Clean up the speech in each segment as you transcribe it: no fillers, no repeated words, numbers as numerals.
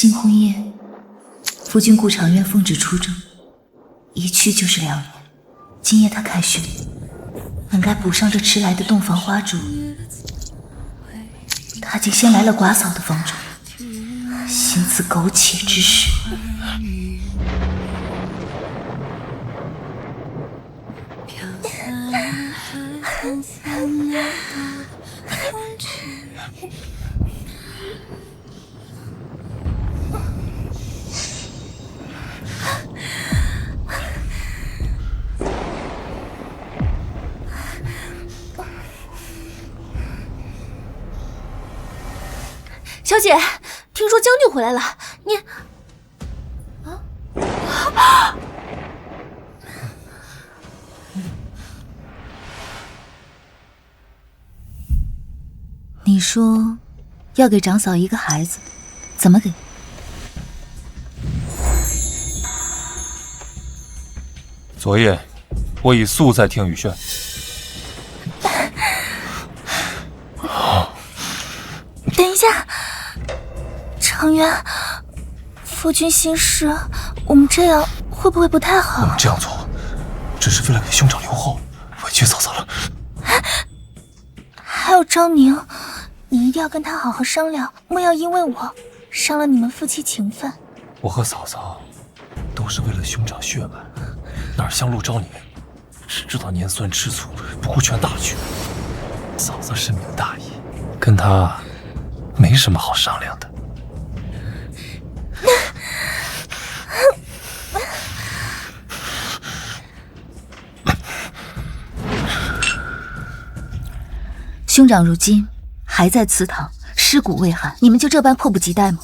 新婚夜，夫君顾长渊奉旨出征，一去就是2年。今夜他凯旋，本该补上这迟来的洞房花烛，他竟先来了寡嫂的房中，行此苟且之事。小姐，听说将军回来了，你……你说要给长嫂一个孩子，怎么给？昨夜我已宿在听雨轩。等一下，长渊，夫君心事，我们这样会不会不太好？我们这样做，只是为了给兄长留后，委屈嫂嫂了。还有昭宁，你一定要跟他好好商量，莫要因为我伤了你们夫妻情分。我和嫂嫂都是为了兄长血脉，哪像陆昭宁，只知道年酸吃醋，不顾全大局。嫂嫂深明大义，跟他没什么好商量的。兄长如今还在祠堂，尸骨未寒，你们就这般迫不及待吗？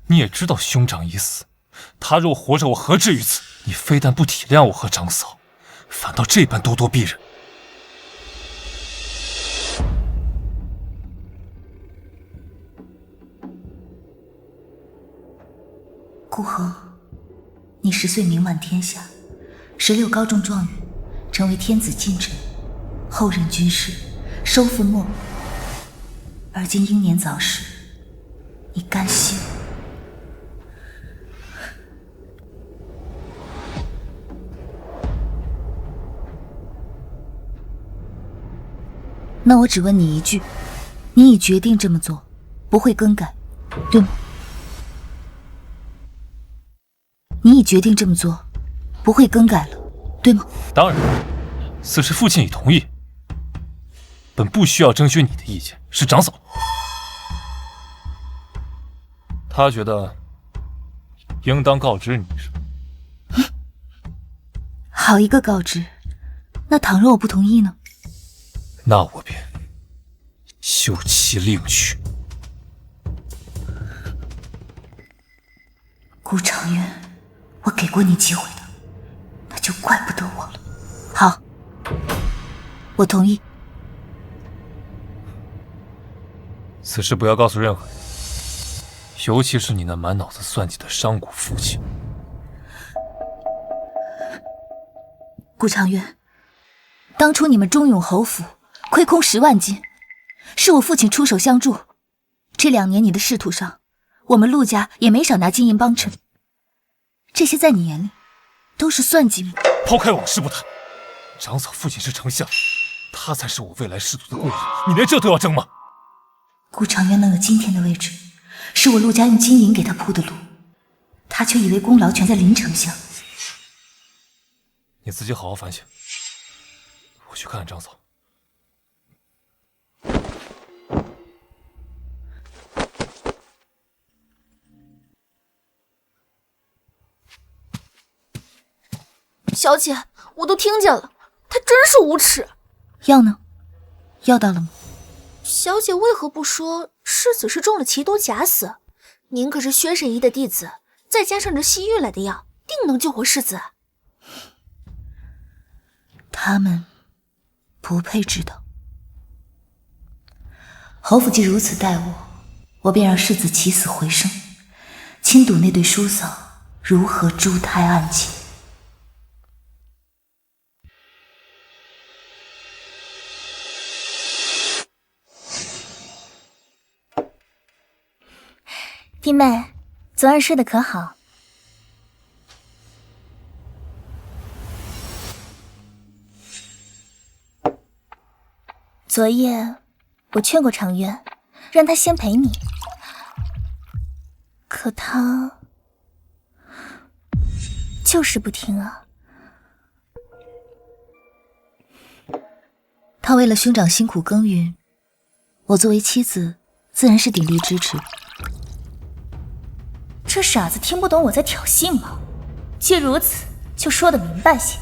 你也知道兄长已死，他若活着，我何至于此？你非但不体谅我和长嫂，反倒这般咄咄逼人。顾恒，你10岁名满天下，16高中状元，成为天子近臣，后任军师，收复漠北。而今英年早逝，你甘心？那我只问你一句，你已决定这么做，不会更改，对吗？你已决定这么做，不会更改了，对吗？当然，此事父亲已同意，本不需要征询你的意见，是长嫂。他觉得应当告知你什么？好一个告知！那倘若我不同意呢？那我便休妻另娶。顾长渊，我给过你机会的，那就怪不得我了。好，我同意。此事不要告诉任何人，尤其是你那满脑子算计的商贾父亲。顾长渊，当初你们忠勇侯府亏空10万金，是我父亲出手相助。这2年你的仕途上，我们陆家也没少拿金银帮衬。这些在你眼里都是算计吗？抛开往事不谈，长嫂父亲是丞相，他才是我未来仕途的贵人，你连这都要争吗？顾长渊能有今天的位置，是我陆家用金银给他铺的路，他却以为功劳全在林丞相。你自己好好反省。我去看看长嫂。小姐，我都听见了，他真是无耻。药呢？药到了吗？小姐为何不说世子是中了奇毒假死？您可是薛神医的弟子，再加上这西域来的药，定能救活世子。他们不配知道。侯府既如此待我，我便让世子起死回生，亲睹那对叔嫂如何珠胎暗结。弟妹，昨晚睡得可好？昨夜我劝过长渊，让他先陪你，可他就是不听啊。他为了兄长辛苦耕耘，我作为妻子自然是鼎力支持。这傻子听不懂我在挑衅吗？既如此，就说得明白些。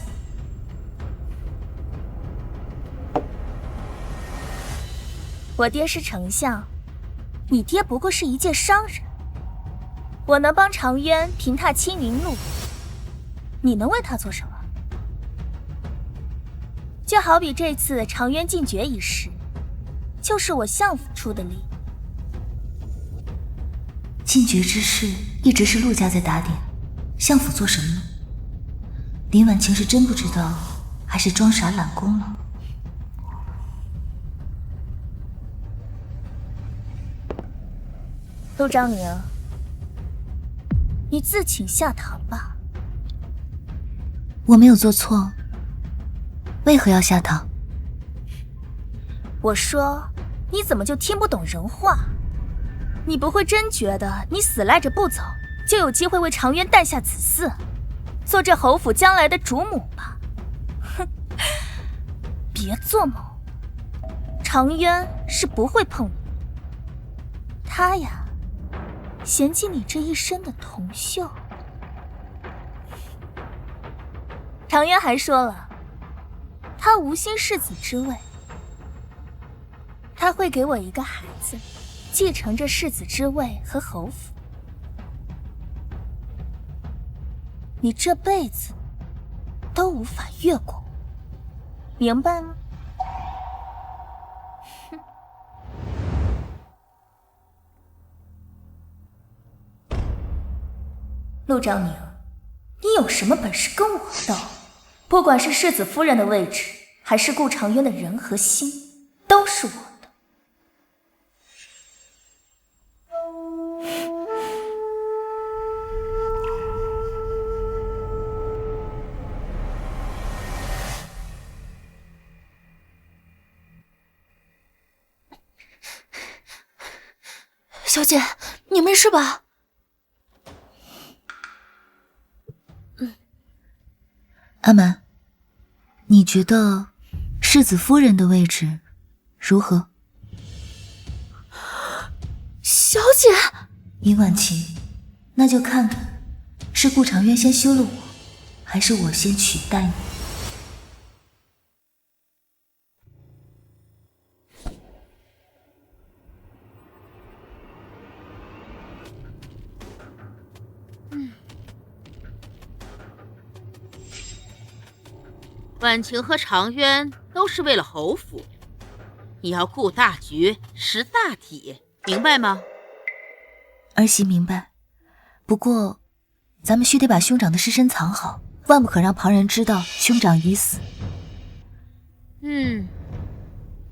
我爹是丞相，你爹不过是一介商人。我能帮长渊平踏青云路，你能为他做什么？就好比这次长渊进爵一事，就是我相府出的力。进爵之事一直是陆家在打点，相府做什么呢？林婉晴是真不知道，还是装傻揽功了？陆昭宁，你自请下堂吧。我没有做错，为何要下堂？我说，你怎么就听不懂人话？你不会真觉得你死赖着不走，就有机会为长渊诞下子嗣，做这侯府将来的主母吧？哼，别做梦，长渊是不会碰你。他呀，嫌弃你这一身的铜锈。长渊还说了，他无心世子之位，他会给我一个孩子，继承这世子之位和侯府。你这辈子都无法越过，明白吗？哼。陆昭宁，你有什么本事跟我斗？不管是世子夫人的位置，还是顾长渊的人和心，都是我的。小姐，你没事吧？阿满，你觉得世子夫人的位置如何？小姐，殷婉晴，那就看看是顾长渊先休了我，还是我先取代你。婉晴和长渊都是为了侯府，你要顾大局，识大体，明白吗？儿媳明白，不过咱们须得把兄长的尸身藏好，万不可让旁人知道兄长已死。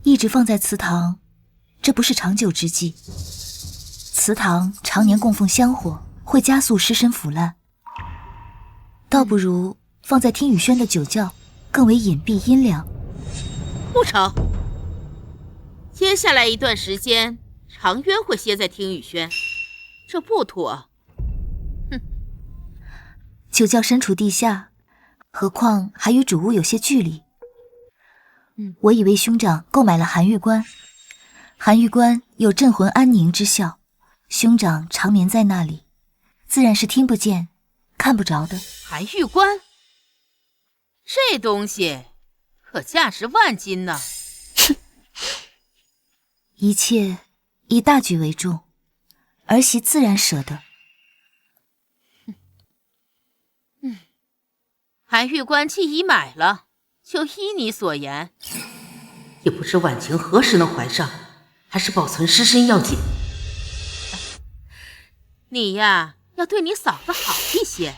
一直放在祠堂，这不是长久之计。祠堂常年供奉香火，会加速尸身腐烂，倒不如放在听雨轩的酒窖，更为隐蔽阴凉。不成，接下来一段时间，长渊会歇在听雨轩，这不妥。酒窖身处地下，何况还与主屋有些距离。我以为兄长购买了寒玉关，寒玉关有镇魂安宁之效，兄长长眠在那里，自然是听不见、看不着的。寒玉关，这东西可价值万金呢。一切以大局为重，儿媳自然舍得。寒玉关既已买了，就依你所言。也不知婉晴何时能怀上，还是保存尸身要紧。你呀，要对你嫂子好一些。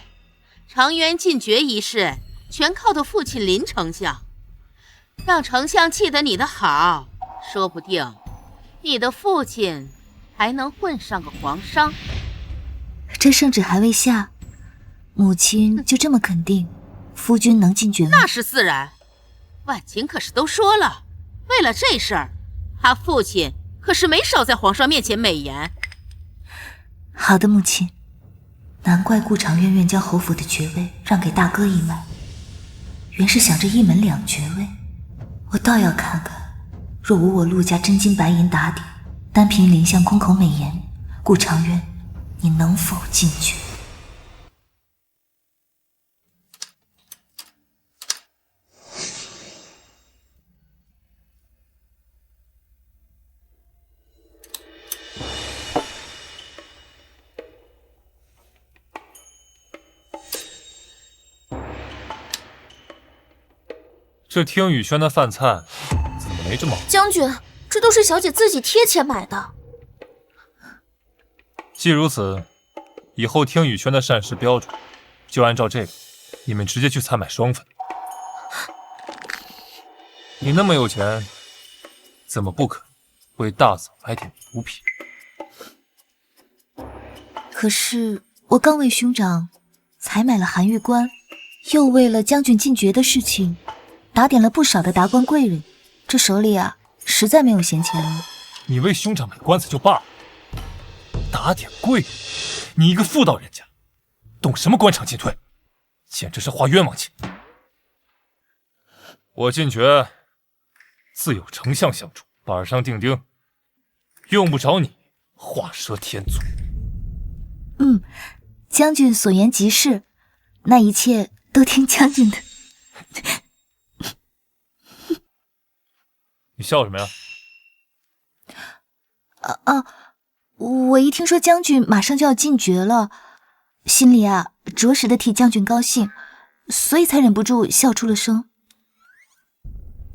长渊进爵一事，全靠他父亲林丞相，让丞相记得你的好，说不定你的父亲还能混上个皇商。这圣旨还未下，母亲就这么肯定夫君能进爵吗？那是自然。婉晴可是都说了，为了这事儿，他父亲可是没少在皇上面前美言。好的，母亲。难怪顾长渊愿将侯府的爵位让给大哥一脉，原是想着一门两爵位。我倒要看看，若无我陆家真金白银打底，单凭林相空口美言，顾长渊，你能否进爵？这听雨轩的饭菜怎么没这么好？将军，这都是小姐自己贴钱买的。既如此，以后听雨轩的膳食标准就按照这个，你们直接去采买双份。你那么有钱，怎么不肯为大嫂买点补品？可是我刚为兄长采买了寒玉冠，又为了将军进爵的事情打点了不少的达官贵人，这手里啊实在没有闲钱了。你为兄长买棺材就罢了，打点贵人，你一个妇道人家，懂什么官场进退？简直是花冤枉钱。我进爵，自有丞相相助，板上钉钉，用不着你画蛇添足。将军所言极是，那一切都听将军的。你笑什么呀？我一听说将军马上就要进爵了，心里啊着实的替将军高兴，所以才忍不住笑出了声。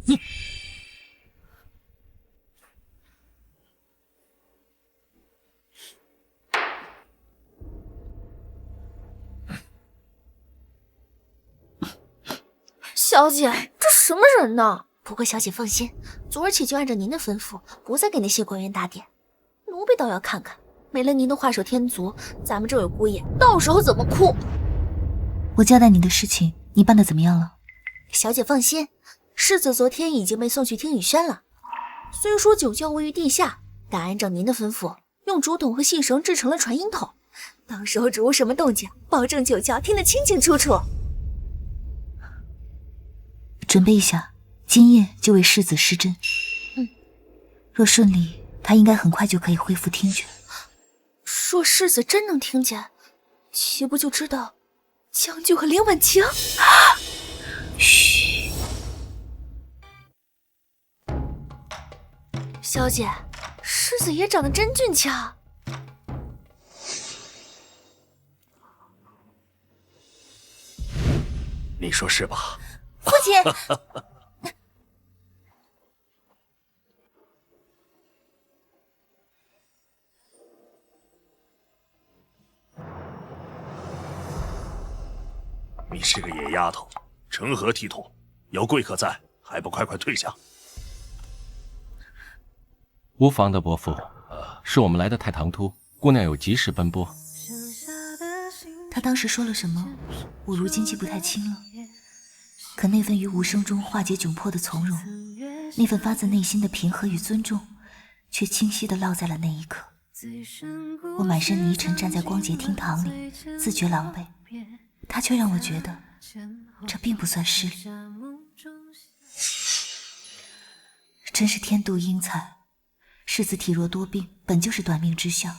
你小姐，这什么人呢？不过小姐放心，昨儿起就按照您的吩咐，不再给那些官员打点。奴婢倒要看看，没了您的画手添足，咱们这位姑爷到时候怎么哭。我交代你的事情，你办得怎么样了？小姐放心，世子昨天已经被送去听雨轩了。虽说酒窖位于地下，但按照您的吩咐，用竹筒和细绳制成了传音筒，到时候主什么动静，保证酒窖听得清清楚楚。准备一下，今夜就为世子施针。若顺利，他应该很快就可以恢复听觉。若世子真能听见，岂不就知道将军和林婉晴？嘘，小姐，世子爷长得真俊俏。你说是吧？父亲。你是个野丫头，成何体统？有贵客在，还不快快退下？无妨的，伯父，是我们来的太唐突，姑娘有急事奔波。他当时说了什么，我如今记不太清了。可那份于无声中化解窘迫的从容，那份发自内心的平和与尊重，却清晰地烙在了那一刻。我满身泥尘站在光洁厅堂里，自觉狼狈，他却让我觉得这并不算失礼。真是天妒英才，世子体弱多病，本就是短命之相，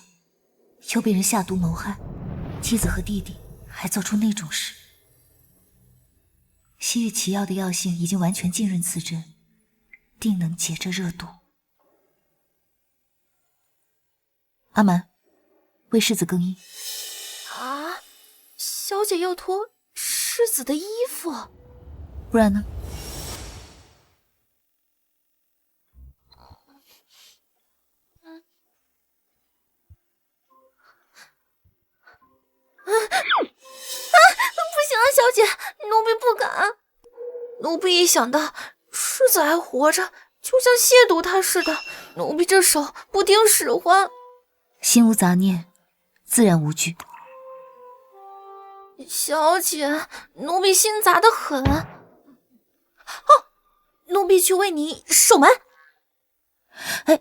又被人下毒谋害，妻子和弟弟还做出那种事。西域奇药的药性已经完全浸润此针，定能解这热毒。阿蛮，为世子更衣。啊，小姐要脱世子的衣服，不然呢？不行啊，小姐，奴婢不敢。奴婢一想到世子还活着，就像亵渎他似的，奴婢这手不听使唤。心无杂念，自然无惧。小姐，奴婢心杂得很。哦，奴婢去为你守门。哎，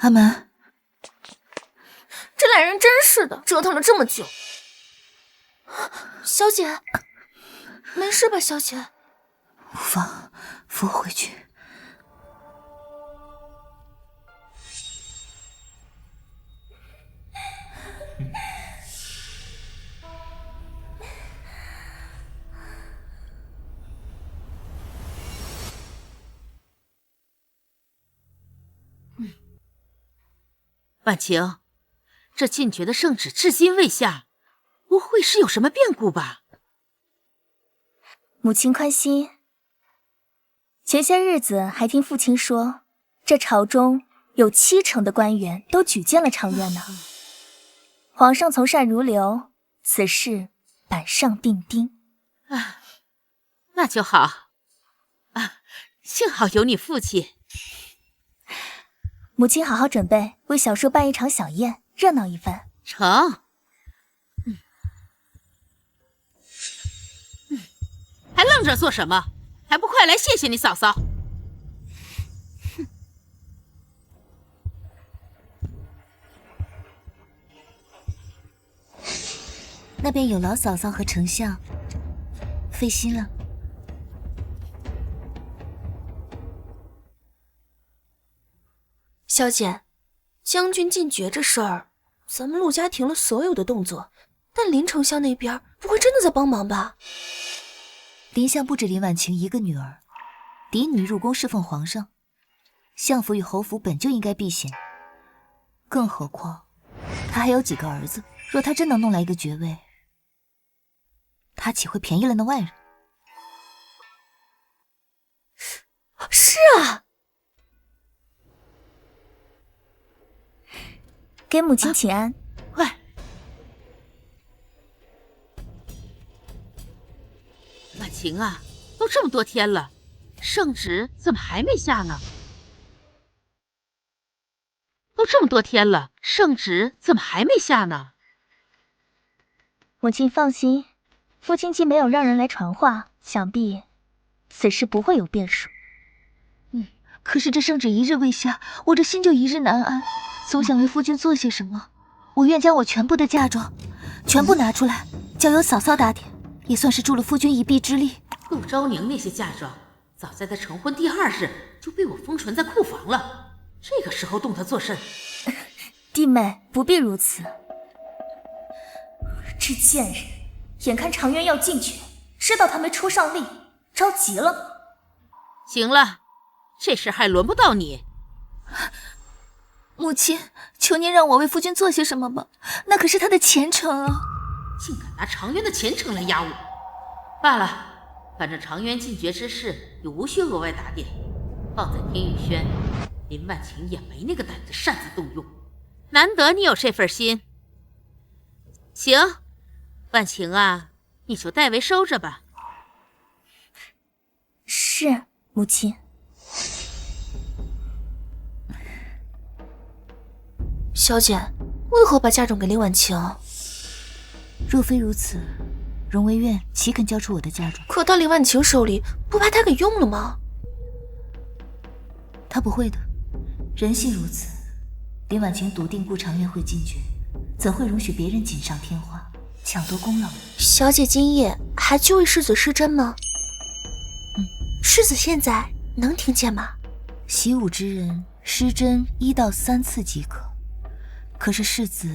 阿门，这俩人真是的，折腾了这么久。小姐，没事吧？小姐，无妨，扶我回去。婉晴，这禁诀的圣旨至今未下，不会是有什么变故吧？母亲宽心，前些日子还听父亲说，这朝中有70%的官员都举荐了长渊呢。皇上从善如流，此事板上钉钉。啊，那就好。啊，幸好有你父亲。母亲好好准备，为小叔办一场小宴，热闹一番。成。还愣着做什么？还不快来谢谢你嫂嫂！那边有劳嫂嫂和丞相，费心了。小姐，将军禁诀这事儿，咱们陆家停了所有的动作，但林丞相那边不会真的在帮忙吧？林相不止林婉晴一个女儿，嫡女入宫侍奉皇上，相府与侯府本就应该避嫌，更何况他还有几个儿子，若他真能弄来一个爵位，他岂会便宜了那外人？是啊，给母亲请安。快！婉晴啊，都这么多天了，圣旨怎么还没下呢？都这么多天了，圣旨怎么还没下呢？母亲放心，父亲既没有让人来传话，想必此事不会有变数。可是这圣旨一日未下，我这心就一日难安，总想为夫君做些什么。我愿将我全部的嫁妆全部拿出来，交由嫂嫂打点，也算是助了夫君一臂之力。陆昭宁那些嫁妆，早在他成婚第2日就被我封存在库房了，这个时候动他作甚？弟妹不必如此。这贱人，眼看长渊要进去，知道他没出上力，着急了。行了，这事还轮不到你。母亲，求您让我为夫君做些什么吧，那可是他的前程啊！竟敢拿长渊的前程来压我！罢了，反正长渊禁诀之事也无需额外打点，放在天宇轩，林婉晴也没那个胆子擅自动用。难得你有这份心。行，婉晴啊，你就代为收着吧。是，母亲。小姐，为何把嫁妆给林婉晴？若非如此，荣维院岂肯交出我的嫁妆？可到林婉晴手里，不把她给用了吗？他不会的，人性如此。林婉晴笃定顾长渊会禁诀，怎会容许别人锦上添花，抢夺功劳？小姐今夜还去为世子施针吗？世子现在能听见吗？习武之人施针1到3次即可，可是世子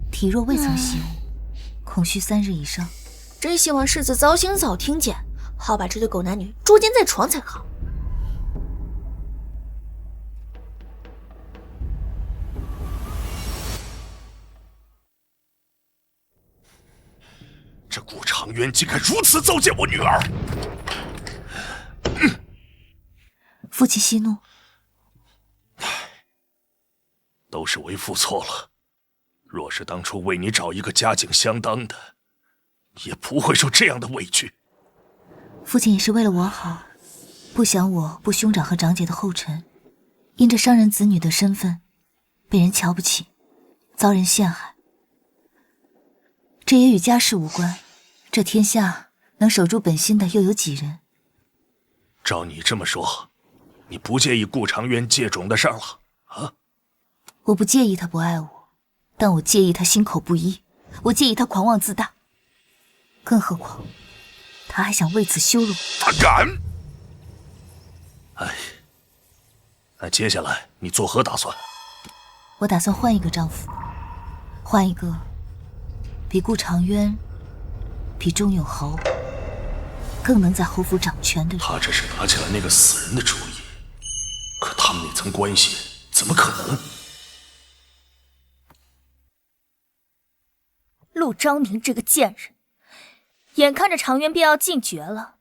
体若未曾习武，恐需3日以上。真希望世子早醒早听见，好把这对狗男女捉奸在床才好。这顾长渊竟敢如此糟践我女儿！父亲息怒，都是为父错了。若是当初为你找一个家境相当的，也不会受这样的委屈。父亲也是为了我好，不想我步兄长和长姐的后尘，因着商人子女的身份，被人瞧不起，遭人陷害。这也与家世无关，这天下能守住本心的又有几人？照你这么说，你不介意顾长渊借种的事了啊？我不介意他不爱我，但我介意他心口不一，我介意他狂妄自大。更何况，他还想为此羞辱我。他敢！哎，那接下来你作何打算？我打算换一个丈夫，换一个比顾长渊、比钟永侯更能在侯府掌权的人。他这是拿起了那个死人的主意，可他们那层关系怎么可能？陆昭宁这个贱人，眼看着长渊便要进爵了，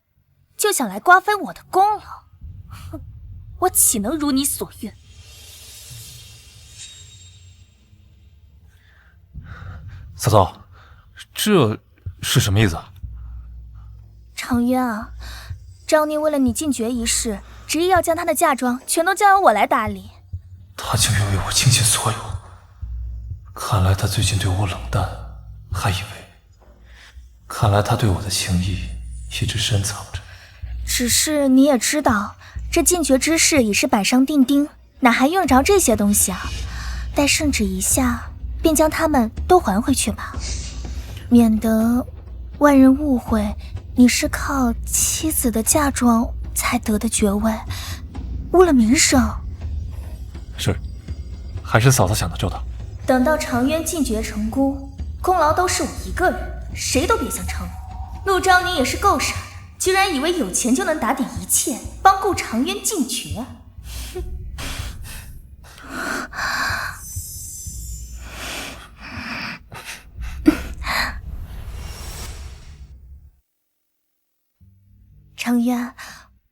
就想来瓜分我的功劳。哼，我岂能如你所愿？嫂嫂，这是什么意思啊？长渊啊，昭宁为了你进爵一事，执意要将她的嫁妆全都交由我来打理。他竟要为我倾尽所有，看来他最近对我冷淡，还以为，看来他对我的情谊一直深藏着。只是你也知道，这进爵之事已是板上钉钉，哪还用得着这些东西啊？待圣旨一下，便将他们都还回去吧，免得外人误会你是靠妻子的嫁妆才得的爵位，污了名声。是，还是嫂嫂想的周到。等到长渊进爵成功，功劳都是我一个人，谁都别想称。陆昭宁也是够傻的，居然以为有钱就能打点一切，帮顾长渊进爵。长渊，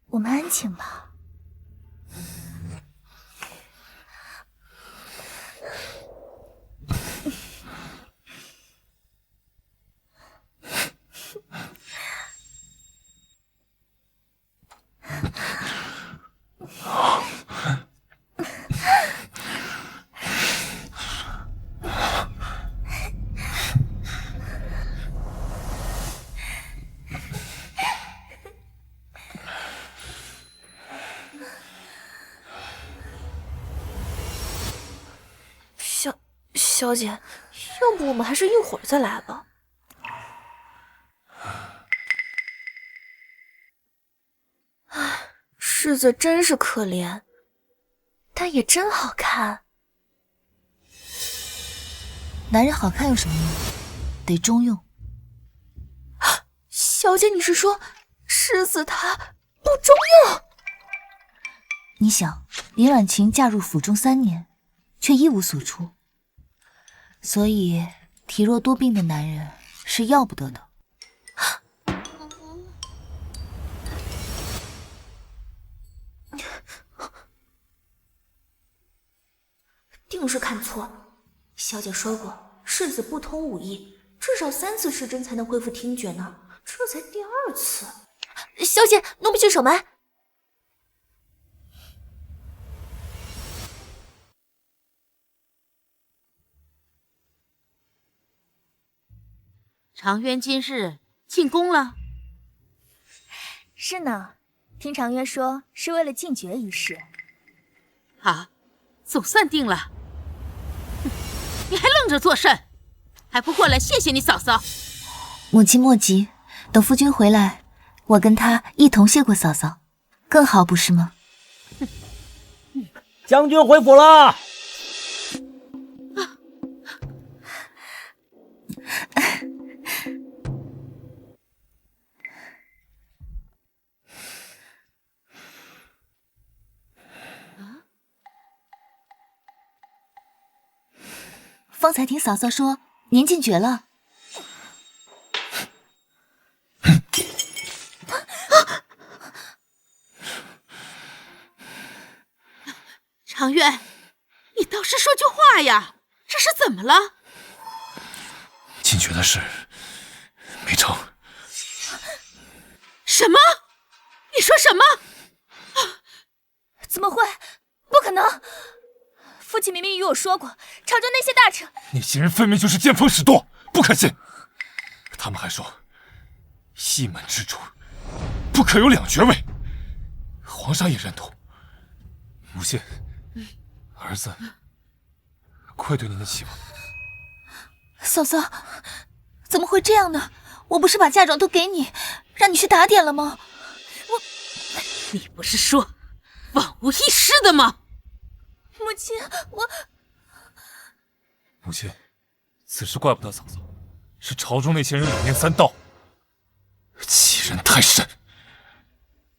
我们安静吧。小姐，要不我们还是一会儿再来吧。唉，世子真是可怜，但也真好看。男人好看有什么用？得中用。小姐，你是说世子他不中用？你想，林婉晴嫁入府中3年，却一无所出。所以，体弱多病的男人是要不得的。定是看错。小姐说过，世子不通武艺，至少3次施针才能恢复听觉呢，这才第2次。小姐，奴婢去守门。长渊今日进宫了？是呢，听长渊说是为了进爵一事。啊，总算定了。哼，你还愣着做甚？还不过来谢谢你嫂嫂？母亲莫急，等夫君回来，我跟他一同谢过嫂嫂，更好不是吗？将军回府了。方才听嫂嫂说您进爵了。常渊，你倒是说句话呀！这是怎么了？进爵的事没成。什么？你说什么？怎么会？不可能！父亲明明与我说过，朝中那些大臣，那些人分明就是见风使舵，不可信。他们还说，一门之主不可有2爵位，皇上也认同。母亲，儿子愧对您的期望。嫂嫂，怎么会这样呢？我不是把嫁妆都给你，让你去打点了吗？你不是说万无一失的吗？母亲，我……母亲，此事怪不得嫂嫂，是朝中那些人两面三道，欺人太甚。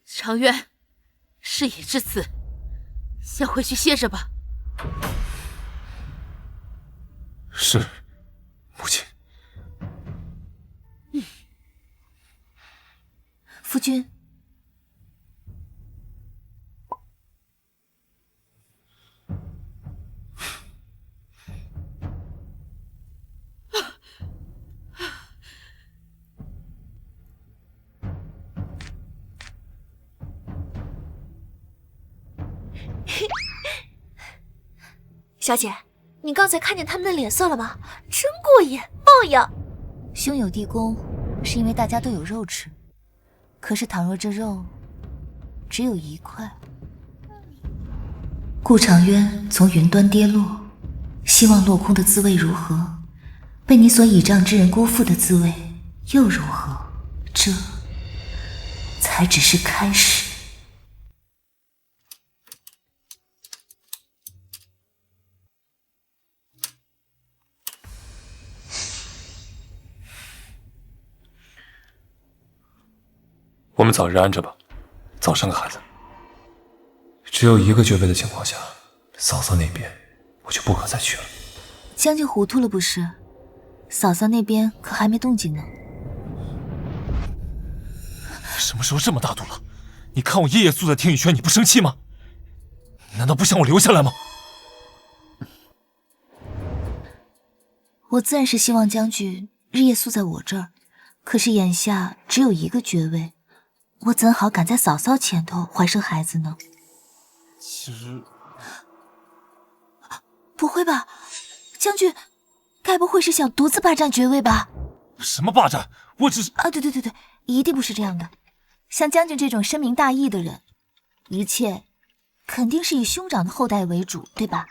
常渊，事已至此，先回去歇着吧。是，母亲。夫君，小姐，你刚才看见他们的脸色了吗？真过瘾，棒呀！兄友弟恭，是因为大家都有肉吃。可是倘若这肉只有1块，顾长渊从云端跌落，希望落空的滋味如何？被你所倚仗之人辜负的滋味又如何？这才只是开始。我们早日安着吧，早生个孩子。只有1个爵位的情况下，嫂嫂那边我就不可再去了。将军糊涂了不是？嫂嫂那边可还没动静呢。什么时候这么大度了？你看我夜夜宿在听雨轩，你不生气吗？难道不想我留下来吗？我自然是希望将军日夜宿在我这儿，可是眼下只有1个爵位，我怎好赶在嫂嫂前头怀生孩子呢？其实，不会吧，将军，该不会是想独自霸占爵位吧？什么霸占？我只是……啊，对，一定不是这样的。像将军这种深明大义的人，一切肯定是以兄长的后代为主，对吧？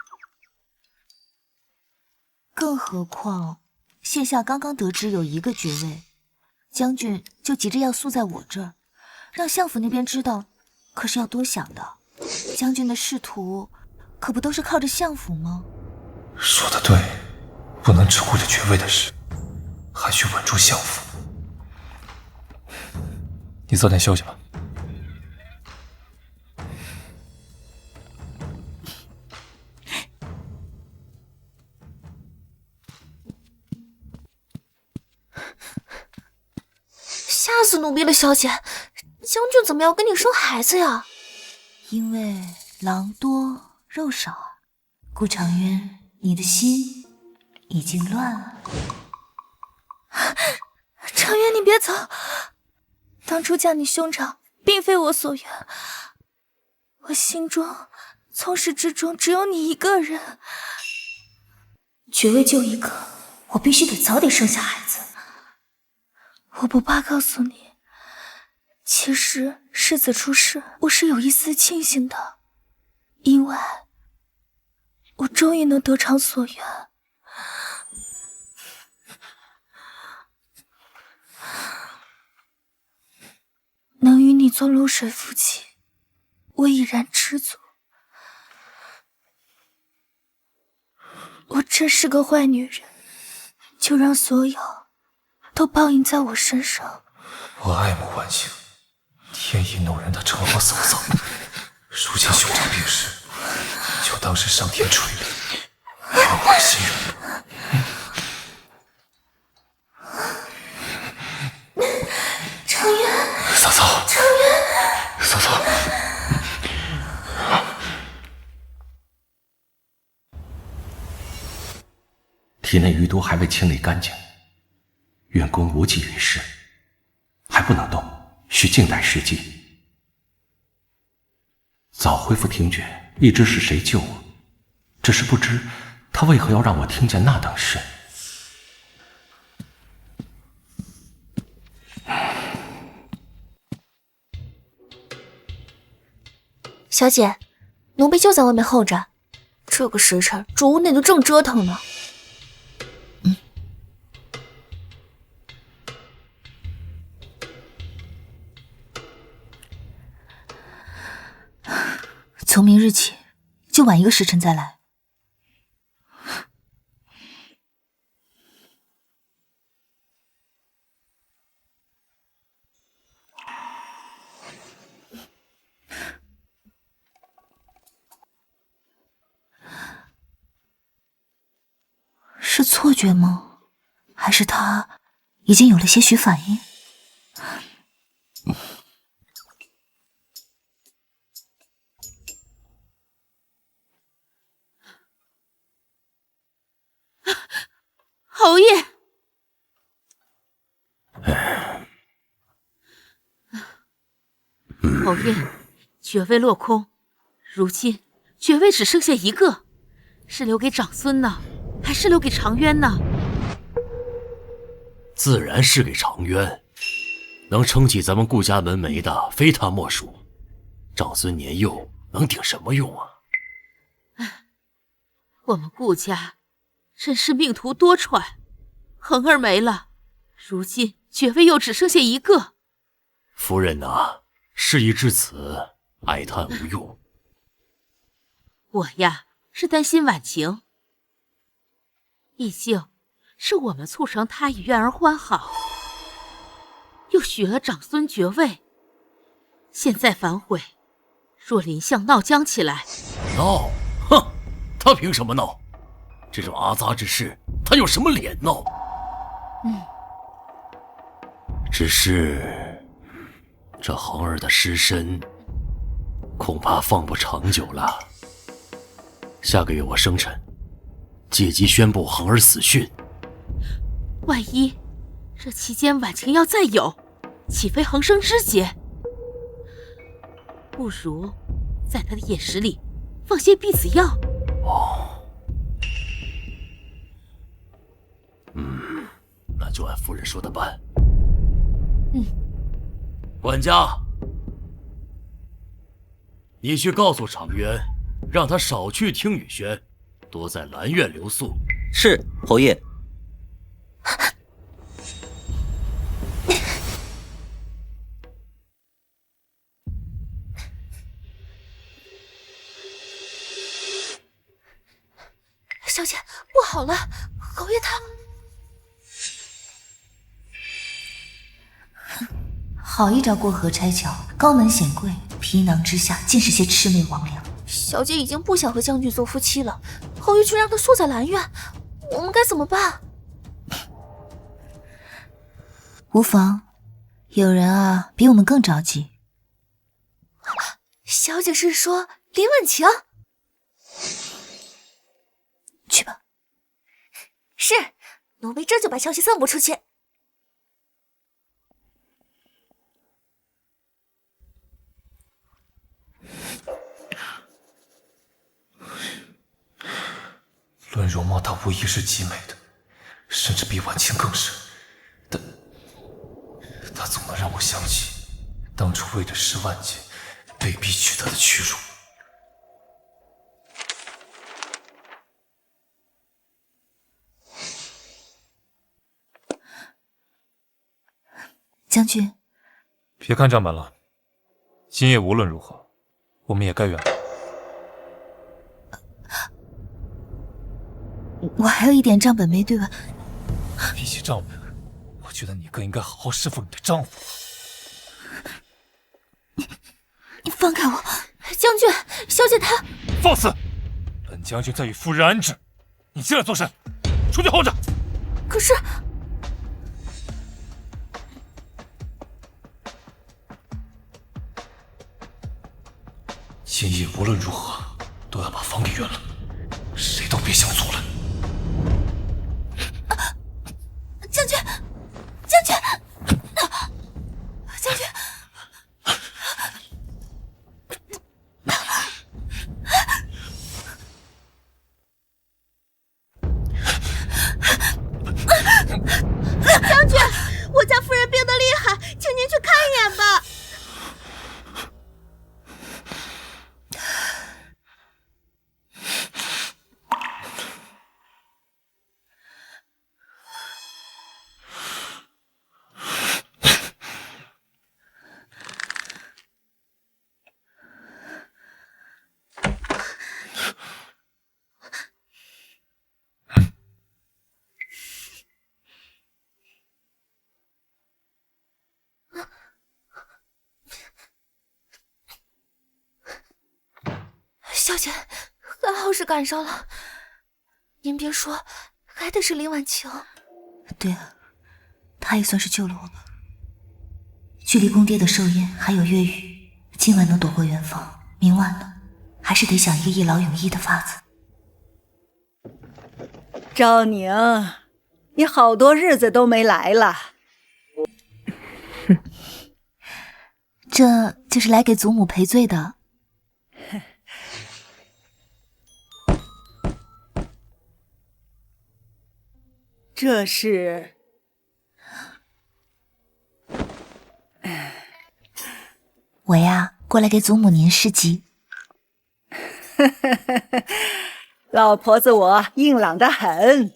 更何况现下刚刚得知有1个爵位，将军就急着要宿在我这儿，让相府那边知道，可是要多想的。将军的仕途可不都是靠着相府吗？说得对，不能只顾着爵位的事，还需稳住相府。你早点休息吧。吓死奴婢了，小姐，将军怎么要跟你生孩子呀？因为狼多肉少啊，顾长渊，你的心已经乱了。长渊，你别走！当初嫁你兄长，并非我所愿。我心中从始至终只有你1个人，爵位就1个，我必须得早点生下孩子。我不怕告诉你，其实世子出世，我是有一丝庆幸的，因为我终于能得偿所愿。做露水夫妻，我已然知足。我真是个坏女人，就让所有都报应在我身上。我爱慕婉清，天意弄人，她成了我嫂嫂。如今兄长病逝，就当是上天垂怜，让我心软。程渊，嫂嫂，程渊，嫂嫂。体内余毒还未清理干净，运功无济于事，还不能动，需静待时机。早恢复听觉，一直是谁救我，只是不知他为何要让我听见那等事。小姐，奴婢就在外面候着。这个时辰，主屋内都正折腾呢。从明日起，就晚一个时辰再来。是错觉吗？还是他已经有了些许反应？侯爷，侯爷，爵位落空，如今爵位只剩下一个，是留给长孙呢，还是留给长渊呢？自然是给长渊，能撑起咱们顾家门楣的非他莫属。长孙年幼，能顶什么用啊？我们顾家真是命途多舛，恒儿没了，如今爵位又只剩下一个。夫人呐，事已至此，哀叹无用。我呀，是担心婉晴，毕竟是我们促成她与苑儿欢好，又许了长孙爵位，现在反悔，若林相闹僵起来，闹？哼，他凭什么闹？这种阿杂之事，他有什么脸闹？只是这恒儿的尸身，恐怕放不长久了。下个月我生辰，借机宣布恒儿死讯。万一这期间婉晴要再有，岂非恒生枝节？不如在他的饮食里放些避子药。那就按夫人说的办。管家，你去告诉长渊，让他少去听雨轩，多在兰苑留宿。是，侯爷。小姐，不好了，侯爷他……好一招过河拆桥，高门显贵，皮囊之下尽是些魑魅魍魉。小姐已经不想和将军做夫妻了，侯爷却让她宿在兰苑，我们该怎么办？无妨，有人啊比我们更着急。小姐是说林婉晴？去吧。是，奴婢这就把消息散布出去。论容貌，她无疑是极美的，甚至比婉清更是。但她总能让我想起当初为着10万金被逼取得的屈辱。将军，别看帐门了，今夜无论如何，我们也该远了。我还有一点账本没对完。比起账本，我觉得你更应该好好侍奉你的丈夫。你放开我！将军，小姐她……放肆！本将军在与夫人安置，你进来做甚？出去候着。可是……今夜无论如何都要把房给圆了，谁都别想阻拦。将军，将军，将军！将军，我家夫人病得厉害，请您去看一眼吧。小姐，还好是赶上了。您别说，还得是林婉晴。对啊，她也算是救了我吧。距离宫爹的寿宴还有月余，今晚能躲过圆房，明晚呢，还是得想一个一劳永逸的法子。赵宁，你好多日子都没来了。这就是来给祖母赔罪的。这是……我呀，过来给祖母您施疾。老婆子我硬朗得很，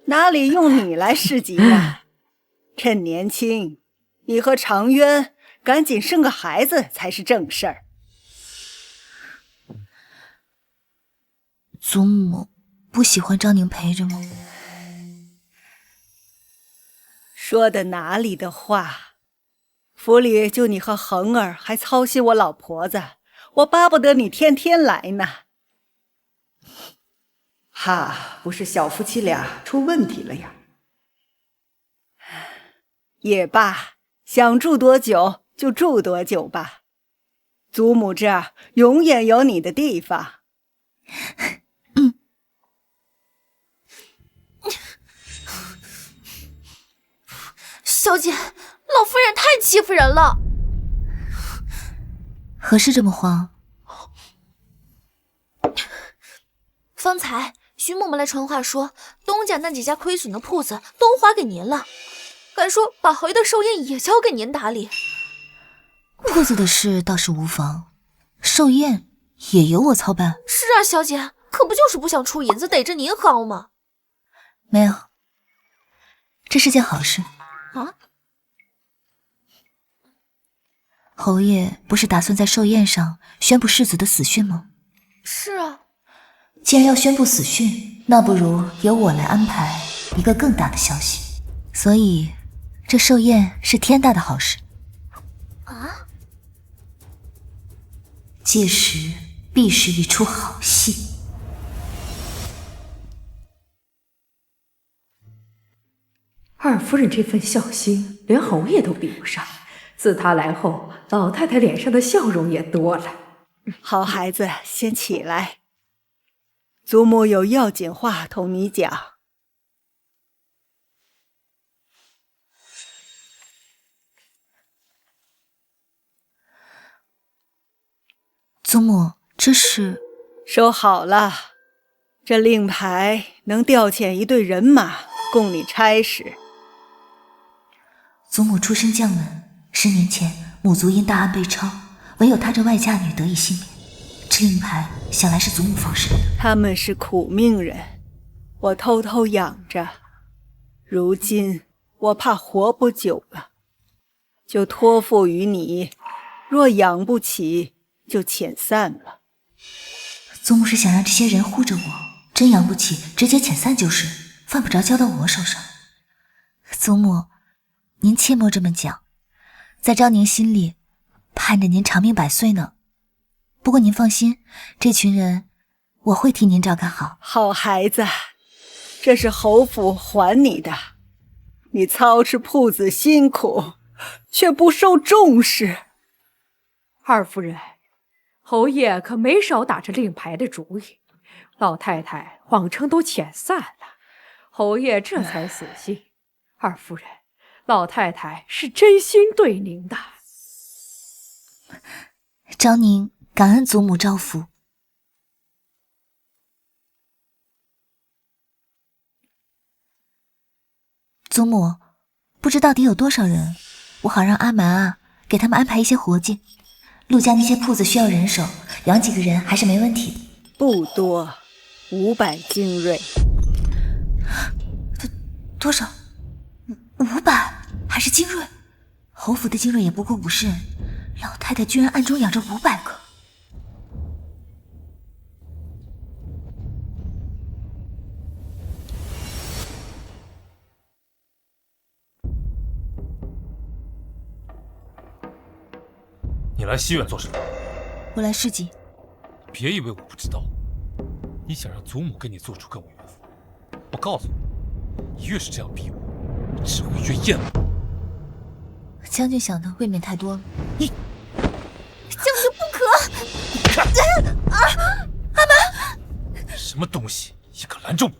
哪里用你来施疾呢？趁年轻，你和长渊赶紧生个孩子才是正事儿。祖母不喜欢张宁陪着吗？说的哪里的话，府里就你和恒儿还操心我老婆子，我巴不得你天天来呢。哈，不是小夫妻俩出问题了呀？也罢，想住多久就住多久吧。祖母这儿永远有你的地方。小姐，老夫人太欺负人了。何事这么慌？方才徐嬷嬷来传话说，东家那几家亏损的铺子都划给您了，还说把侯爷的寿宴也交给您打理。铺子的事倒是无妨，寿宴也由我操办。是啊，小姐，可不就是不想出银子，逮着您薅吗？没有，这是件好事。啊？侯爷不是打算在寿宴上宣布世子的死讯吗？是啊。既然要宣布死讯，那不如由我来安排一个更大的消息。所以，这寿宴是天大的好事。啊？届时必是一出好戏。二夫人这份孝心，连侯爷都比不上。自她来后，老太太脸上的笑容也多了。好孩子，先起来。祖母有要紧话同你讲。祖母，这是……收好了，这令牌能调遣一队人马供你差使。祖母出身将门，10年前母族因大案被抄，唯有她这外嫁女得以幸免。这令牌想来是祖母放生的。他们是苦命人，我偷偷养着，如今我怕活不久了，就托付于你，若养不起，就遣散了。祖母是想让这些人护着我，真养不起，直接遣散就是，犯不着交到我手上。祖母，您切莫这么讲，在昭宁心里，盼着您长命百岁呢。不过您放心，这群人我会替您照看好。好孩子，这是侯府还你的，你操持铺子辛苦，却不受重视。二夫人，侯爷可没少打着令牌的主意，老太太谎称都遣散了，侯爷这才死心。二夫人，老太太是真心对您的。昭宁感恩祖母照拂。祖母，不知到底有多少人，我好让阿蛮啊给他们安排一些活计。陆家那些铺子需要人手，养几个人还是没问题的。不多，500精锐。多少？500？还是精锐？侯府的精锐也不过50人，老太太居然暗中养着500个。你来西院做什么？我来市集。别以为我不知道，你想让祖母跟你做出跟我缘分，我告诉你，你越是这样逼我，只会越厌恶。将军想的未免太多了。你，将军不可！看，阿蛮，什么东西也敢拦住我！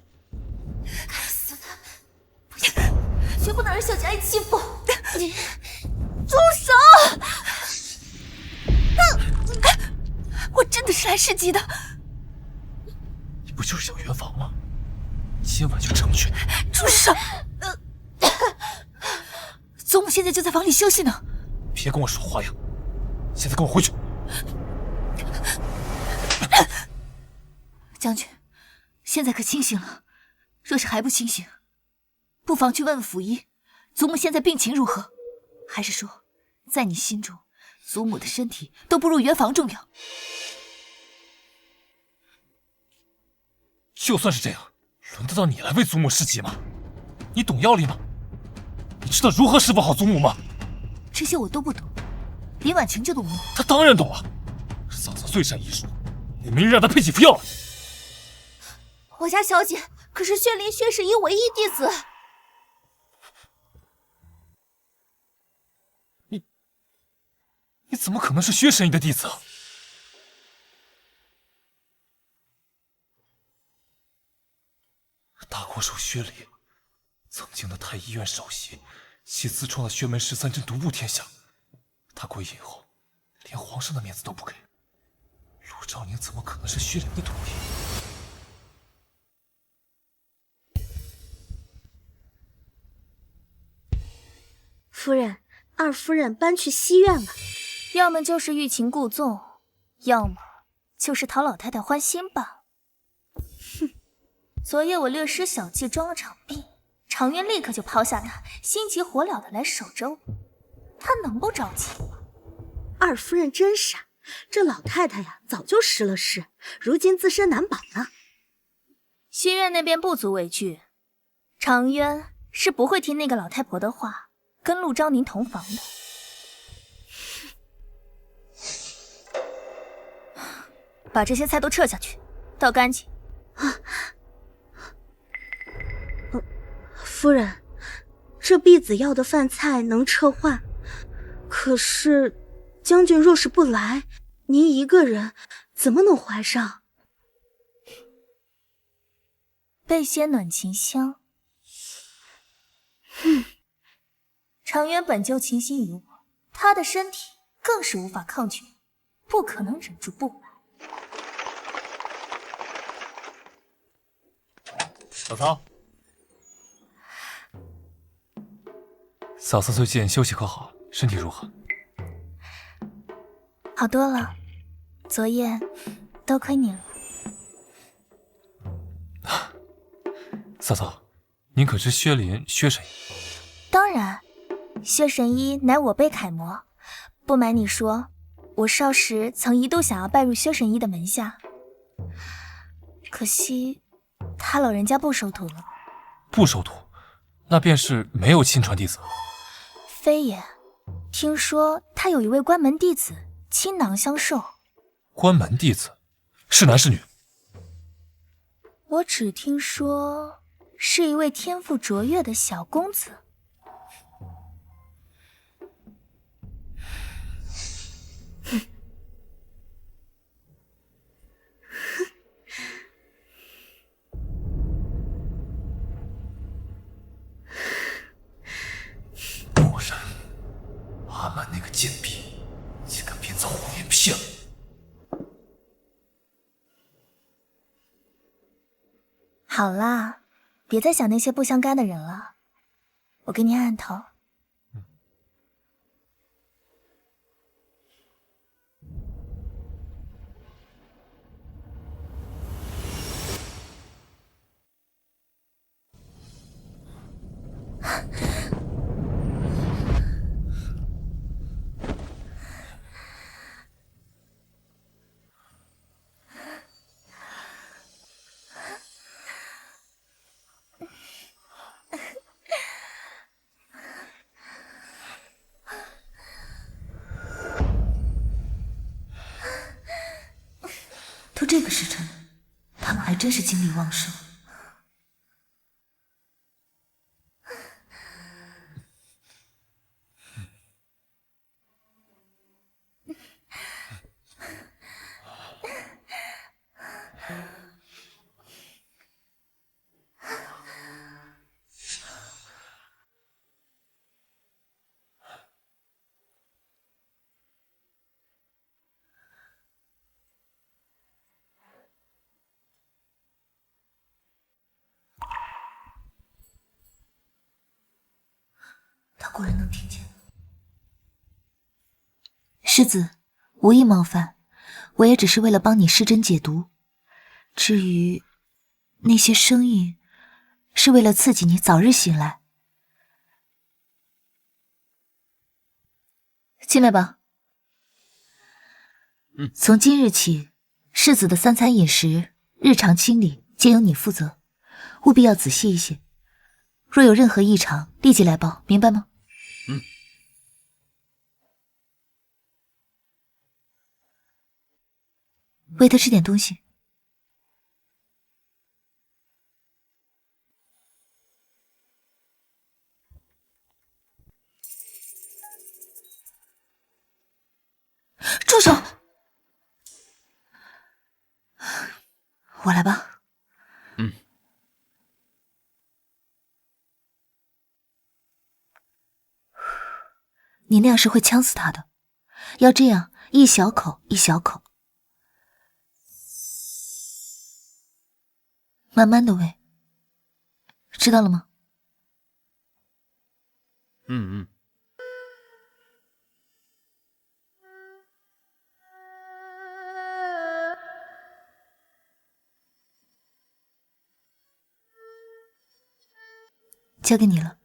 该死的！不行，绝不能让小姐挨欺负！你住手！我真的是来市集的。你不就是想圆房吗？今晚就成全。住手！祖母现在就在房里休息呢。别跟我耍花样，现在跟我回去。将军，现在可清醒了。若是还不清醒，不妨去问问府医，祖母现在病情如何？还是说，在你心中，祖母的身体都不如圆房重要？就算是这样，轮得到你来为祖母侍疾吗？你懂药理吗？你知道如何侍奉好祖母吗？这些我都不懂，林婉晴就懂吗？她当然懂了，嫂嫂最善医术，也没人让她配几副药了。我家小姐可是薛林薛神医唯一弟子。你怎么可能是薛神医的弟子啊？大国手薛礼，曾经的太医院首席，其自创的薛门13针独步天下。他归隐后，连皇上的面子都不给。陆兆宁怎么可能是薛灵的徒弟？夫人，二夫人搬去西院了。要么就是欲擒故纵，要么就是讨老太太欢心吧。哼，昨夜我略施小计装了场病，常渊立刻就抛下他，心急火燎的来守着我，他能不着急吗？二夫人真傻，这老太太呀，早就失了势，如今自身难保呢。西院那边不足为惧，常渊是不会听那个老太婆的话，跟陆昭宁同房的。把这些菜都撤下去，倒干净。夫人，这婢子要的饭菜能撤换，可是将军若是不来，您一个人怎么能怀上？备些暖情香。常渊本就倾心于我，他的身体更是无法抗拒，不可能忍住不来。嫂嫂，嫂嫂最近休息可好？身体如何？好多了，昨夜多亏你了。嫂嫂，您可知薛林薛神医？当然，薛神医乃我辈楷模。不瞒你说，我少时曾一度想要拜入薛神医的门下，可惜他老人家不收徒了。不收徒，那便是没有亲传弟子。非也，听说他有一位关门弟子，倾囊相授。关门弟子，是男是女？我只听说是一位天赋卓越的小公子。果然，阿满那个贱婢，竟敢编造谎言骗我！好啦，别再想那些不相干的人了，我给你按按头。都这个时辰了，他们还真是精力旺盛。他果然能听见。世子，无意冒犯，我也只是为了帮你施针解毒。至于那些声音，是为了刺激你早日醒来。进来吧。从今日起，世子的3餐饮食、日常清理皆由你负责，务必要仔细一些。若有任何异常，立即来报，明白吗？喂他吃点东西。住手！我来吧。你那样是会呛死他的，要这样一小口一小口，慢慢的喂，知道了吗？交给你了。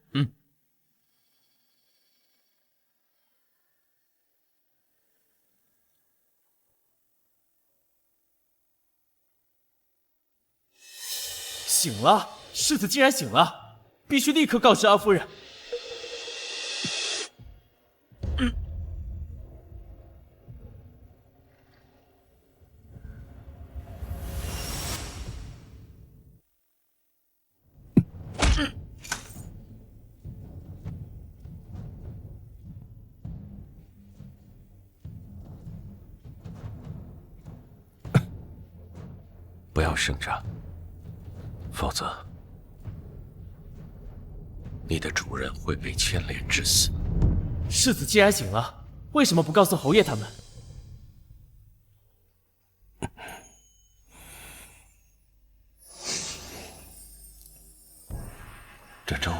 醒了，世子竟然醒了，必须立刻告知阿夫人。不要声张，否则你的主人会被牵连致死。世子既然醒了，为什么不告诉侯爷他们？这粥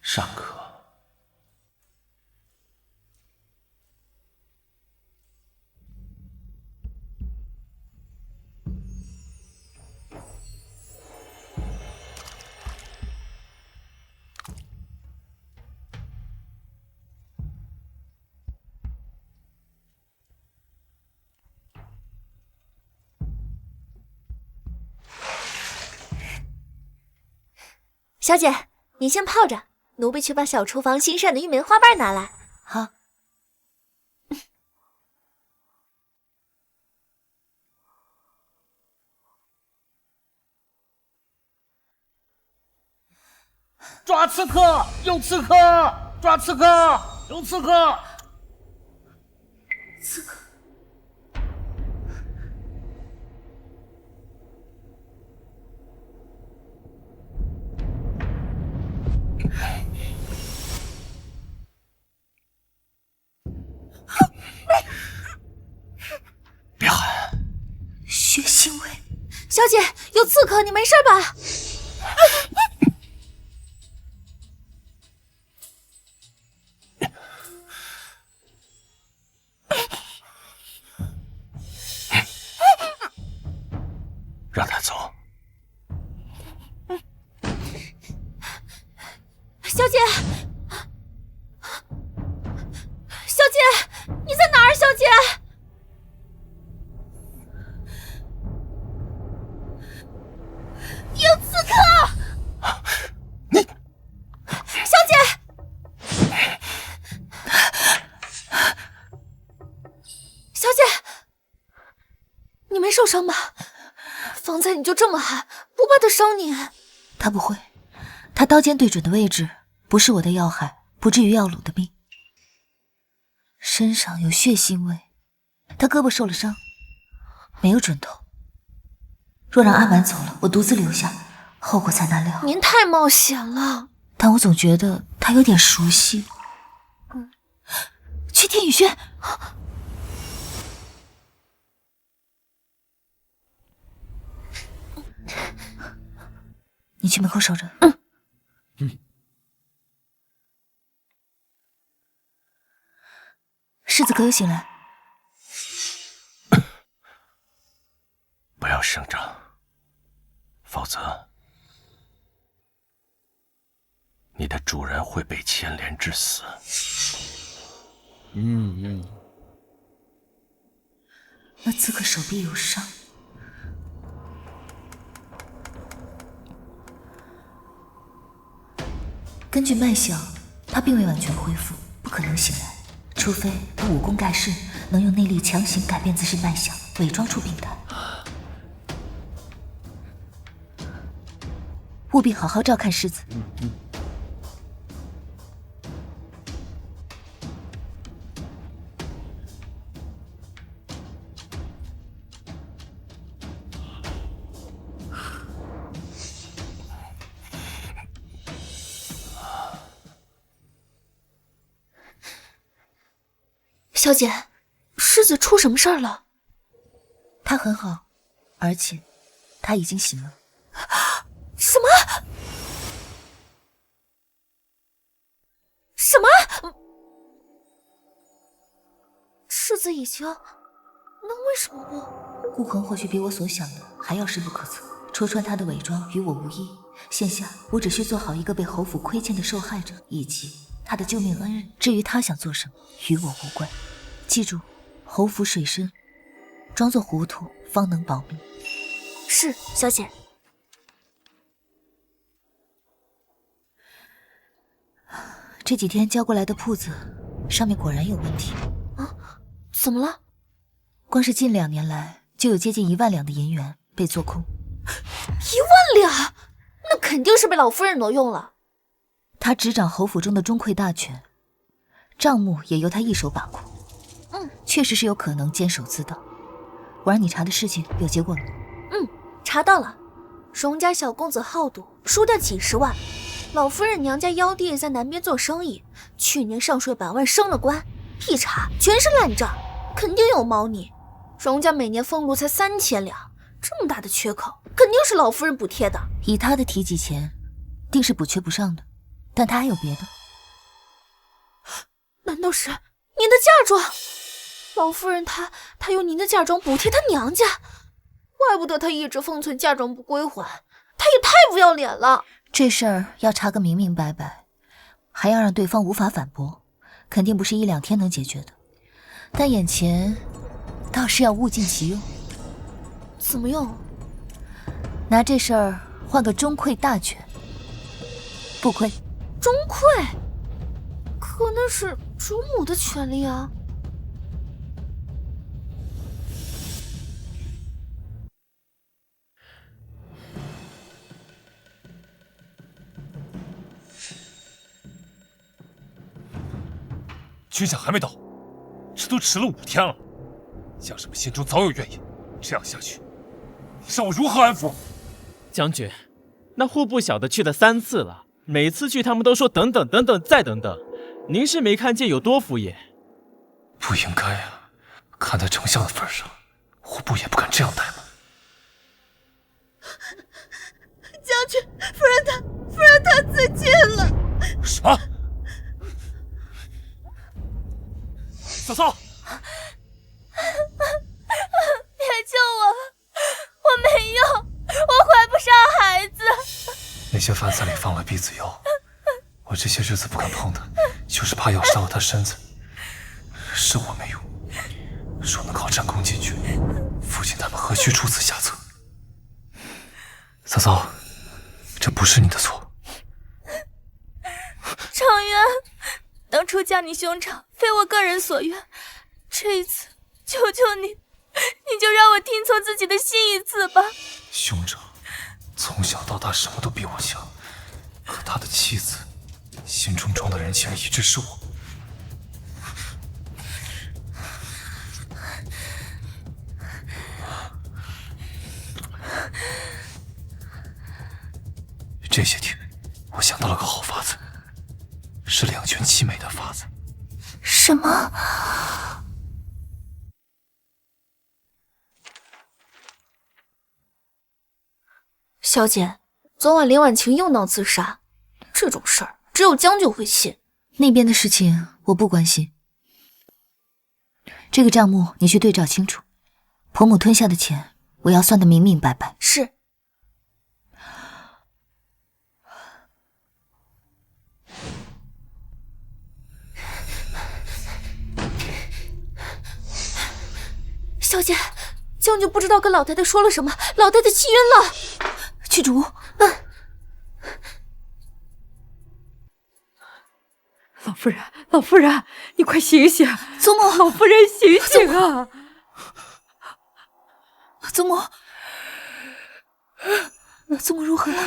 尚可。小姐，你先泡着，奴婢去把小厨房新晒的玉梅花瓣拿来。好。抓刺客！有刺客！抓刺客！有刺客！刺客！别喊！血腥味！小姐，有刺客，你没事吧？让他走。小姐，小姐，你在哪儿？小姐，有刺客！你，小姐，小姐，你没受伤吧？方才你就这么喊，不怕他伤你？他不会，他刀尖对准的位置不是我的要害，不至于要了我的命。身上有血腥味，他胳膊受了伤，没有准头。若让阿满走了，我独自留下，后果才难料。您太冒险了，但我总觉得他有点熟悉。去天宇轩。你去门口守着。世子可有醒来？不要声张，否则你的主人会被牵连致死。那刺客手臂有伤。根据脉象，他并未完全恢复，不可能醒来，除非他武功盖世，能用内力强行改变自身脉象，伪装出病态。务必好好照看世子。小姐，世子出什么事儿了？他很好，而且他已经醒了。什么？什么？世子已经……那为什么不？顾恒或许比我所想的还要深不可测，戳穿他的伪装与我无异。现下我只需做好一个被侯府亏欠的受害者，以及他的救命恩人。至于他想做什么，与我无关。记住，侯府水深，装作糊涂方能保命。是，小姐。这几天交过来的铺子，上面果然有问题。啊？怎么了？光是近2年来，就有接近1万两的银元被做空。1万两？那肯定是被老夫人挪用了。他执掌侯府中的中馈大权，账目也由他一手把控。确实是有可能监守自盗。我让你查的事情有结果了吗？查到了。荣家小公子好赌，输掉几十万。老夫人娘家幺弟在南边做生意，去年上税百万升了官，一查全是烂账，肯定有猫腻。荣家每年俸禄才3000两，这么大的缺口，肯定是老夫人补贴的。以他的提及钱，定是补缺不上的，但他还有别的。难道是您的嫁妆？老夫人她用您的嫁妆补贴她娘家，怪不得她一直封存嫁妆不归还，她也太不要脸了。这事儿要查个明明白白，还要让对方无法反驳，肯定不是1-2天能解决的。但眼前倒是要物尽其用。怎么用？拿这事儿换个中馈大权，不亏。钟馗，可那是主母的权利啊。军饷还没到，这都迟了5天了。将士们心中早有怨言，这样下去，让我如何安抚？将军，那户部小的去了3次了。每次去，他们都说等等等等再等等，您是没看见有多敷衍。不应该啊！看在丞相的份上，户部也不敢这样怠慢。将军，夫人她自尽了。什么？嫂嫂，别救我！我没有，我怀不上孩子。那些饭菜里放了避子药，我这些日子不敢碰它，就是怕药伤了他身子。是我没用，若能靠战功进爵，父亲他们何须出此下策？嫂嫂，这不是你的错。常渊，当初嫁你兄长非我个人所愿，这一次求求你，你就让我听从自己的心一次吧。兄长从小到大什么都比我强，可他的妻子心中装的人情一直是我。这些天，我想到了个好法子，是两全其美的法子。什么？小姐，昨晚林婉晴又闹自杀，这种事儿只有将军会信。那边的事情我不关心，这个账目你去对照清楚，婆母吞下的钱，我要算得明明白白。是。小姐，将军不知道跟老太太说了什么，老太太气晕了。去主，老夫人，你快醒醒！祖母，老夫人醒醒啊！祖母，祖母如何了？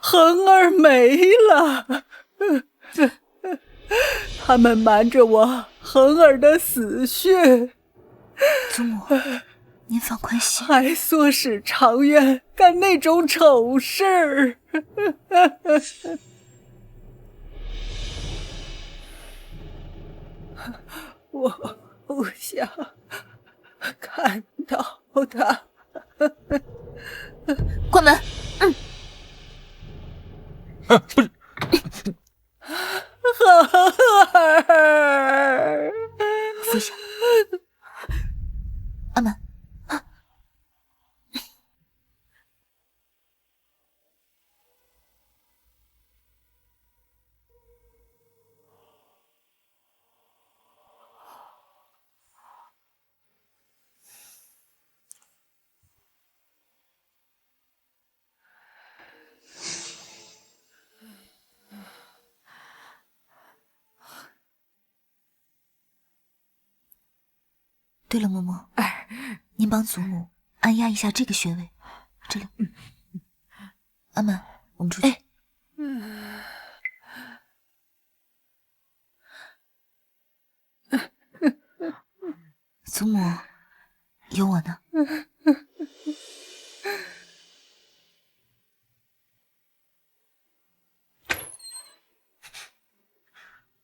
恒儿没了。他们瞒着我恒儿的死讯。祖母，您放宽心，还唆使常渊干那种丑事。我不想看到他。关门。不是。恒儿，服下。阿满。对了，嬷嬷，您帮祖母按压一下这个穴位，这里。阿满，我们出去。祖母，有我呢。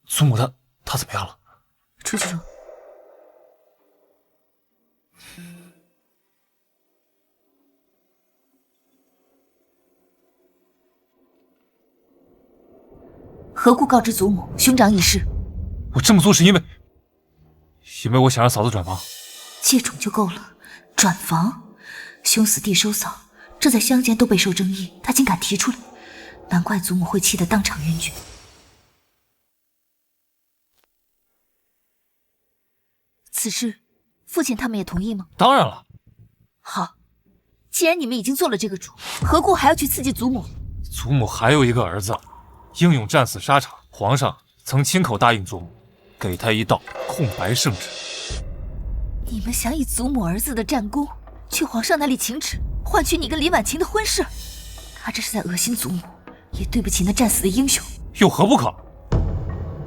祖母她怎么样了？出去说。何故告知祖母兄长已逝？我这么做是因为我想让嫂子转房。借种就够了，转房？兄死弟收嫂，这在乡间都备受争议，他竟敢提出来，难怪祖母会气得当场晕厥。此事，父亲他们也同意吗？当然了。好，既然你们已经做了这个主，何故还要去刺激祖母？祖母还有一个儿子，英勇战死沙场，皇上曾亲口答应祖母，给他一道空白圣旨。你们想以祖母儿子的战功去皇上那里请旨，换取你跟李婉晴的婚事？他这是在恶心祖母，也对不起那战死的英雄。有何不可？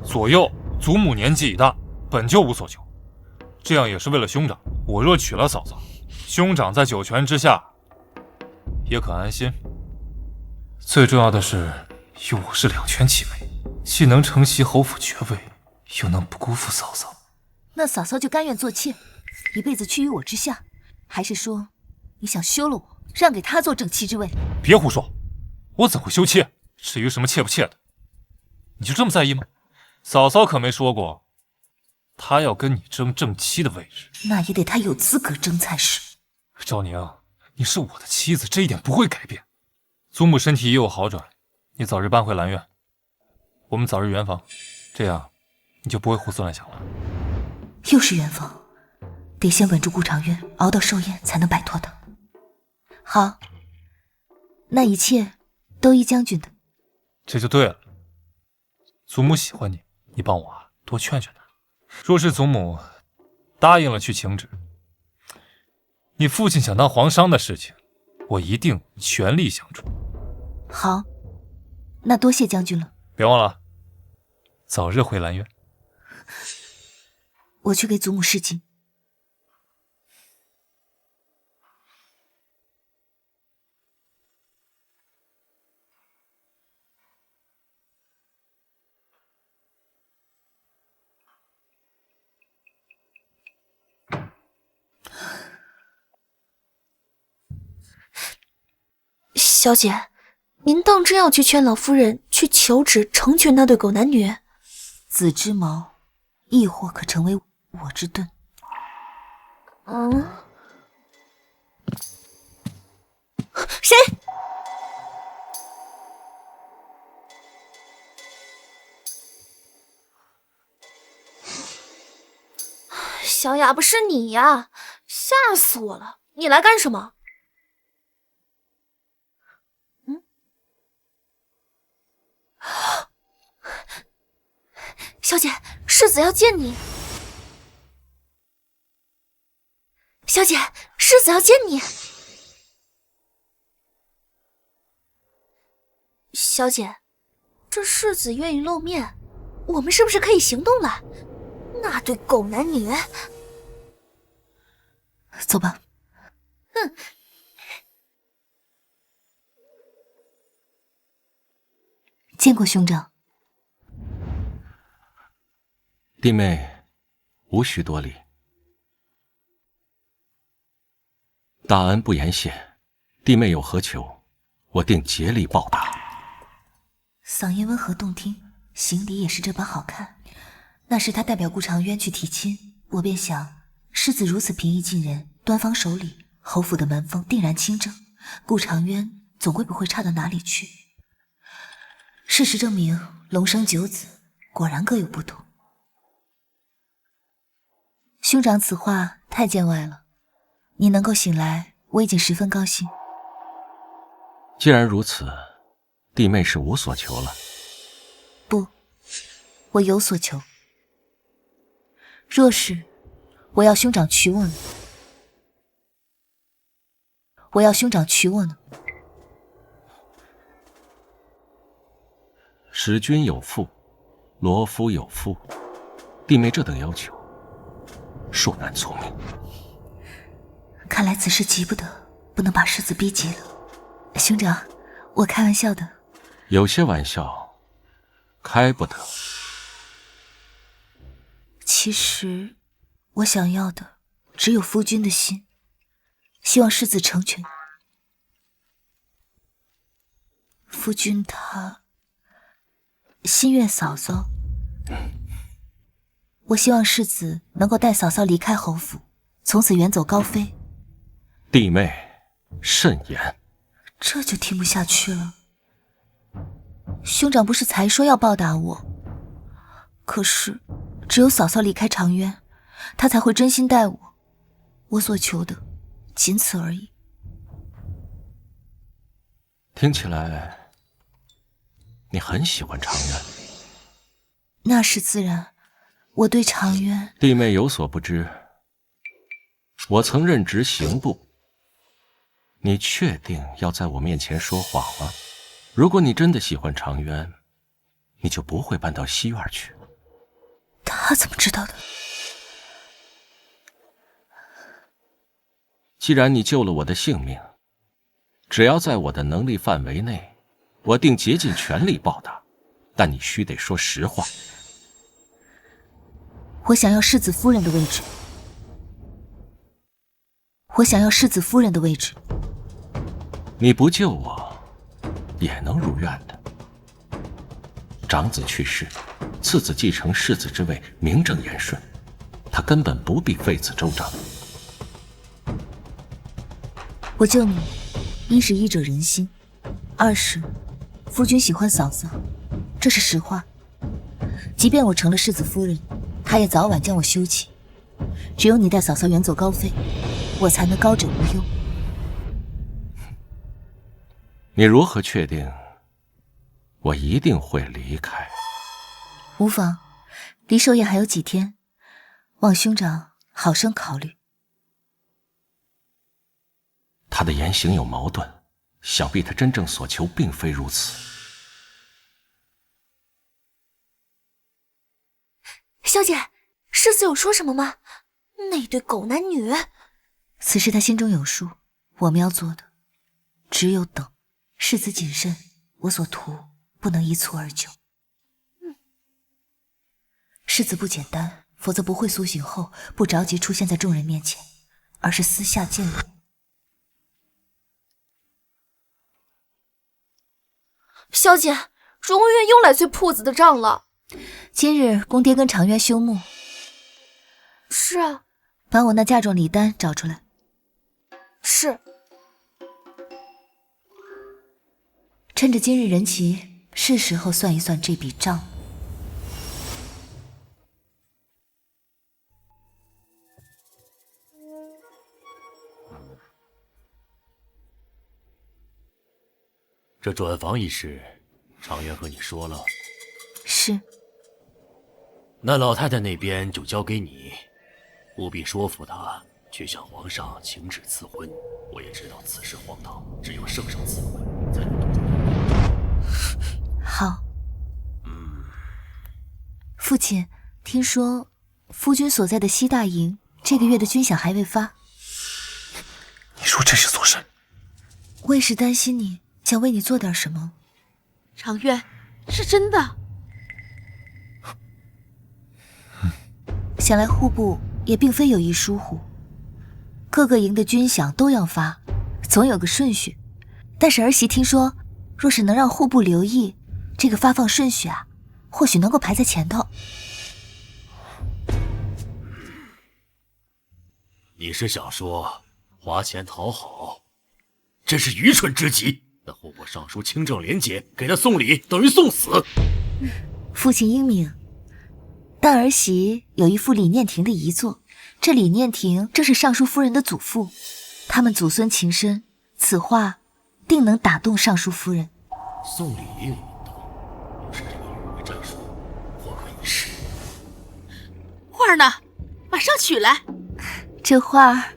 左右祖母年纪已大，本就无所求，这样也是为了兄长。我若娶了嫂嫂，兄长在九泉之下也可安心。最重要的是，有我是两全其美，既能承袭侯府爵位，又能不辜负嫂嫂。那嫂嫂就甘愿做妾，一辈子屈于我之下，还是说你想休了我，让给他做正妻之位？别胡说，我怎会休妾？至于什么妾不妾的，你就这么在意吗？嫂嫂可没说过她要跟你争正妻的位置。那也得他有资格争才是。昭宁，你是我的妻子，这一点不会改变。祖母身体也有好转，你早日搬回兰苑，我们早日圆房，这样你就不会胡思乱想了。又是圆房，得先稳住顾长渊，熬到寿宴才能摆脱他。好，那一切都依将军的。这就对了。祖母喜欢你，你帮我多劝劝她。若是祖母答应了去请旨，你父亲想当皇商的事情，我一定全力相助。好，那多谢将军了。别忘了，早日回兰苑。我去给祖母示警。小姐，您当真要去劝老夫人去求旨成全那对狗男女？子之矛，亦或可成为我之盾。谁？小哑巴，是你呀！吓死我了！你来干什么？小姐，世子要见你。小姐，世子要见你。小姐，这世子愿意露面，我们是不是可以行动了？那对狗男女，走吧。见过兄长。弟妹，无需多礼。大恩不言谢，弟妹有何求，我定竭力报答。嗓音温和动听，行礼也是这般好看。那时他代表顾长渊去提亲，我便想，世子如此平易近人，端方守礼，侯府的门风定然清正，顾长渊总归不会差到哪里去。事实证明，龙生九子，果然各有不同。兄长此话太见外了，你能够醒来，我已经十分高兴。既然如此，弟妹是无所求了。不，我有所求。若是我要兄长娶我呢？我要兄长娶我呢？时君有妇，罗夫有夫，弟妹这等要求，恕难从命。看来此事急不得，不能把世子逼急了。兄长，我开玩笑的。有些玩笑开不得。其实我想要的只有夫君的心，希望世子成全。夫君他心愿嫂嫂，我希望世子能够带嫂嫂离开侯府，从此远走高飞。弟妹慎言。这就听不下去了。兄长不是才说要报答我，可是只有嫂嫂离开长渊，他才会真心待我。我所求的仅此而已。听起来你很喜欢常渊。那是自然，我对常渊……弟妹有所不知，我曾任职刑部。你确定要在我面前说谎吗？如果你真的喜欢常渊，你就不会搬到西院去。他怎么知道的？既然你救了我的性命，只要在我的能力范围内，我定竭尽全力报答。但你须得说实话。我想要世子夫人的位置。我想要世子夫人的位置。你不救我，也能如愿的。长子去世，次子继承世子之位，名正言顺，他根本不必废子周章。我救你，一是医者仁心，二是夫君喜欢嫂嫂，这是实话。即便我成了世子夫人，他也早晚将我休弃。只有你带嫂嫂远走高飞，我才能高枕无忧。你如何确定我一定会离开？无妨，离寿宴还有几天，望兄长好生考虑。他的言行有矛盾，想必他真正所求并非如此。小姐，世子有说什么吗？那对狗男女……此事他心中有数，我们要做的只有等。世子谨慎，我所图不能一蹴而就。世子不简单，否则不会苏醒后不着急出现在众人面前，而是私下见我。小姐，荣月又来催铺子的账了。今日公爹跟常渊休沐。是啊。把我那嫁妆礼单找出来。是。趁着今日人齐，是时候算一算这笔账。这转房一事，常渊和你说了。是。那老太太那边就交给你，务必说服她去向皇上请旨赐婚。我也知道此事荒唐，只有圣上赐婚才能动。好。父亲，听说夫君所在的西大营这个月的军饷还未发。你说这是做甚？我也是担心你，想为你做点什么。常渊，是真的。想来户部也并非有意疏忽，各个营的军饷都要发，总有个顺序。但是儿媳听说，若是能让户部留意这个发放顺序啊，或许能够排在前头。你是想说花钱讨好？真是愚蠢之极！那户部尚书清正廉洁，给他送礼等于送死。父亲英明，但儿媳有一副李念庭的遗作，这李念庭正是尚书夫人的祖父，他们祖孙情深，此话定能打动尚书夫人。送礼我懂，又是这个语言战术，或可一试。画儿呢？马上取来。这画儿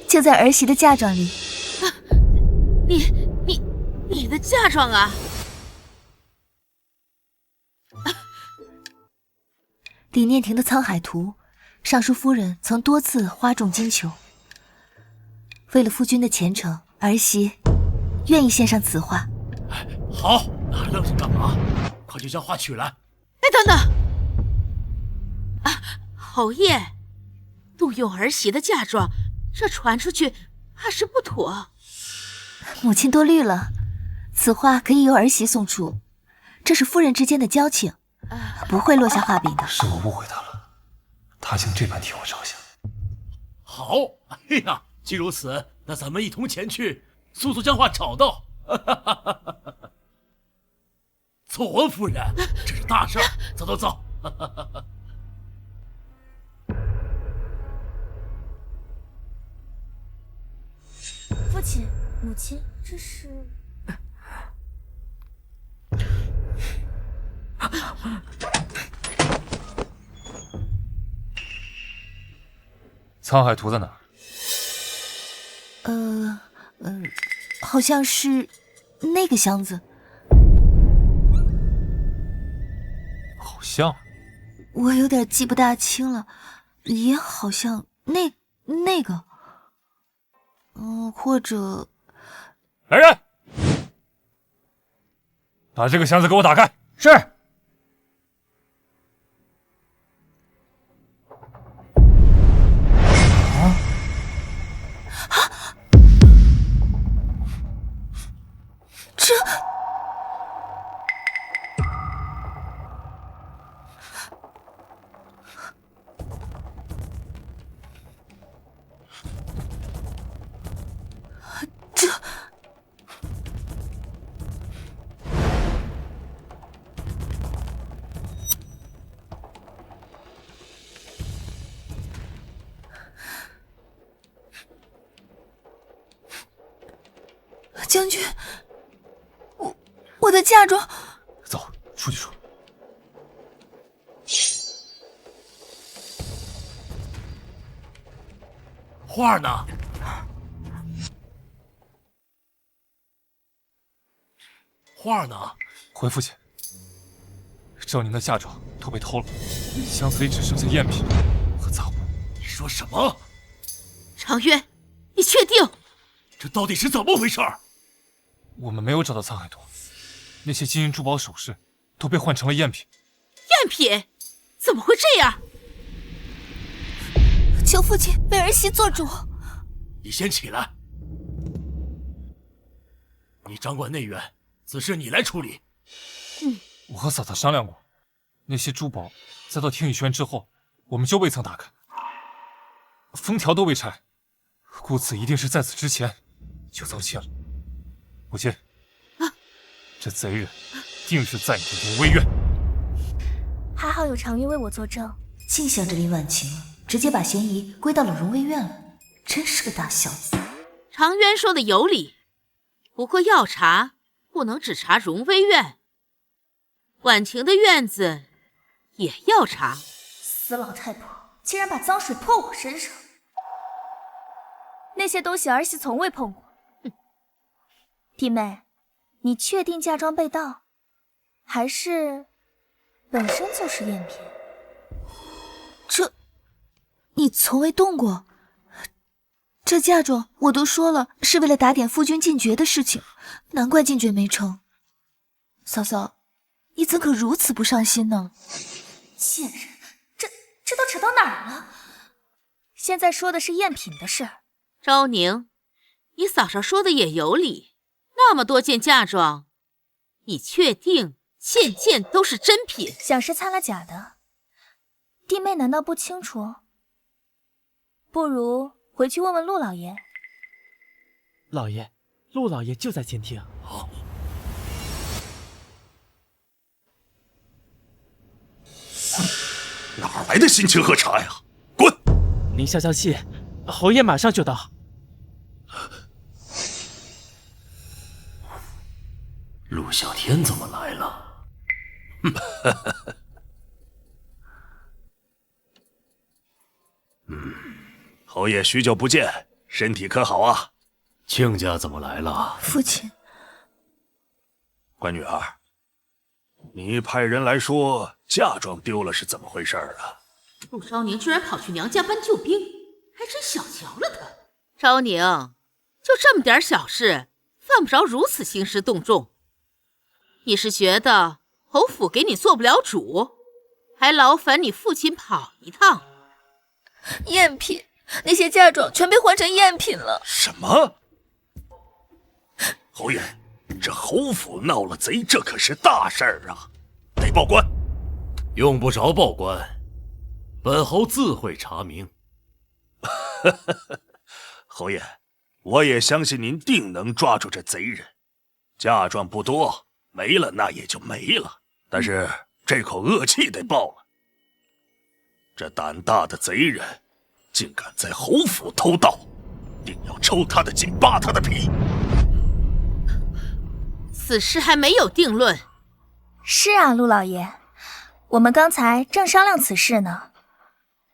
就在儿媳的嫁妆里。你的嫁妆啊！李念庭的《沧海图》，尚书夫人曾多次花重金求。为了夫君的前程，儿媳愿意献上此画。好，那还愣着干嘛？快去将画取来！哎，等等！啊，侯爷，动用儿媳的嫁妆，这传出去怕是不妥。母亲多虑了，此画可以由儿媳送出，这是夫人之间的交情，不会落下画柄的。是我误会他了，他竟这般替我着想。好，哎呀，既如此，那咱们一同前去，速速将画找到。左恩夫人，这是大事，走走走。父亲，母亲，这是……沧海图在哪？好像是那个箱子。好像。我有点记不大清了，也好像那个。或者……来人，把这个箱子给我打开。是。将军，我的嫁妆。走，出去说。花儿呢？花儿呢？回父亲，赵宁的嫁妆都被偷了，箱子里只剩下赝品和杂物。你说什么？常渊，你确定？这到底是怎么回事？我们没有找到沧海图，那些金银珠宝首饰都被换成了赝品。赝品？怎么会这样？求父亲为儿媳做主。你先起来。你掌管内院，此事你来处理。我和嫂嫂商量过，那些珠宝再到天宇轩之后，我们就未曾打开，封条都未拆，故此一定是在此之前就遭窃了。母亲，这贼人定是在你的荣威院。还好有常玉为我作证。竟想着林婉晴，直接把嫌疑归到了荣威院了，真是个大孝子。常渊说的有理，不过要查不能只查荣威院，婉晴的院子也要查。死老太婆竟然把脏水泼我身上，那些东西儿媳从未碰过。弟妹，你确定嫁妆被盗，还是本身就是赝品？这，你从未动过？这嫁妆我都说了，是为了打点夫君进爵的事情，难怪进爵没成。嫂嫂，你怎可如此不上心呢？贱人，这都扯到哪儿了？现在说的是赝品的事。昭宁，你嫂嫂说的也有理。那么多件嫁妆，你确定件件都是真品？想是掺了假的，弟妹难道不清楚？不如回去问问陆老爷。老爷，陆老爷就在前厅。好。哪来的心情喝茶呀？滚！您消消气，侯爷马上就到。陆小天怎么来了？侯爷许久不见，身体可好啊？亲家怎么来了？父亲，乖女儿，你派人来说嫁妆丢了是怎么回事啊？陆昭宁居然跑去娘家搬救兵，还真小瞧了他。昭宁，就这么点小事，犯不着如此兴师动众。你是觉得侯府给你做不了主，还劳烦你父亲跑一趟？赝品，那些嫁妆全被换成赝品了。什么？侯爷，这侯府闹了贼，这可是大事儿啊，得报官。用不着报官，本侯自会查明。侯爷，我也相信您定能抓住这贼人。嫁妆不多，没了那也就没了，但是这口恶气得报了。这胆大的贼人竟敢在侯府偷盗，定要抽他的筋，扒他的皮。此事还没有定论。是啊，陆老爷，我们刚才正商量此事呢，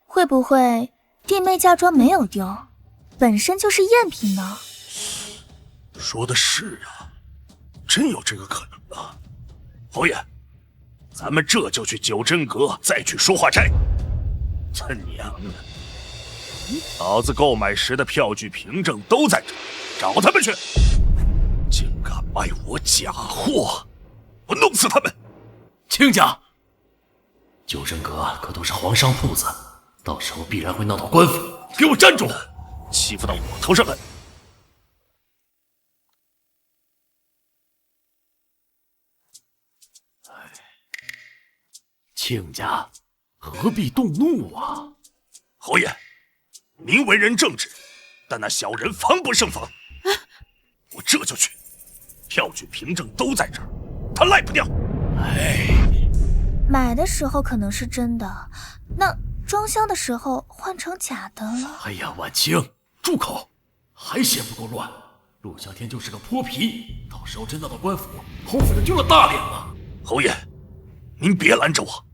会不会弟妹嫁妆没有丢，本身就是赝品呢？说的是啊，真有这个可能啊！侯爷，咱们这就去九真阁，再去说话斋。他娘的！老子购买时的票据凭证都在这，找他们去！竟敢卖我假货，我弄死他们！亲家，九真阁可都是皇商铺子，到时候必然会闹到官府，给我站住！欺负到我头上来！亲家，何必动怒啊？侯爷，您为人正直，但那小人防不胜防。我这就去，票据凭证都在这儿，他赖不掉。买的时候可能是真的，那装箱的时候换成假的了。哎呀，婉清，住口！还嫌不够乱？陆啸天就是个泼皮，到时候真闹到官府，侯府就丢了大脸了。侯爷，您别拦着我，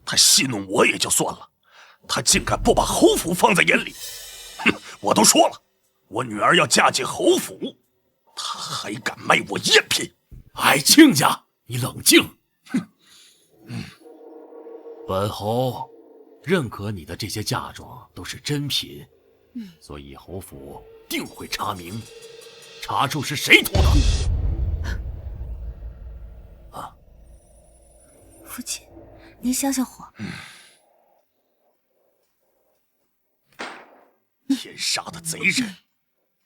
他戏弄我也就算了，他竟敢不把侯府放在眼里。哼，我都说了，我女儿要嫁进侯府，他还敢卖我赝品？哎，亲家，你冷静。哼，本侯认可你的这些嫁妆都是真品，所以侯府定会查明，查出是谁偷的。父亲，您消消火。天杀的贼人！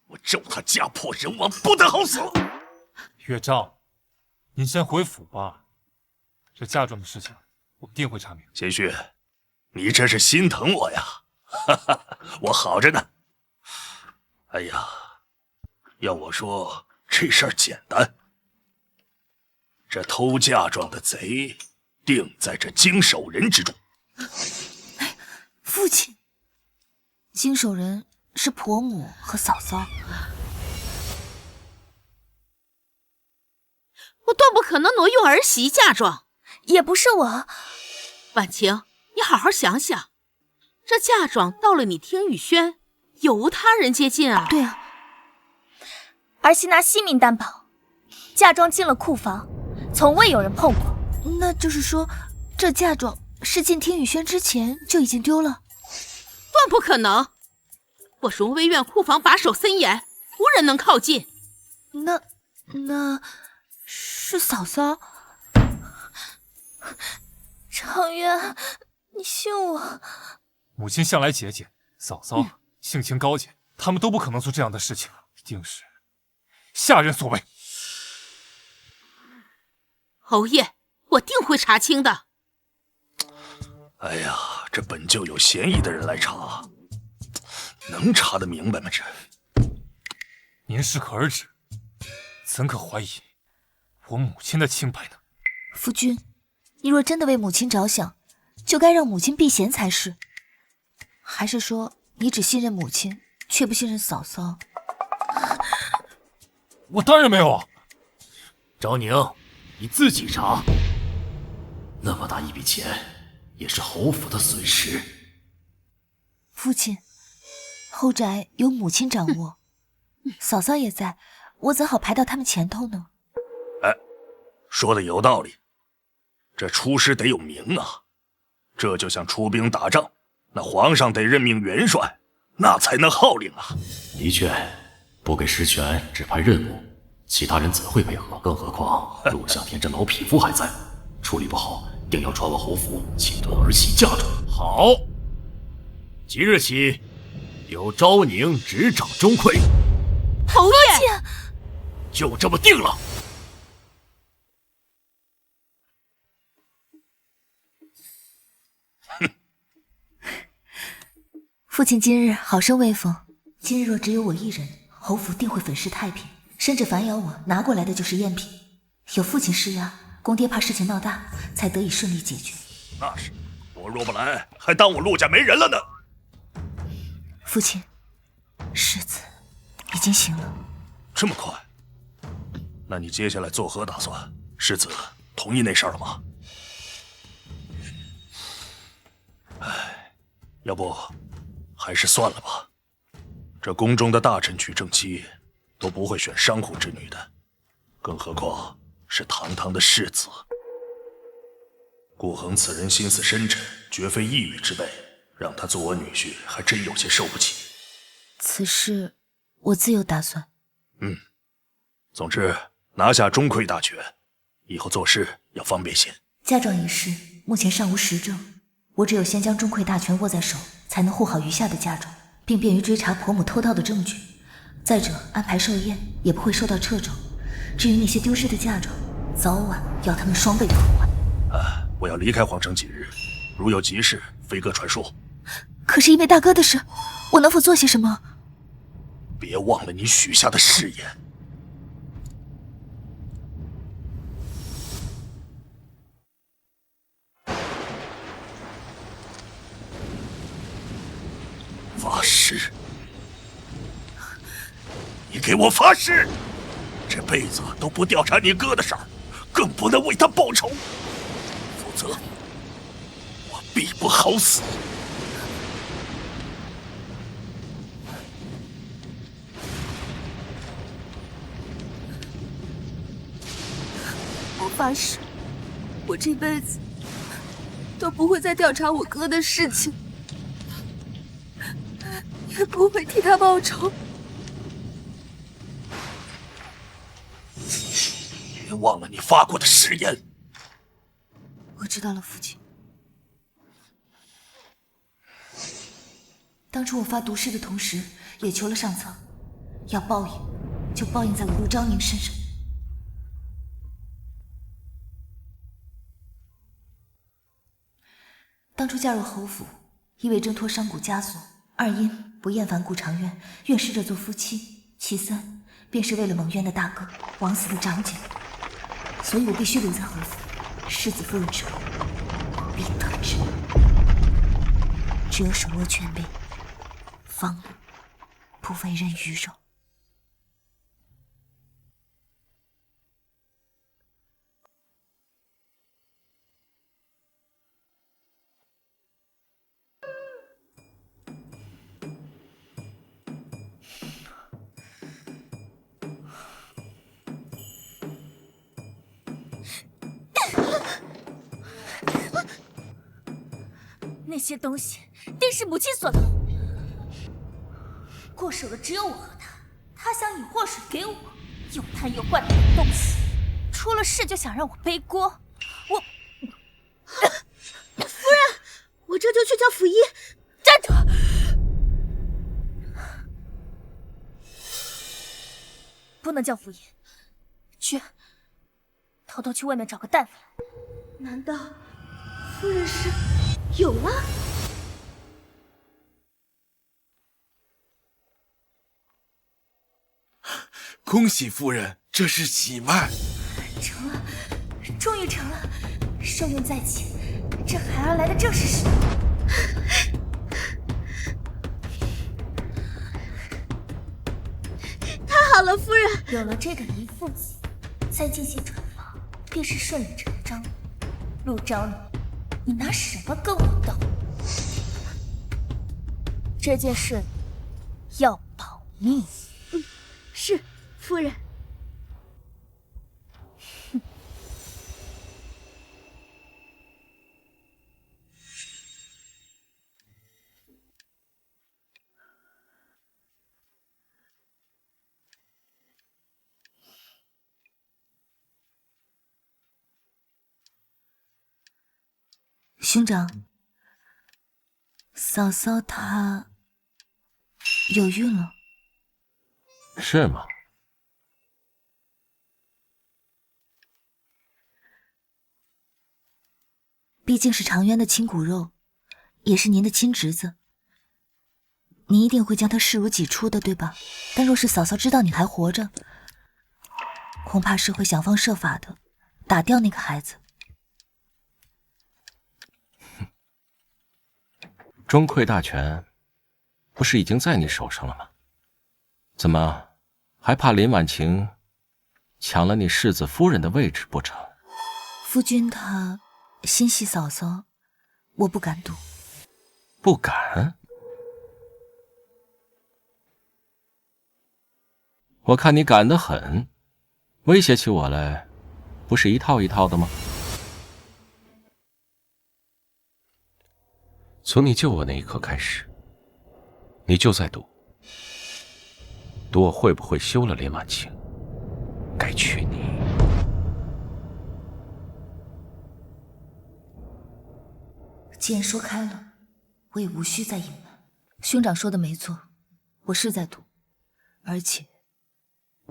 我咒他家破人亡，不得好死！岳丈，您先回府吧。这嫁妆的事情，我们定会查明。贤婿，你这是心疼我呀！哈哈，我好着呢。哎呀，要我说，这事儿简单。这偷嫁妆的贼，定在这经手人之中。父亲，经手人是婆母和嫂嫂。我断不可能挪用儿媳嫁妆。也不是我。婉晴，你好好想想，这嫁妆到了你听雨轩，有无他人接近啊？对啊，儿媳拿性命担保，嫁妆进了库房，从未有人碰过。那就是说，这嫁妆是进听雨轩之前就已经丢了？断不可能！我荣威院库房把守森严，无人能靠近。那是嫂嫂。常渊，你信我。母亲向来节俭，嫂嫂性情高洁，他们都不可能做这样的事情，一定是下人所为。侯爷，我定会查清的。哎呀，这本就有嫌疑的人来查，能查得明白吗？这您适可而止，怎可怀疑我母亲的清白呢？夫君，你若真的为母亲着想，就该让母亲避嫌才是。还是说你只信任母亲，却不信任嫂嫂？我当然没有啊！昭宁，你自己查。那么大一笔钱，也是侯府的损失。父亲，后宅由母亲掌握，嫂嫂也在，我怎好排到他们前头呢？哎，说的有道理。这出师得有名啊，这就像出兵打仗，那皇上得任命元帅，那才能号令啊。的确，不给实权指派任务，其他人怎会配合？更何况陆啸天这老匹夫还在，处理不好，定要传往侯府侵吞儿媳嫁妆。好，即日起，由昭宁执掌钟馗。侯爷，就这么定了。父亲今日好生威风，今日若只有我一人，侯府定会粉饰太平，甚至反咬我拿过来的就是赝品。有父亲施压，公爹怕事情闹大，才得以顺利解决。那是，我若不来，还当我陆家没人了呢。父亲，世子已经醒了。这么快？那你接下来作何打算？世子同意那事儿了吗？要不还是算了吧。这宫中的大臣娶正妻都不会选商户之女的，更何况是堂堂的世子。顾恒此人心思深沉，绝非一语之辈，让他做我女婿还真有些受不起。此事我自有打算。总之拿下钟馗大权，以后做事要方便些。嫁妆一事目前尚无实证，我只有先将钟馗大权握在手，才能护好余下的嫁妆，并便于追查婆母偷盗的证据。再者，安排寿宴也不会受到掣肘。至于那些丢失的嫁妆，早晚要他们双倍偿还。我要离开皇城几日，如有急事，飞鸽传书。可是因为大哥的事，我能否做些什么？别忘了你许下的誓言。发誓，你给我发誓，这辈子都不调查你哥的事儿，更不能为他报仇，否则我必不好死。我发誓，我这辈子都不会再调查我哥的事情，也不会替他报仇。别忘了你发过的誓言。我知道了，父亲。当初我发毒誓的同时，也求了上苍，要报应就报应在我陆昭宁身上。当初嫁入侯府，一为挣脱商贾枷锁，二因不厌烦顾长渊，愿试着做夫妻，其三便是为了蒙冤的大哥枉死的长姐，所以我必须留在侯府。世子夫人之后，我必得知。只有手握权柄，方不为人鱼肉。那些东西定是母亲所偷。过手的只有我和他，他想引祸水给我，又贪又惯的东西，出了事就想让我背锅。夫人，我这就去叫府医。站住！不能叫府医，去，偷偷去外面找个大夫来。难道夫人是有了？恭喜夫人，这是喜脉。成了，终于成了，寿运在即，这孩儿来的正是时候。太好了，夫人！有了这个姨父子，再进行转房，便是顺理成章。陆昭宁，你拿什么跟我斗？这件事要保密。是，夫人。兄长，嫂嫂她有孕了。是吗？毕竟是长渊的亲骨肉，也是您的亲侄子，您一定会将他视如己出的，对吧？但若是嫂嫂知道你还活着，恐怕是会想方设法的打掉那个孩子。钟馗大权不是已经在你手上了吗？怎么还怕林婉晴抢了你世子夫人的位置不成？夫君他心系嫂嫂，我不敢赌。不敢？我看你敢得很，威胁起我来，不是一套一套的吗？从你救我那一刻开始，你就在赌我会不会休了林婉清，该娶你。既然说开了，我也无需再隐瞒。兄长说的没错，我是在赌，而且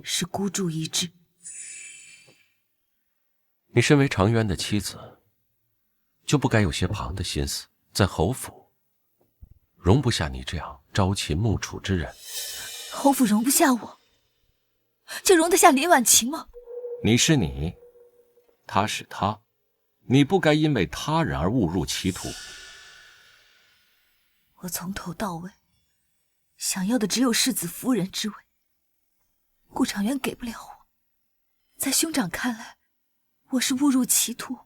是孤注一掷。你身为常渊的妻子，就不该有些旁的心思。在侯府，容不下你这样朝秦暮楚之人。侯府容不下我，就容得下林婉晴吗？你是你，他是他，你不该因为他人而误入歧途。我从头到尾想要的只有世子夫人之位，顾长渊给不了我。在兄长看来，我是误入歧途，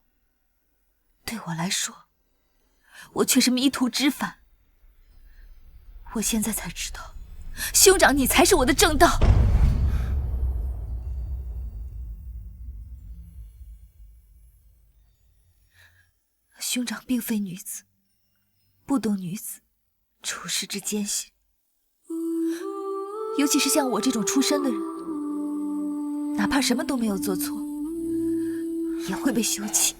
对我来说，我却是迷途知返。我现在才知道，兄长你才是我的正道。兄长并非女子，不懂女子处世之艰辛，尤其是像我这种出身的人，哪怕什么都没有做错，也会被休弃。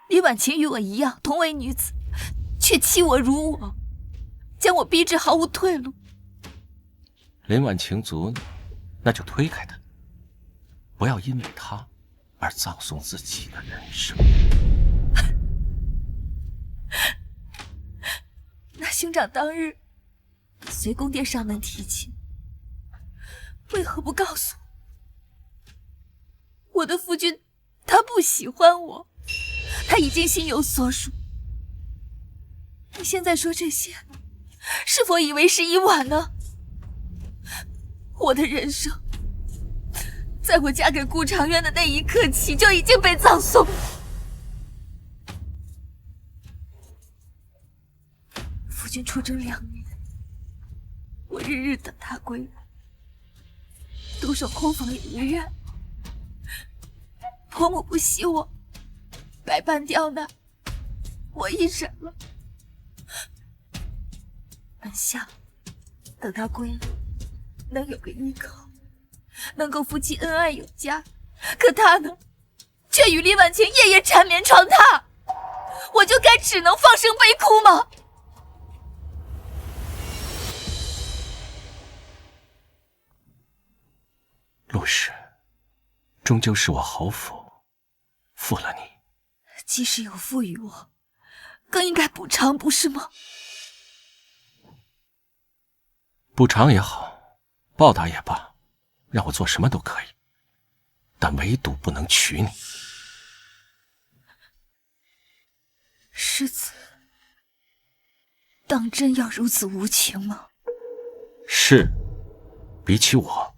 李婉晴与我一样，同为女子，却欺我辱我，将我逼至毫无退路。林婉晴阻你，那就推开她，不要因为她而葬送自己的人生。那兄长当日随宫殿上门提亲，为何不告诉我？我的夫君他不喜欢我，他已经心有所属。你现在说这些，是否以为时已晚呢？我的人生，在我嫁给顾长渊的那一刻起，就已经被葬送了。夫君出征2年，我日日等他归来，独守空房也无怨。婆母不喜我，百般刁难，我亦忍了。本想等他归来，能有个依靠，能够夫妻恩爱有加。可他呢，却与李婉晴夜夜缠绵床榻，我就该只能放声悲哭吗？陆氏，终究是我侯府负了你。即使有赋予我，更应该补偿，不是吗？补偿也好，报答也罢，让我做什么都可以，但唯独不能娶你。世子，当真要如此无情吗？是，比起我，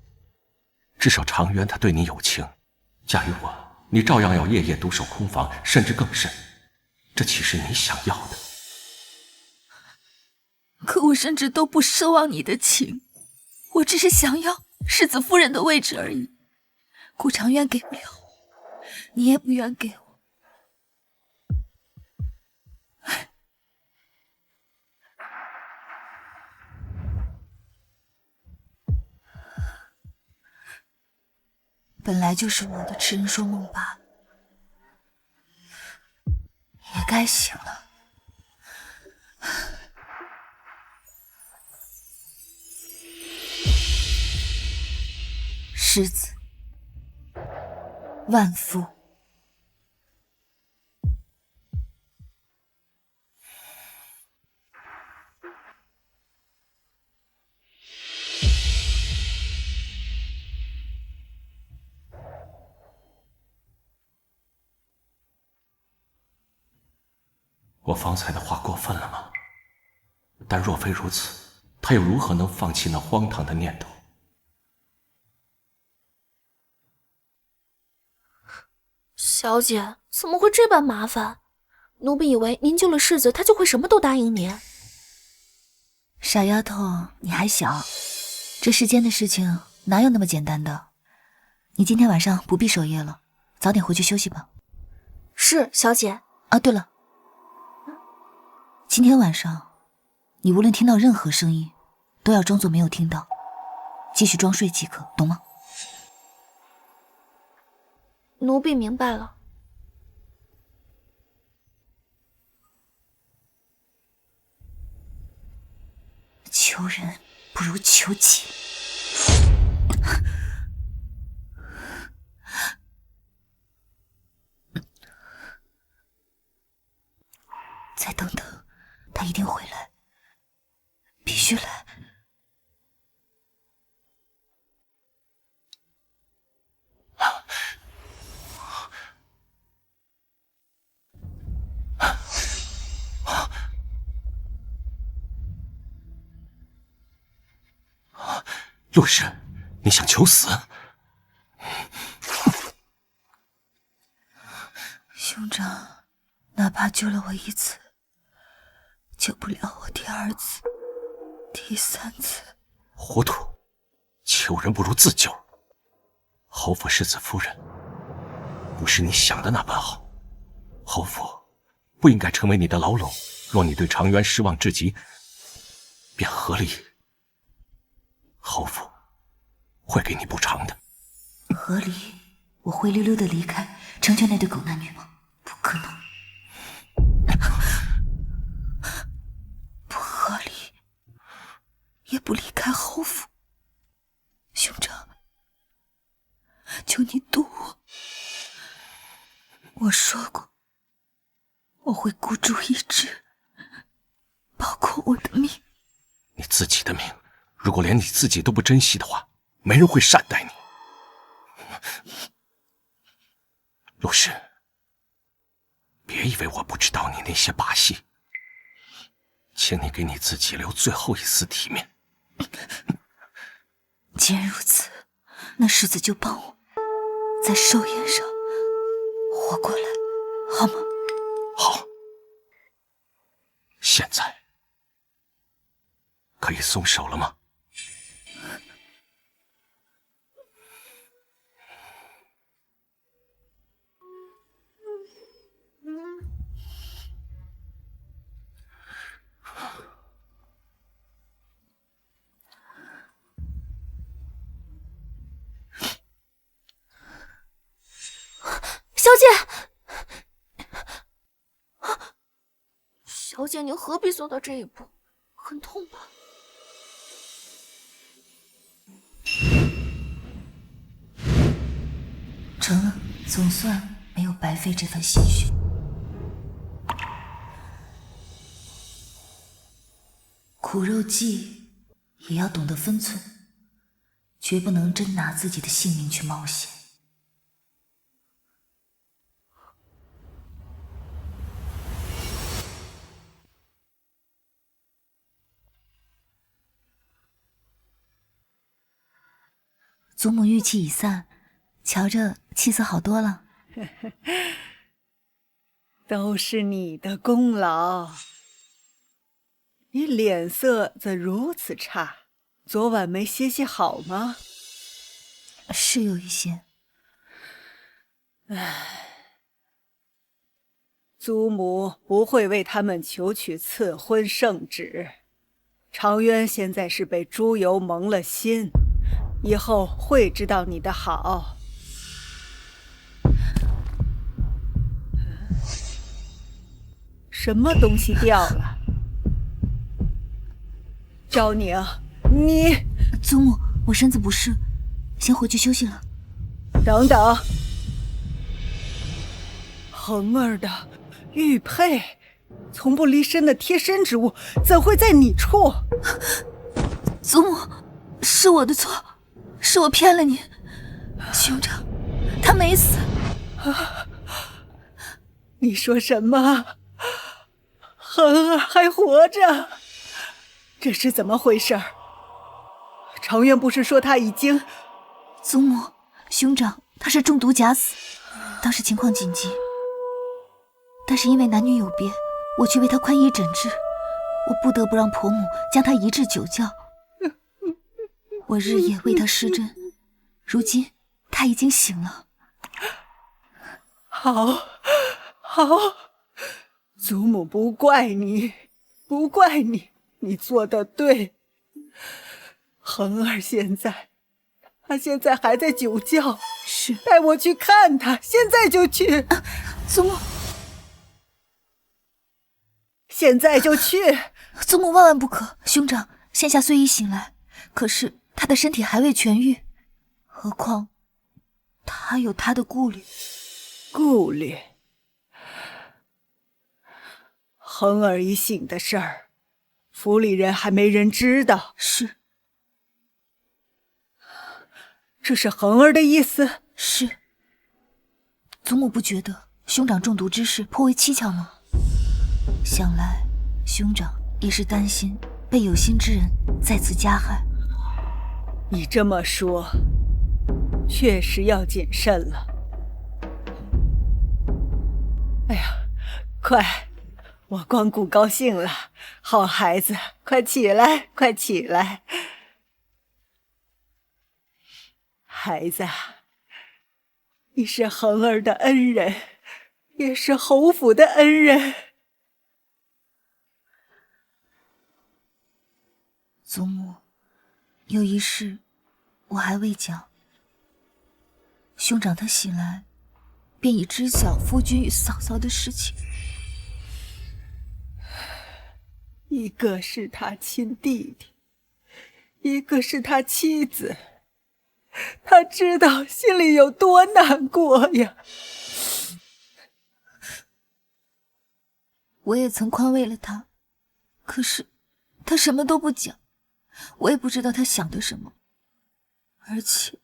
至少常渊他对你有情，嫁与我，你照样要夜夜独守空房，甚至更甚。这岂是你想要的？可我甚至都不奢望你的情，我只是想要世子夫人的位置而已。顾长渊给不了我，你也不愿给我。本来就是我的痴人说梦罢了，也该醒了。世子，万夫。我方才的话过分了吗？但若非如此，他又如何能放弃那荒唐的念头？小姐，怎么会这般麻烦？奴婢以为您救了世子，他就会什么都答应您。傻丫头，你还小，这世间的事情哪有那么简单的？你今天晚上不必守夜了，早点回去休息吧。是，小姐。啊，对了，今天晚上你无论听到任何声音，都要装作没有听到，继续装睡即可，懂吗？奴婢明白了。求人不如求己。再等等，他一定会来，必须来。陆氏，你想求死？兄长，哪怕救了我一次，救不了我第二次、第三次。糊涂，求人不如自救。侯府世子夫人，不是你想的那般好。侯府不应该成为你的牢笼。若你对长渊失望至极，便合理。侯府会给你补偿的。合理？我灰溜溜的离开，成全那对狗男女吗？不可能。不合理，也不离开侯府。兄长，求你渡我。我说过，我会孤注一掷，包括我的命。你自己的命，如果连你自己都不珍惜的话，没人会善待你。陆氏，别以为我不知道你那些把戏，请你给你自己留最后一丝体面。既然如此，那世子就帮我在寿宴上活过来，好吗？好。现在可以松手了吗？小姐，小姐，您何必做到这一步？很痛吧？成了，总算没有白费这份心血。苦肉计也要懂得分寸，绝不能真拿自己的性命去冒险。祖母郁气已散，瞧着气色好多了。都是你的功劳。你脸色怎如此差？昨晚没歇息好吗？是有一些。祖母不会为他们求取赐婚圣旨。长渊现在是被猪油蒙了心，以后会知道你的好。什么东西掉了？昭宁，你……祖母，我身子不适，先回去休息了。等等，恒儿的玉佩，从不离身的贴身之物，怎会在你处？祖母，是我的错，是我骗了你。兄长，他没死。你说什么？恒儿还活着？这是怎么回事？长渊不是说他已经……祖母，兄长他是中毒假死，当时情况紧急，但是因为男女有别，我去为他宽衣诊治，我不得不让婆母将她移至酒窖。我日夜为她施针，如今她已经醒了。好，好，祖母不怪你，不怪你，你做得对。恒儿她现在还在酒窖，是，带我去看她，现在就去。祖母，现在就去。祖母万万不可！兄长现下虽已醒来，可是他的身体还未痊愈，何况他有他的顾虑。顾虑？恒儿一醒的事儿，府里人还没人知道。是。这是恒儿的意思？是。祖母不觉得兄长中毒之事颇为蹊跷吗？想来兄长也是担心被有心之人再次加害。你这么说，确实要谨慎了。哎呀，快，我光顾高兴了。好孩子，快起来，快起来。孩子，你是恒儿的恩人，也是侯府的恩人。祖母，有一事我还未讲。兄长他醒来，便已知晓夫君与嫂嫂的事情。一个是他亲弟弟，一个是他妻子，他知道心里有多难过呀。我也曾宽慰了他，可是他什么都不讲，我也不知道他想的什么。而且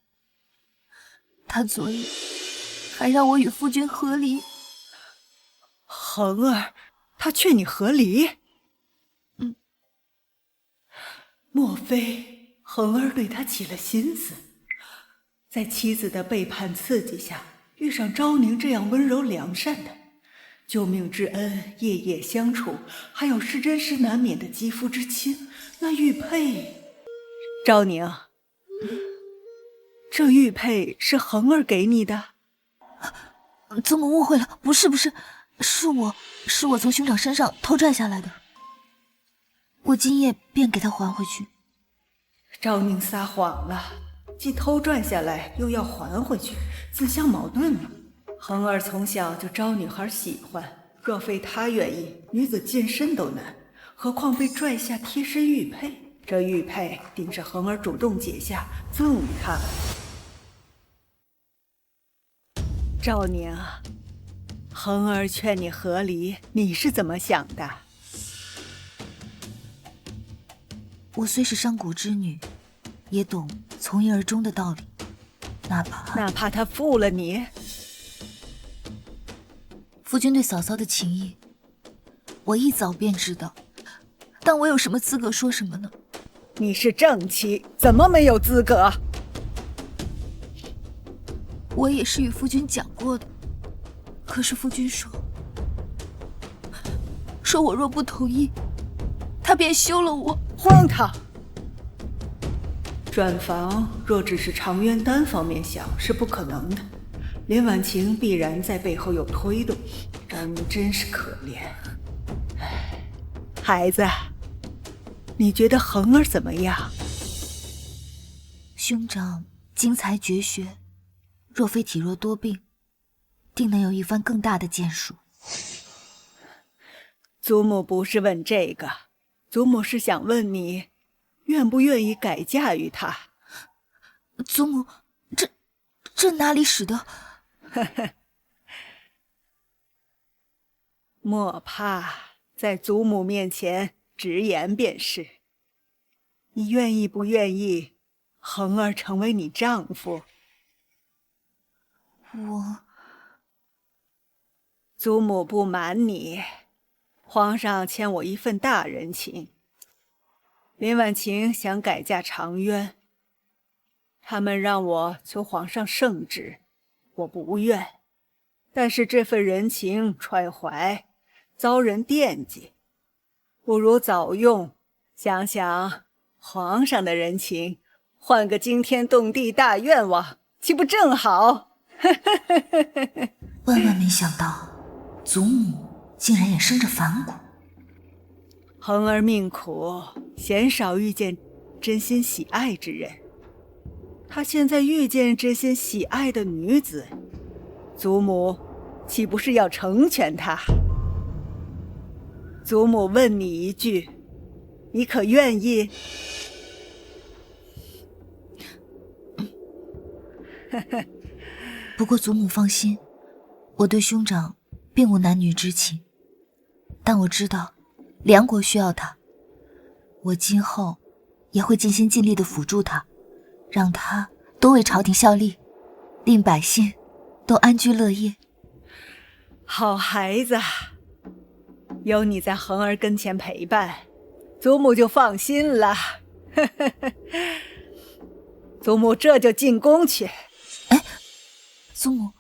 他昨夜还让我与夫君和离。恒儿，他劝你和离？莫非恒儿对他起了心思，在妻子的背叛刺激下，遇上昭宁这样温柔良善的，救命之恩，夜夜相处，还有是真是难免的肌肤之亲，那玉佩……昭宁，这玉佩是恒儿给你的？祖母误会了，不是，是我从兄长身上偷拽下来的。我今夜便给他还回去。昭宁撒谎了，既偷赚下来，又要还回去，自相矛盾了。恒儿从小就招女孩喜欢，若非她愿意，女子健身都难，何况被拽下贴身玉佩？这玉佩定是恒儿主动解下，赠与她的。昭宁，恒儿劝你和离，你是怎么想的？我虽是商贾之女，也懂从一而终的道理，哪怕他负了你。夫君对嫂嫂的情谊，我一早便知道，但我有什么资格说什么呢？你是正妻，怎么没有资格？我也是与夫君讲过的，可是夫君说我若不同意，他便休了我。荒唐！转房若只是常渊单方面想，是不可能的。连婉晴必然在背后有推动，让你真是可怜。孩子，你觉得恒儿怎么样？兄长经才绝学，若非体弱多病，定能有一番更大的建树。祖母不是问这个，祖母是想问你，愿不愿意改嫁于他？祖母，这哪里使得？莫怕，在祖母面前直言便是。你愿意不愿意恒儿成为你丈夫？祖母不瞒你，皇上欠我一份大人情。林婉晴想改嫁长渊，他们让我求皇上圣旨，我不愿。但是这份人情揣怀，遭人惦记，不如早用，想想皇上的人情，换个惊天动地大愿望，岂不正好？万万没想到，祖母竟然也生着反骨。恒儿命苦，鲜少遇见真心喜爱之人。他现在遇见真心喜爱的女子，祖母岂不是要成全他？祖母问你一句，你可愿意？不过祖母放心，我对兄长并无男女之情，但我知道梁国需要他，我今后也会尽心尽力地辅助他，让他多为朝廷效力，令百姓都安居乐业。好孩子，有你在恒儿跟前陪伴，祖母就放心了。祖母这就进宫去。哎，祖母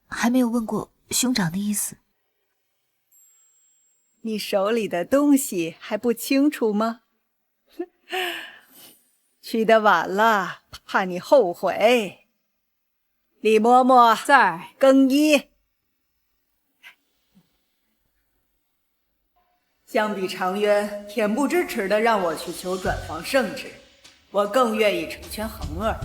还没有问过兄长的意思。你手里的东西还不清楚吗？去得晚了，怕你后悔。李嬷嬷在更衣。相比长渊恬不知耻的让我去求转房圣旨，我更愿意成全恒儿。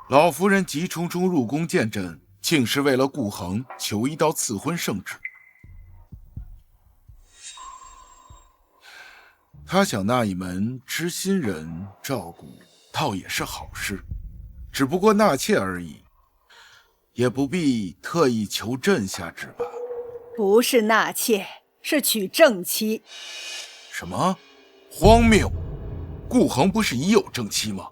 老夫人急冲冲入宫见朕，竟是为了顾恒求一道赐婚圣旨。他想那一门知心人照顾，倒也是好事，只不过纳妾而已，也不必特意求朕下旨吧。不是纳妾，是娶正妻。什么？荒谬！顾恒不是已有正妻吗？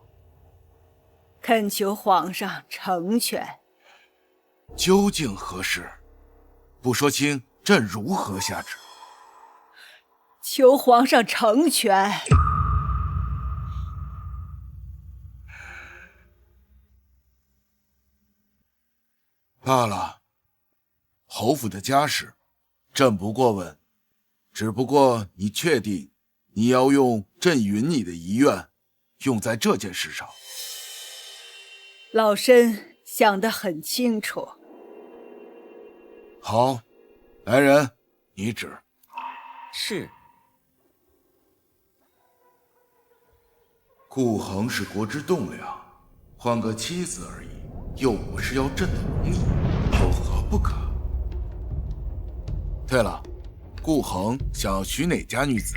恳求皇上成全。究竟何事？不说清，朕如何下旨？求皇上成全。罢了，侯府的家事，朕不过问。只不过你确定你要用朕允你的遗愿用在这件事上？老身想得很清楚。好，来人，拟旨。是。顾恒是国之栋梁，换个妻子而已，又不是要朕的容易，有何不可？对了，顾恒想要娶哪家女子？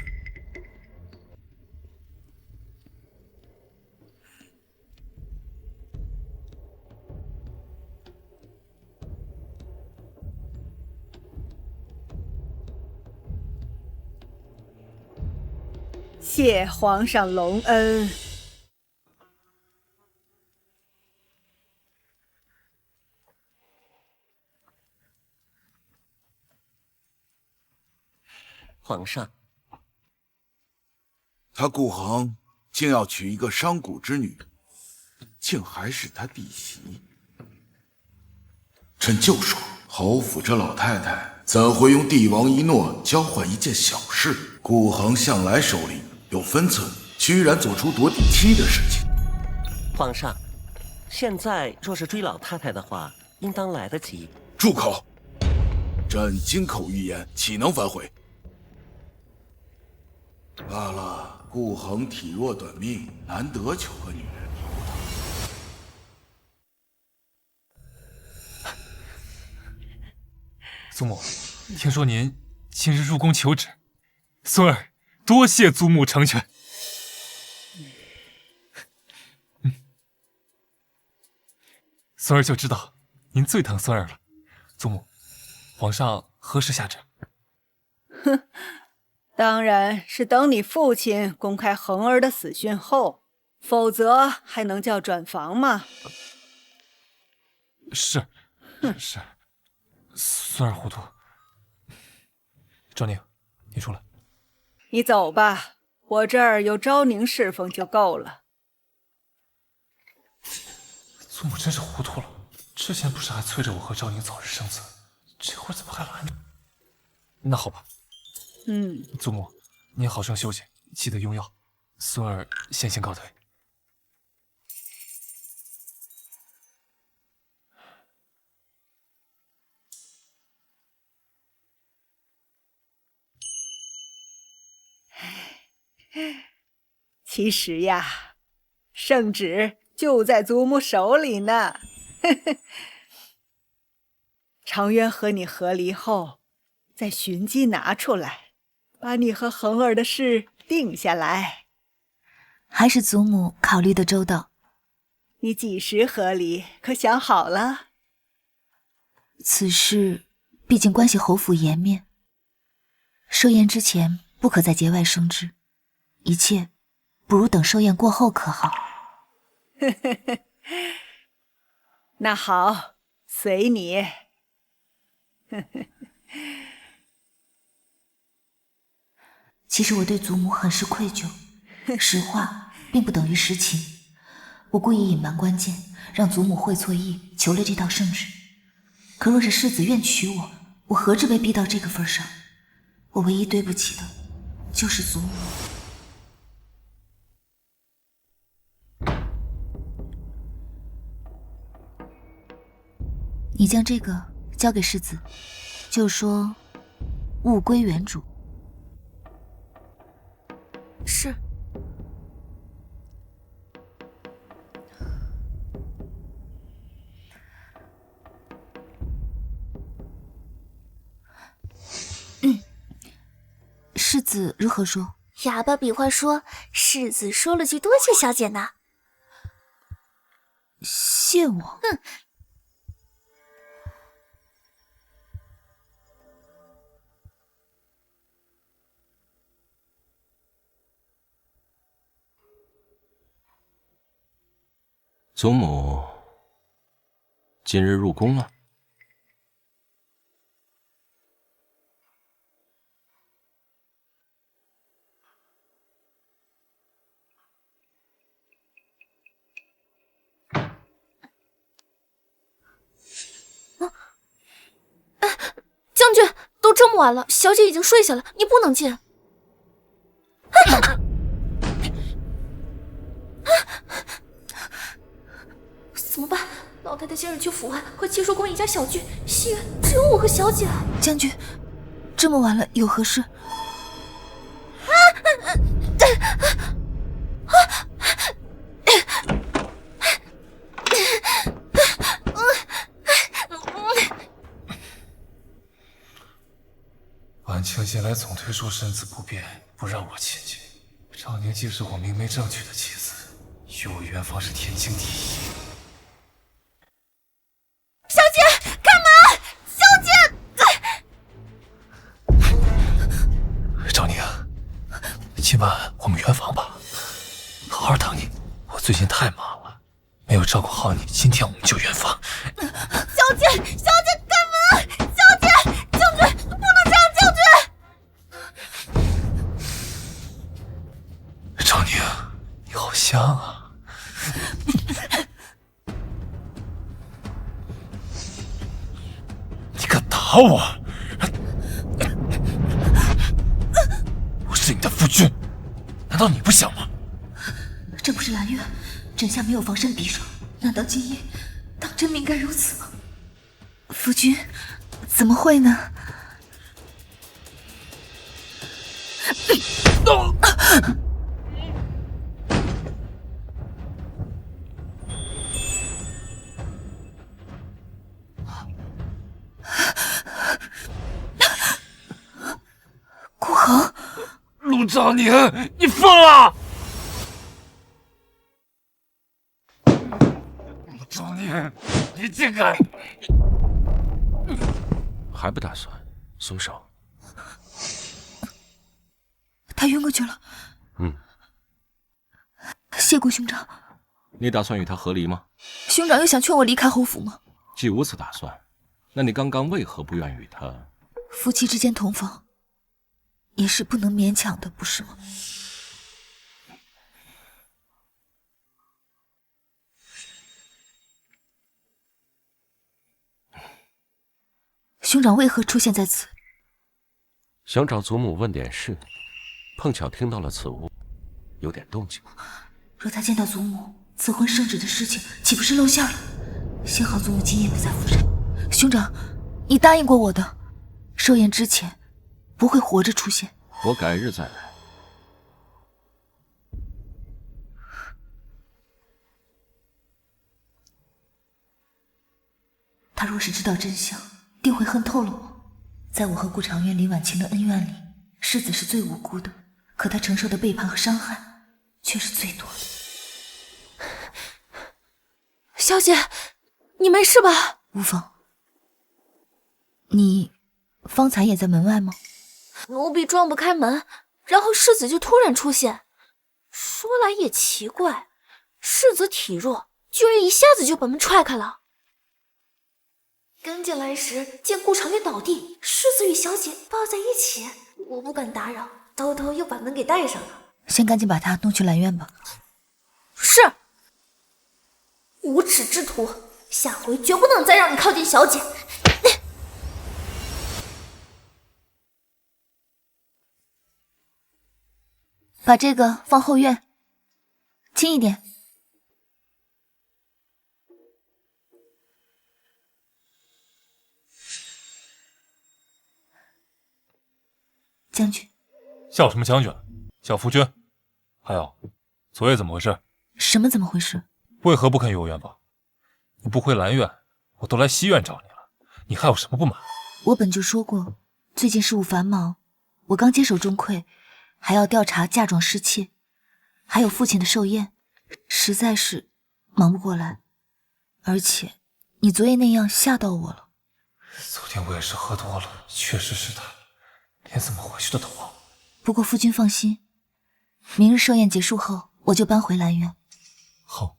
谢皇上隆恩。皇上，他顾恒竟要娶一个商贾之女，竟还是他弟媳。朕就说，侯府这老太太怎会用帝王一诺交换一件小事？顾恒向来手里有分寸，居然做出夺嫡妻的事情。皇上，现在若是追老太太的话，应当来得及。住口！朕金口玉言，岂能反悔？罢了，顾恒体弱短命，难得求个女人。祖母，听说您今日入宫求旨，孙儿多谢祖母成全。孙儿就知道您最疼孙儿了。祖母，皇上何时下旨？哼，当然是等你父亲公开恒儿的死讯后，否则还能叫转房吗？是，是，孙儿糊涂。昭宁，你出来。你走吧，我这儿有昭宁侍奉就够了。祖母真是糊涂了。之前不是还催着我和赵宁早日生子，这会儿怎么还来呢？那好吧。祖母，您好生休息，记得用药。孙儿先行告退。其实呀，圣旨就在祖母手里呢。长渊和你和离后，再寻机拿出来，把你和恒儿的事定下来。还是祖母考虑的周到。你几时和离？可想好了？此事毕竟关系侯府颜面，寿宴之前不可在节外生枝，一切不如等寿宴过后可好？那好，随你。其实我对祖母很是愧疚，实话并不等于实情。我故意隐瞒关键，让祖母会错意，求了这道圣旨。可若是世子愿娶我，我何至被逼到这个份上？我唯一对不起的，就是祖母。你将这个交给世子，就说物归原主。是。世子如何说？哑巴比划说，世子说了句多谢小姐呢。谢我？祖母今日入宫了？将军，都这么晚了，小姐已经睡下了，你不能进。怎么办？老太太先日去府外，和齐寿宫一家小聚，西园只有我和小姐。将军，这么晚了有何事？婉清近来总推说身子不便，不让我亲近。赵宁既是我明媒正娶的妻子，与我圆房是天经地义。小姐，干嘛？小姐！赵宁，今晚我们圆房吧，好好等你。我最近太忙了，没有照顾好你，今天我们就圆房。小姐，小姐干嘛？小姐，将军不能这样，将军！赵宁，你好香啊！你敢打我？我是你的夫君，难道你不想吗？这不是蓝月，枕下没有防身匕首，难道今夜当真命该如此吗？夫君，怎么会呢？顾恒，陆兆宁，你疯了！陆兆宁，你竟敢！还不打算松手？他晕过去了。谢过兄长。你打算与他和离吗？兄长又想劝我离开侯府吗？既无此打算，那你刚刚为何不愿与他？夫妻之间同房，也是不能勉强的，不是吗？兄长为何出现在此？想找祖母问点事，碰巧听到了此屋有点动静。若他见到祖母赐婚圣旨的事情，岂不是露馅了？幸好祖母今夜不在府上。兄长，你答应过我的，寿宴之前不会活着出现。我改日再来。他若是知道真相，定会恨透了我。在我和顾长渊离晚清的恩怨里，世子是最无辜的，可他承受的背叛和伤害却是最多的。小姐，你没事吧？无妨。你方才也在门外吗？奴婢撞不开门，然后世子就突然出现。说来也奇怪，世子体弱，居然一下子就把门踹开了。跟进来时，见顾长渊倒地，世子与小姐抱在一起，我不敢打扰，偷偷又把门给带上了。先赶紧把他弄去兰院吧。是。无耻之徒，下回绝不能再让你靠近小姐。把这个放后院，轻一点。将军，叫什么将军？叫夫君。还有，昨夜怎么回事？什么怎么回事？为何不肯游园吧？你不回兰院，我都来西院找你了，你还有什么不满？我本就说过，最近事务繁忙，我刚接手钟馗，还要调查嫁妆失窃，还有父亲的寿宴，实在是忙不过来。而且，你昨夜那样吓到我了。昨天我也是喝多了，确实是他，连怎么回去的都忘了。不过夫君放心，明日寿宴结束后，我就搬回兰园。好。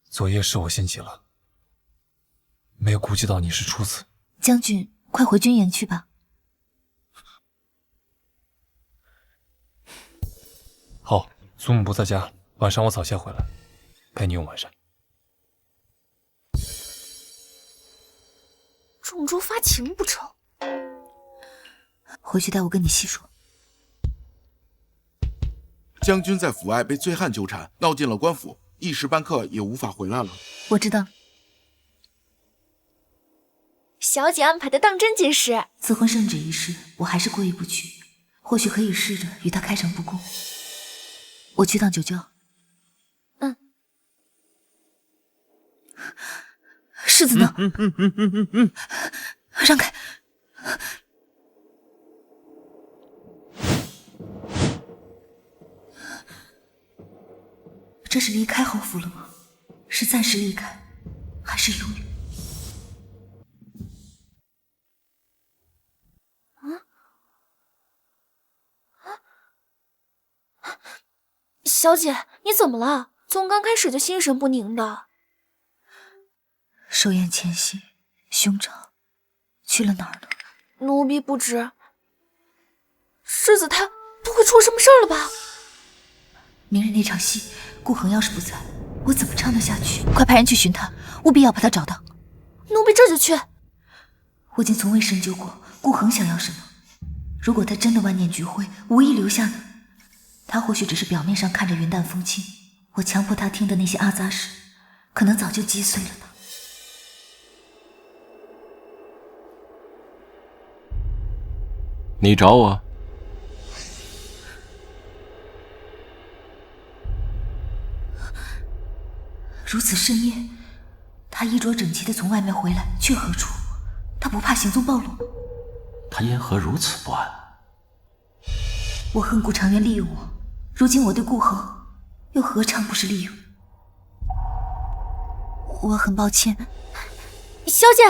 昨夜是我心急了，没有顾及到你是初次。将军，快回军营去吧。好，祖母不在家，晚上我早些回来，陪你用晚膳。种族发情不成？回去待我跟你细说。将军在府外被醉汉纠缠，闹进了官府，一时半刻也无法回来了。我知道。小姐安排的当真结实。赐婚圣旨一事，我还是过意不去，或许可以试着与他开诚布公。我去趟酒窖。世子呢？让开！这是离开侯府了吗？是暂时离开，还是永远？小姐，你怎么了？从刚开始就心神不宁的。寿宴前夕，兄长去了哪儿呢？奴婢不知。世子他不会出什么事儿了吧？明日那场戏，顾恒要是不在，我怎么唱得下去？快派人去寻他，务必要把他找到。奴婢这就去。我竟从未深究过顾恒想要什么。如果他真的万念俱灰，无意留下呢？他或许只是表面上看着云淡风轻，我强迫他听的那些阿杂事，可能早就击碎了他。你找我？如此深夜，他衣着整齐的从外面回来，去何处？他不怕行踪暴露吗？他因何如此不安？我恨顾长渊利用我，如今我对顾恒又何尝不是利用？我很抱歉，小姐。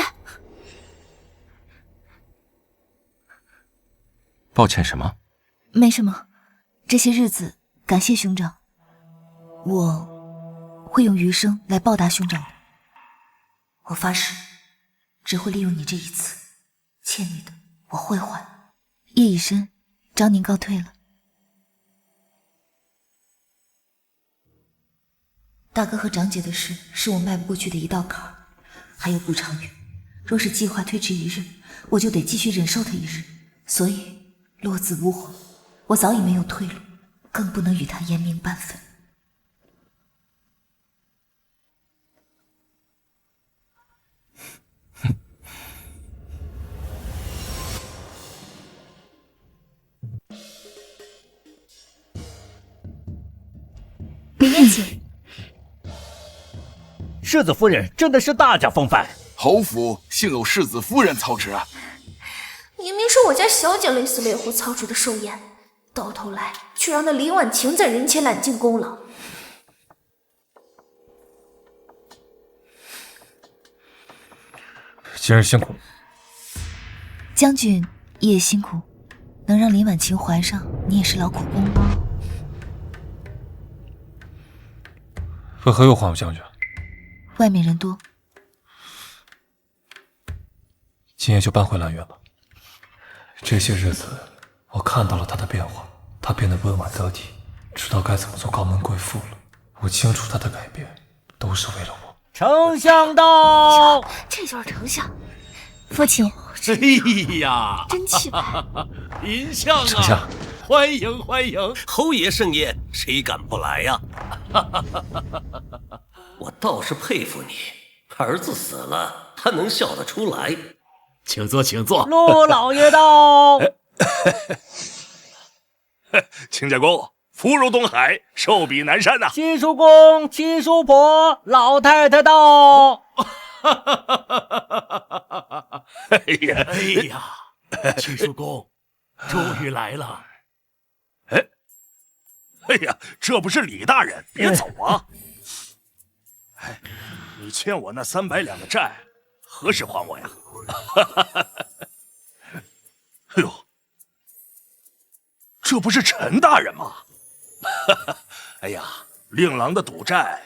抱歉什么？没什么，这些日子感谢兄长，我会用余生来报答兄长的。我发誓，只会利用你这一次，欠你的我会还。夜已深，召您告退了。大哥和长姐的事是我迈不过去的一道坎儿，还有顾长远，若是计划推迟1日，我就得继续忍受他1日。所以落子无悔，我早已没有退路，更不能与他严明半分。里面请。世子夫人真的是大家风范，侯府幸有世子夫人操持啊！明明是我家小姐累死累活操持的寿宴，到头来却让那林婉晴在人前揽尽功劳。今日辛苦了。将军也辛苦，能让林婉晴怀上，你也是劳苦功了。为何又唤我将军？外面人多，今夜就搬回兰苑吧。这些日子，我看到了她的变化，她变得温婉得体，知道该怎么做高门贵妇了。我清楚她的改变，都是为了我。丞相到，这就是丞相。父亲，哎呀，真气派！林相啊，丞相，欢迎欢迎！侯爷盛宴，谁敢不来呀？我倒是佩服你，儿子死了还能笑得出来。请坐，请坐。陆老爷到。亲家公，福如东海，寿比南山呐！七叔公、七叔婆，老太太到。哎呀，哎呀，七叔公，终于来了。哎呀，这不是李大人，别走啊！哎，你欠我那300两的债，何时还我呀？哎呦，这不是陈大人吗？哎呀，令郎的赌债，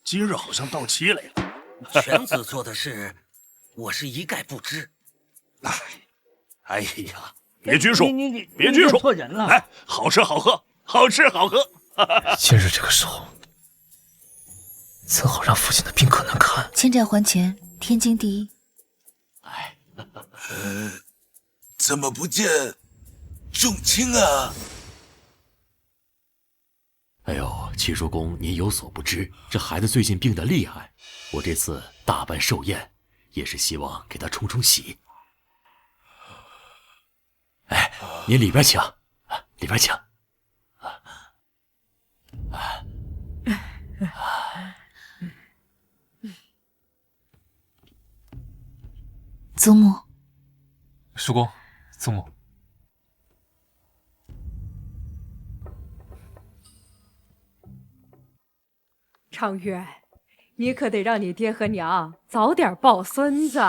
今日好像到期了呀。犬子做的事，我是一概不知。哎呀，别拘束，你别拘束，错人了。哎，好吃好喝，好吃好喝。今日这个时候，怎好让父亲的病可难堪？欠债还钱，天经地义。怎么不见仲卿啊？哎呦，七叔公，您有所不知，这孩子最近病得厉害，我这次大办寿宴，也是希望给他冲冲喜。哎，您里边请，里边请。祖母，叔公，祖母，长渊，你可得让你爹和娘早点抱孙子。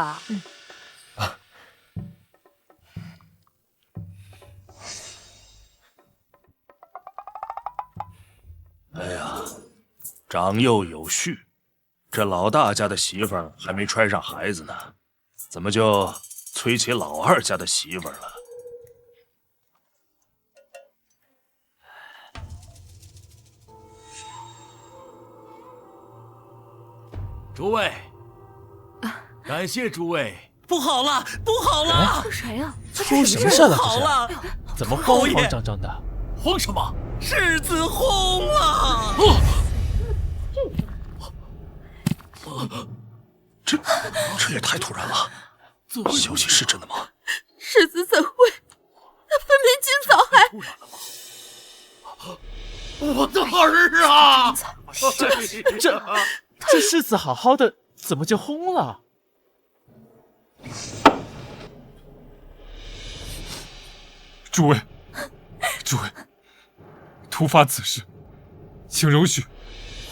哎呀，长幼有序，这老大家的媳妇儿还没揣上孩子呢，怎么就催起老二家的媳妇儿了？诸位，感谢诸位。不好了，不好了！这谁呀？出什么事了？好了，怎么慌慌张张的？慌什么？世子薨了！这也太突然了！消息是真的吗？世子怎会？那分明今早还……我的儿啊！这世子好好的，怎么就轰了？诸位，突发此事，请容许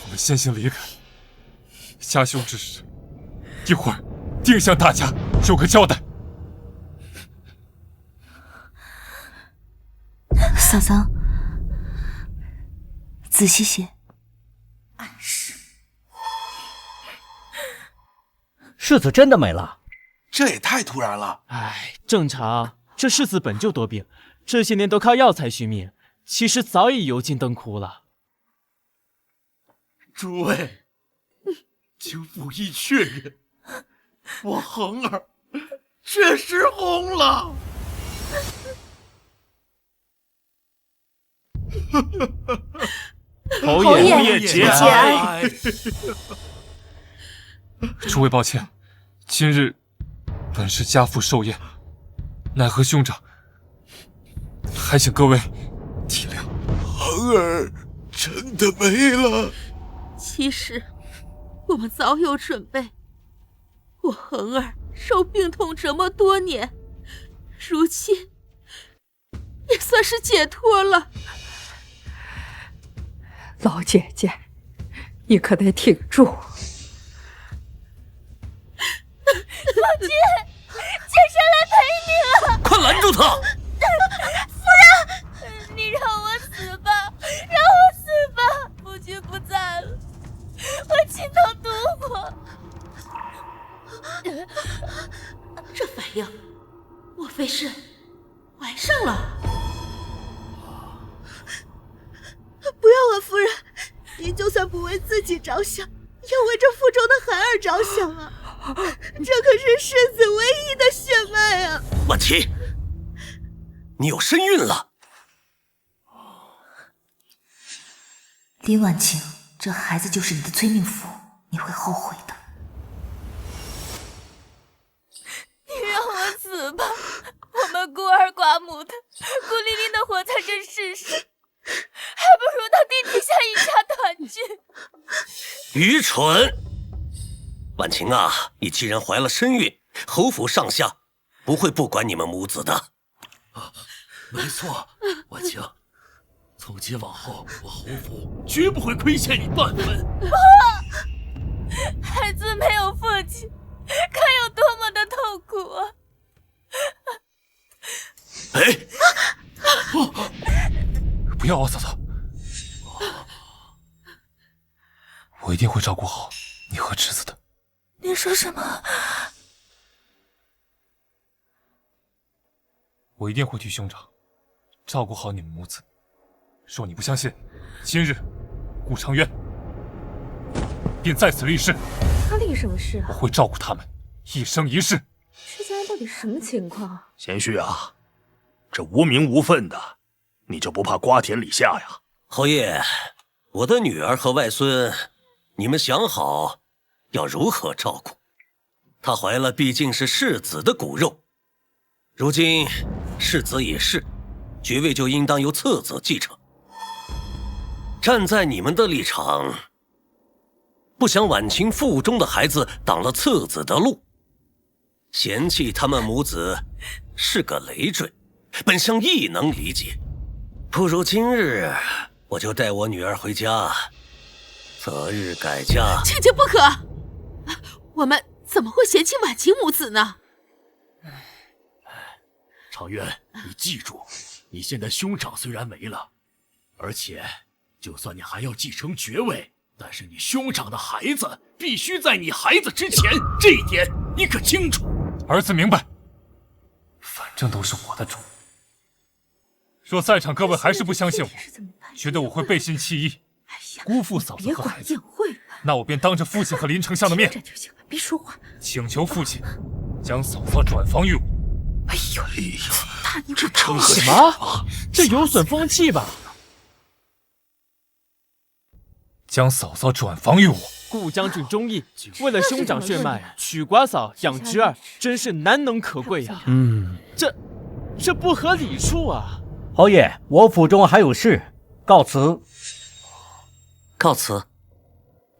我们先行离开。家兄之事，一会儿定向大家有个交代。嫂嫂，仔细些。暗示。世子真的没了？这也太突然了。哎，正常，这世子本就多病，这些年都靠药材续命，其实早已油尽灯枯了。诸位，请府医确认，我恒儿确实红了。侯爷节哀。诸位抱歉，今日本是家父寿宴，奈何兄长，还请各位体谅。恒儿真的没了。其实我们早有准备，我恒儿受病痛折磨多年，如今也算是解脱了。老姐姐，你可得挺住。老姐，姐上来陪你了！快拦住他！夫人，你让我死吧，让我死吧！夫君不在了，我心头独活。这反应，莫非是怀上了？不要啊，夫人！您就算不为自己着想，要为这腹中的孩儿着想啊！这可是世子唯一的血脉啊！婉琪，你有身孕了。李婉晴，这孩子就是你的催命符，你会后悔的。你让我死吧！我们孤儿寡母的，孤零零的活在这世上，还不如到地底下一家团聚。愚蠢！婉晴啊，你既然怀了身孕，侯府上下不会不管你们母子的。没错，婉晴，从今往后，我侯府绝不会亏欠你半分。不，孩子没有父亲，该有多么的痛苦啊！哎，不要啊，嫂嫂，我一定会照顾好你和侄子的。你说什么？我一定会替兄长照顾好你们母子。若你不相信，今日顾长渊便在此立誓，他立什么誓啊？我会照顾他们一生一世。这家人到底什么情况？贤婿啊，这无名无分的，你就不怕瓜田李下呀？侯爷，我的女儿和外孙，你们想好要如何照顾？她怀了毕竟是世子的骨肉，如今世子已逝，爵位就应当由次子继承。站在你们的立场，不想婉晴腹中的孩子挡了次子的路，嫌弃他们母子是个累赘，本相亦能理解。不如今日我就带我女儿回家，择日改嫁。卿卿不可！我们怎么会嫌弃婉晴母子呢？长渊，你记住，你现在兄长虽然没了，而且就算你还要继承爵位，但是你兄长的孩子必须在你孩子之前，这一点你可清楚？儿子明白，反正都是我的种。若在场各位还是不相信我，觉得我会背信弃义，辜负嫂子和孩子，那我便当着父亲和林丞相的面，这就行了，别说话。请求父亲将嫂嫂转房于我。哎呦，大逆不道！什么？这有损风气吧？将嫂嫂转房于我。顾将军忠义，为了兄长血脉，娶寡嫂养侄儿，真是难能可贵呀。这不合理处啊！侯爷，我府中还有事，告辞。告辞。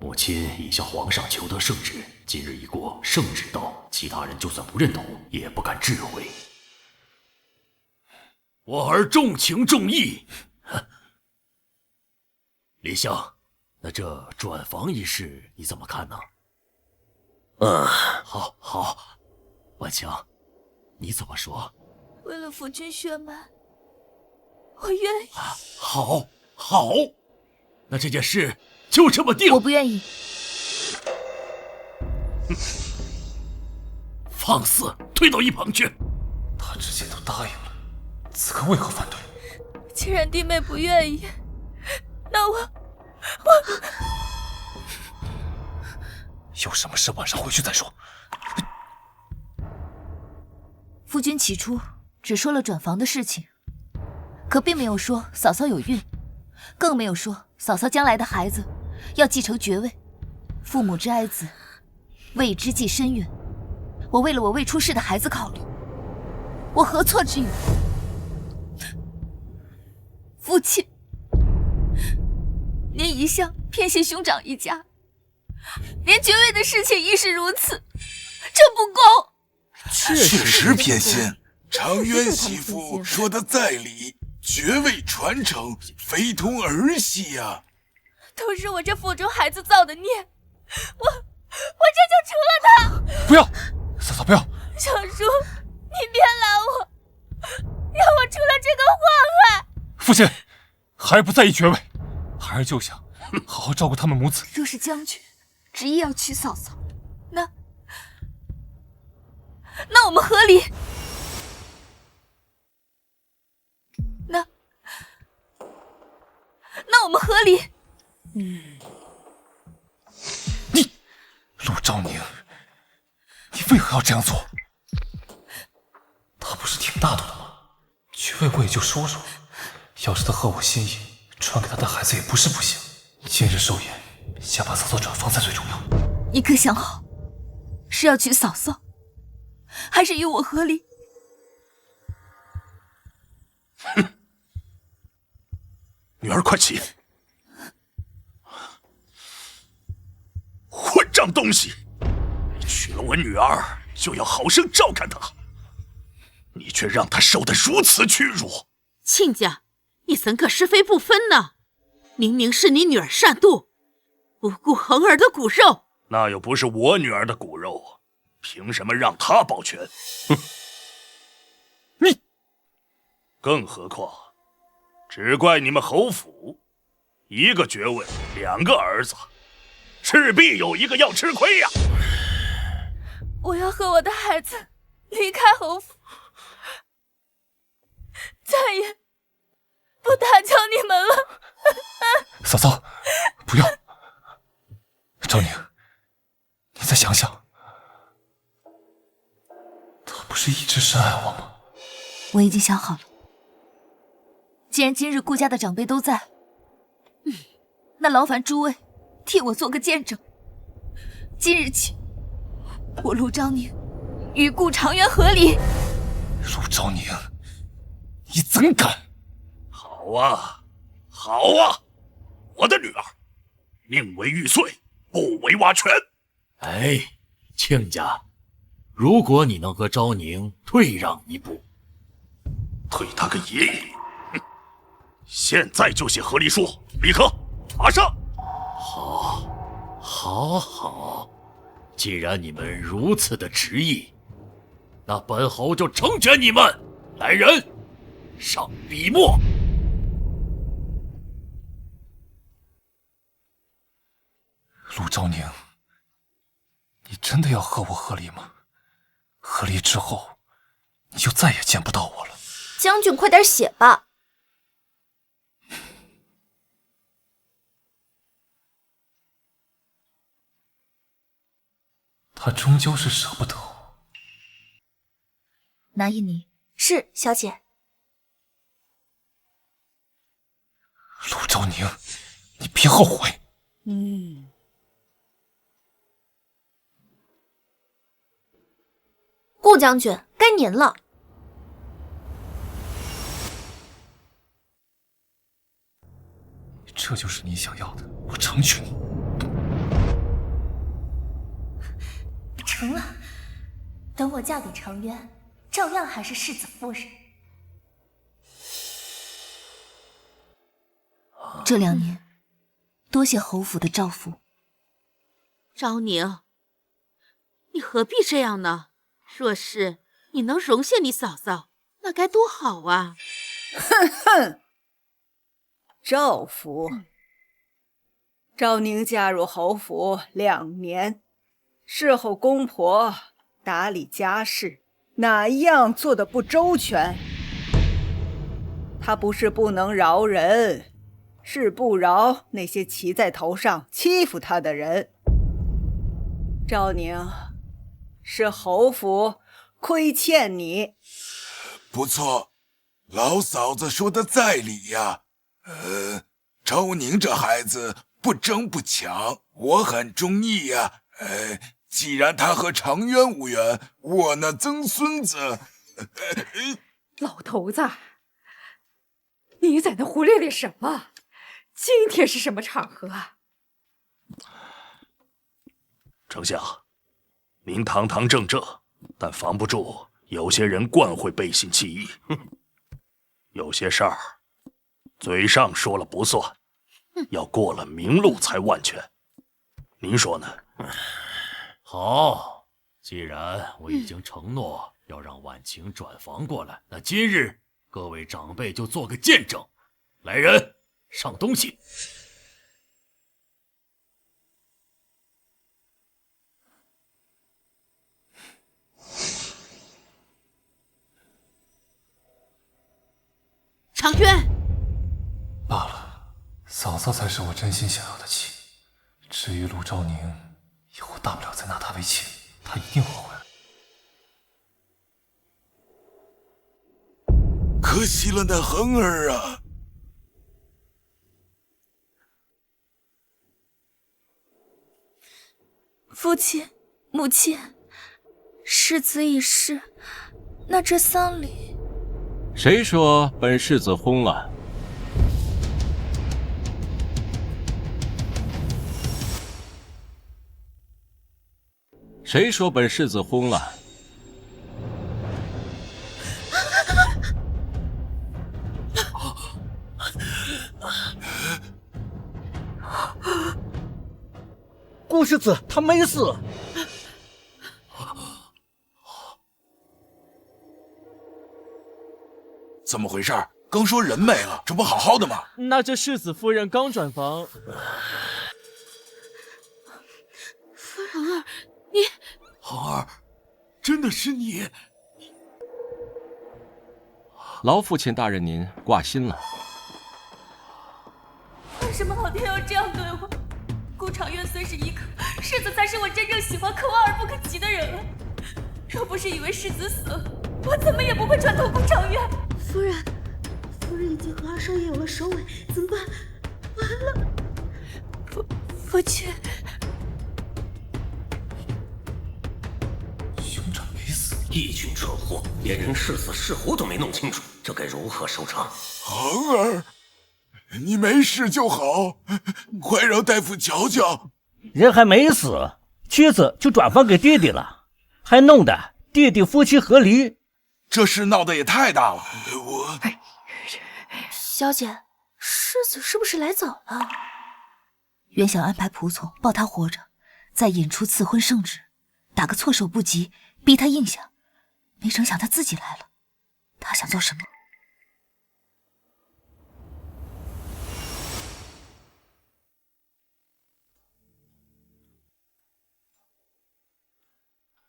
母亲已向皇上求得圣旨，今日一过，圣旨到，其他人就算不认同，也不敢质回。我儿重情重义，林香，那这转房一事你怎么看呢？好，婉晴，你怎么说？为了夫君血脉，我愿意。好，那这件事就这么定。我不愿意。放肆，推到一旁去。他之前都答应了，此刻为何反对？既然弟妹不愿意，那我有什么事晚上回去再说。夫君起初只说了转房的事情，可并没有说嫂嫂有孕，更没有说嫂嫂将来的孩子要继承爵位。父母之爱子，为之计深远。我为了我未出世的孩子考虑，我何错之有？父亲，您一向偏信兄长一家，连爵位的事情亦是如此，这不公。确实偏心。长渊媳妇说的在理，爵位传承非同儿戏呀。都是我这腹中孩子造的孽，我这就除了他。不要，嫂嫂不要。小叔，你别拦我，让我除了这个祸害。父亲，孩儿不在意爵位，孩儿就想好好照顾他们母子。若是将军执意要娶嫂嫂，那我们和离。那我们和离。你，陆昭宁，你为何要这样做？他不是挺大度的吗？爵位我也就说说，要是他合我心意，传给他的孩子也不是不行。今日寿宴，先把嫂嫂转房才最重要。你可想好，是要娶嫂嫂，还是与我和离？哼！女儿快起！混账东西！你娶了我女儿，就要好生照看她，你却让她受得如此屈辱。亲家，你怎可是非不分呢？明明是你女儿擅妒，不顾恒儿的骨肉。那又不是我女儿的骨肉，凭什么让她保全？哼！你，更何况，只怪你们侯府，一个爵位，2个儿子，势必有一个要吃亏呀。我要和我的孩子离开侯府，再也不打搅你们了。嫂嫂，不要！昭宁，你再想想，他不是一直深爱我吗？我已经想好了，既然今日顾家的长辈都在，那劳烦诸位替我做个见证。今日起，我陆昭宁与顾长渊和离。陆昭宁，你怎敢！好啊，好啊，我的女儿，宁为玉碎，不为挖泉。哎，亲家，如果你能和昭宁退让一步，退他个爷爷！哼！现在就写和离书，立刻马上。好，既然你们如此的执意，那本侯就成全你们。来人，上笔墨。陆昭宁，你真的要和我和离吗？和离之后，你就再也见不到我了。将军，快点写吧。他终究是舍不得我。拿印泥。是，小姐。陆昭宁，你别后悔。顾将军，该您了。这就是你想要的，我成全你。成了，等我嫁给长渊，照样还是世子夫人。这2年，多谢侯府的照拂。昭宁，你何必这样呢？若是你能容下你嫂嫂，那该多好啊！哼哼，赵府，昭宁嫁入侯府2年，事后公婆打理家事，哪一样做得不周全？她不是不能饶人，是不饶那些骑在头上欺负她的人。昭宁是侯府亏欠你。不错，老嫂子说的在理呀。周宁这孩子不争不抢，我很中意呀。既然他和常渊无缘，我那曾孙子……老头子，你在那胡咧咧什么？今天是什么场合啊？丞相，您堂堂正正，但防不住有些人惯会背信弃义。有些事儿，嘴上说了不算，要过了明路才万全。您说呢？好，既然我已经承诺要让婉晴转房过来，那今日各位长辈就做个见证。来人，上东西。常渊，罢了，嫂嫂才是我真心想要的妻。至于陆昭宁，以后大不了再纳她为妾，她一定会回来。可惜了那恒儿啊！父亲、母亲，世子已逝，那这丧礼……谁说本世子轰了？谁说本世子轰了？顾世子他没死。怎么回事？刚说人没了，这不好好的吗？那这世子夫人刚转房。恒儿，你……恒儿，真的是你！劳父亲大人您挂心了。为什么老天要这样对我？顾长渊虽是一个，世子才是我真正喜欢、可望而不可及的人啊！若不是以为世子死了，我怎么也不会转投顾长渊。夫人已经和二少爷有了首尾，怎么办？完了！父亲，兄长没死，一群蠢货，连人是死是活都没弄清楚，这该如何收场？恒儿，你没事就好，快让大夫瞧瞧。人还没死，妻子就转房给弟弟了，还弄得弟弟夫妻和离，这事闹得也太大了。小姐，世子是不是来早了？原想安排仆从抱他活着，再引出赐婚圣旨，打个措手不及，逼他应下。没成想他自己来了，他想做什么？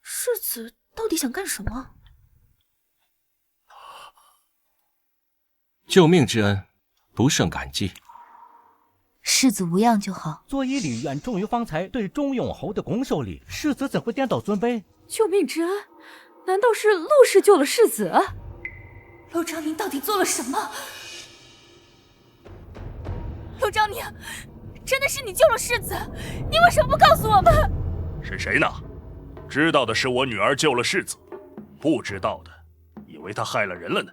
世子到底想干什么？救命之恩，不胜感激。世子无恙就好。作揖礼远重于方才对忠永侯的拱手礼，世子怎会颠倒尊卑？救命之恩，难道是陆氏救了世子？陆昭宁到底做了什么？陆昭宁，真的是你救了世子，你为什么不告诉我们？是谁呢？知道的是我女儿救了世子，不知道的以为她害了人了呢。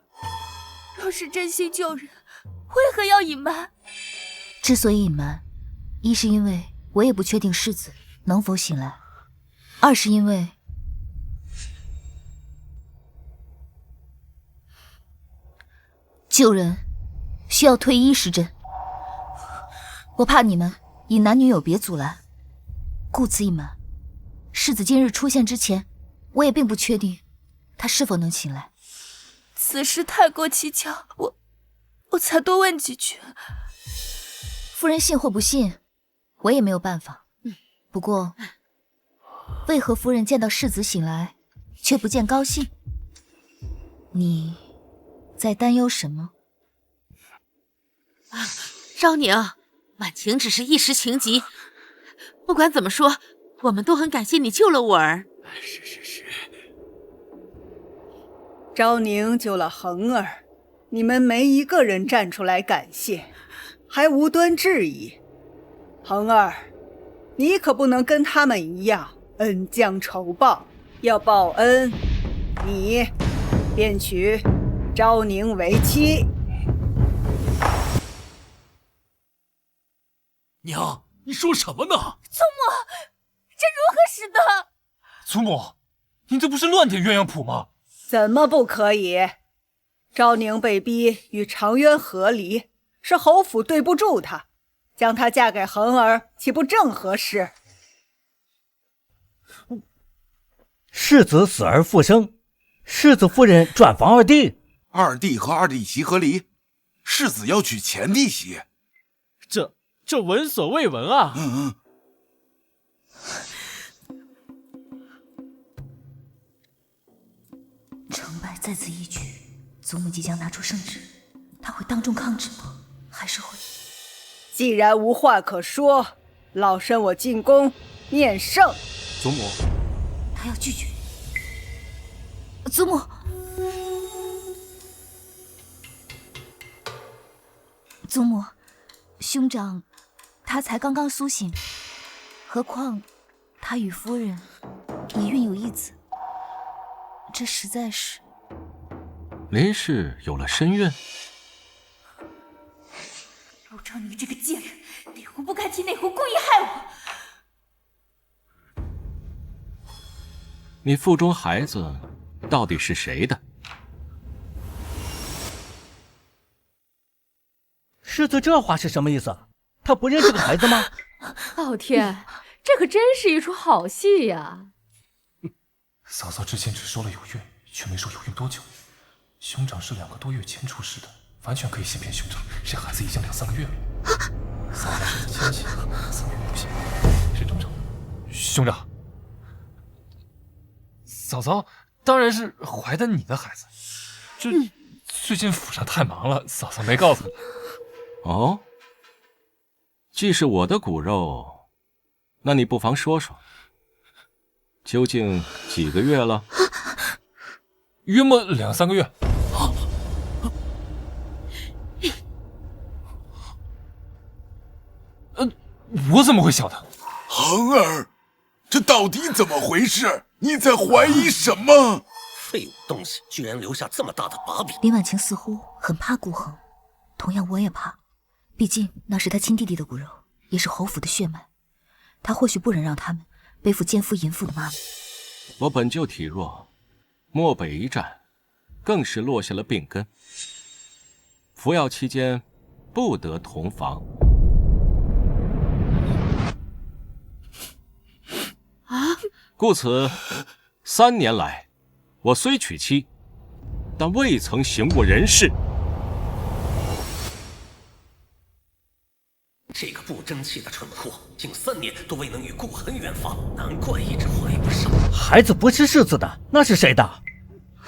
若是真心救人，为何要隐瞒？之所以隐瞒，一是因为我也不确定世子能否醒来，二是因为救人需要退1时针，我怕你们以男女有别阻拦，故此隐瞒。世子今日出现之前，我也并不确定他是否能醒来。此事太过蹊跷，我才多问几句。夫人信或不信，我也没有办法。不过，为何夫人见到世子醒来，却不见高兴？你在担忧什么？昭宁，婉晴只是一时情急。不管怎么说，我们都很感谢你救了我儿。是。昭宁救了恒儿，你们没一个人站出来感谢，还无端质疑。恒儿，你可不能跟他们一样恩将仇报，要报恩，你便娶昭宁为妻。娘，你说什么呢？祖母，这如何使得？祖母，你这不是乱点鸳鸯谱吗？怎么不可以？昭宁被逼与长渊和离，是侯府对不住她，将她嫁给恒儿，岂不正合适？世子死而复生，世子夫人转房二弟，二弟和二弟媳和离，世子要娶前弟媳，这闻所未闻啊！成败在此一举，祖母即将拿出圣旨，他会当众抗旨吗？还是会？既然无话可说，老身我进宫念圣。祖母，他要拒绝。祖母，祖母，兄长他才刚刚苏醒，何况他与夫人已孕有一子，这实在是……林氏有了身孕。陆超，你这个贱人，内湖不该提内湖，故意害我。你腹中孩子到底是谁的？世子这话是什么意思？他不认这个孩子吗？老天，这可真是一出好戏呀！嫂嫂之前只说了有孕，却没说有孕多久。兄长是2个多月前出世的，完全可以信骗兄长，这孩子已经2、3个月了。嫂嫂是在前期，3个月不行，是正常。兄长，嫂嫂当然是怀的你的孩子，最近府上太忙了，嫂嫂没告诉你。哦，既是我的骨肉，那你不妨说说，究竟几个月了？约莫2、3个月。我怎么会晓得？恒儿，这到底怎么回事？你在怀疑什么？废物东西，居然留下这么大的把柄！林婉晴似乎很怕顾恒，同样我也怕，毕竟那是他亲弟弟的骨肉，也是侯府的血脉，他或许不忍让他们背负奸夫淫妇的骂名。我本就体弱，漠北一战，更是落下了病根。服药期间不得同房。故此3年来，我虽娶妻，但未曾行过人事。这个不争气的蠢货，近3年都未能与顾恒圆房，难怪一直怀不上。孩子不是世子的，那是谁的？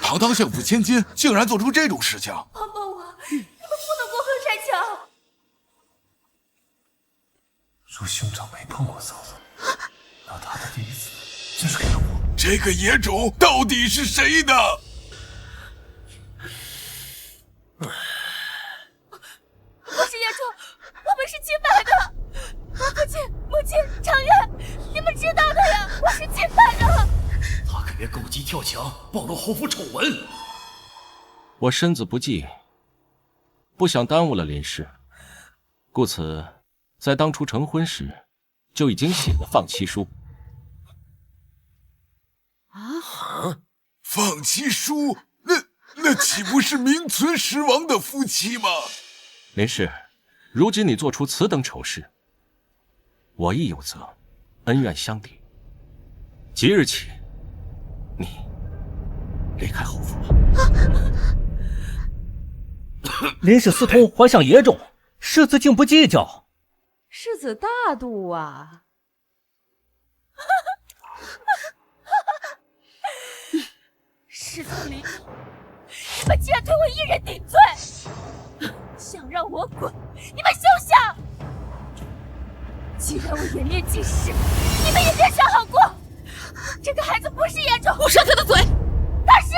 堂堂相府千金，竟然做出这种事情！帮帮我，你们不能过河拆桥。若兄长没碰过嫂嫂，那他的第一子就是给了我。这个野种到底是谁的？不是野种，我们是清白的。父亲、母亲、长渊，你们知道的呀，我是清白的。他可别狗急跳墙，暴露侯府丑闻。我身子不济，不想耽误了林氏，故此在当初成婚时就已经写了放弃书。放弃书？那岂不是名存实亡的夫妻吗？林氏，如今你做出此等丑事，我亦有责，恩怨相抵。即日起，你离开侯府吧。林氏私通怀上野种，世子竟不计较。世子大度啊！世子离谱，你们竟然对我一人顶罪，想让我滚，你们休想！既然我颜面尽失，你们也别想好过。这个孩子不是野种，捂上他的嘴！他是。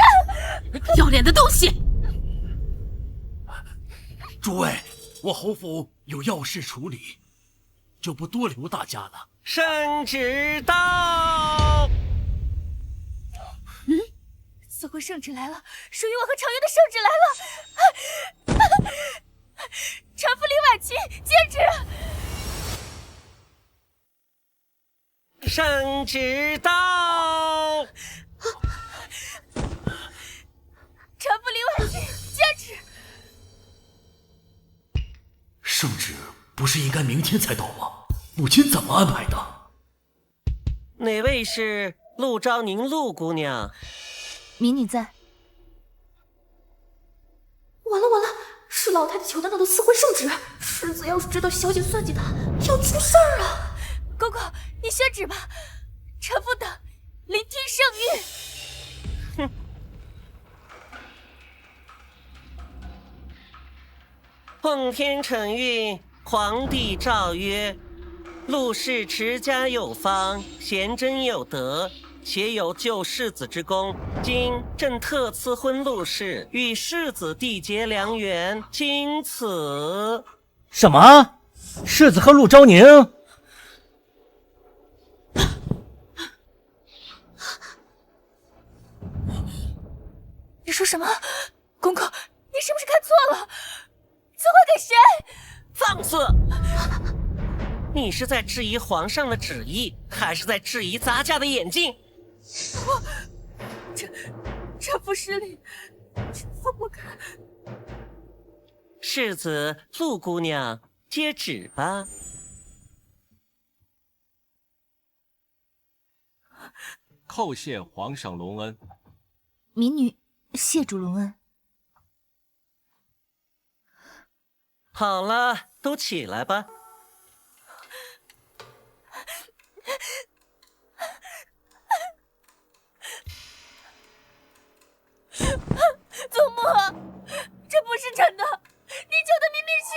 要脸的东西！诸位，我侯府有要事处理，就不多留大家了。圣旨到！似乎圣旨来了，属于我和常渊的圣旨来了！臣妇李婉琪接旨。圣旨到！臣妇李婉琪接旨。圣旨不是应该明天才到吗？母亲怎么安排的？哪位是陆昭宁陆姑娘？民女在。完了完了，是老太太求得到的赐婚圣旨。世子要是知道小姐算计他，要出事儿啊！公公，你宣旨吧，臣妇等聆听圣谕。哼。奉天承运，皇帝诏曰：陆氏持家有方，贤贞有德，且有救世子之功。今朕特赐婚陆氏，与世子缔结良缘，经此。什么？世子和陆昭宁？你说什么？公公，你是不是看错了？赐婚给谁？放肆！你是在质疑皇上的旨意，还是在质疑咱家的眼睛？臣妇失礼，臣妇不敢。世子陆姑娘，接旨吧。叩谢皇上隆恩。民女谢主隆恩。好了，都起来吧。祖母，这不是真的，你求的明明是……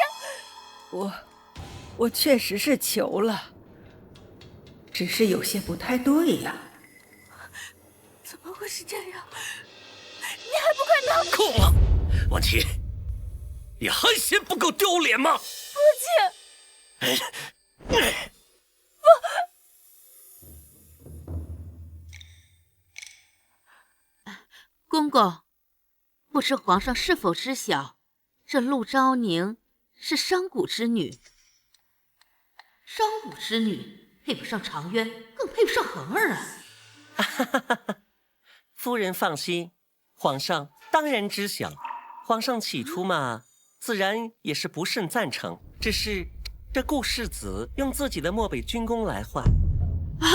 我确实是求了，只是有些不太对呀。怎么会是这样？你还不快拿！够了，婉琪，你还嫌不够丢脸吗？父亲，公公，不知皇上是否知晓，这陆昭宁是商贾之女。商贾之女配不上常渊，更配不上恒儿啊！夫人放心，皇上当然知晓。皇上起初嘛，自然也是不甚赞成，只是这顾世子用自己的漠北军功来换啊，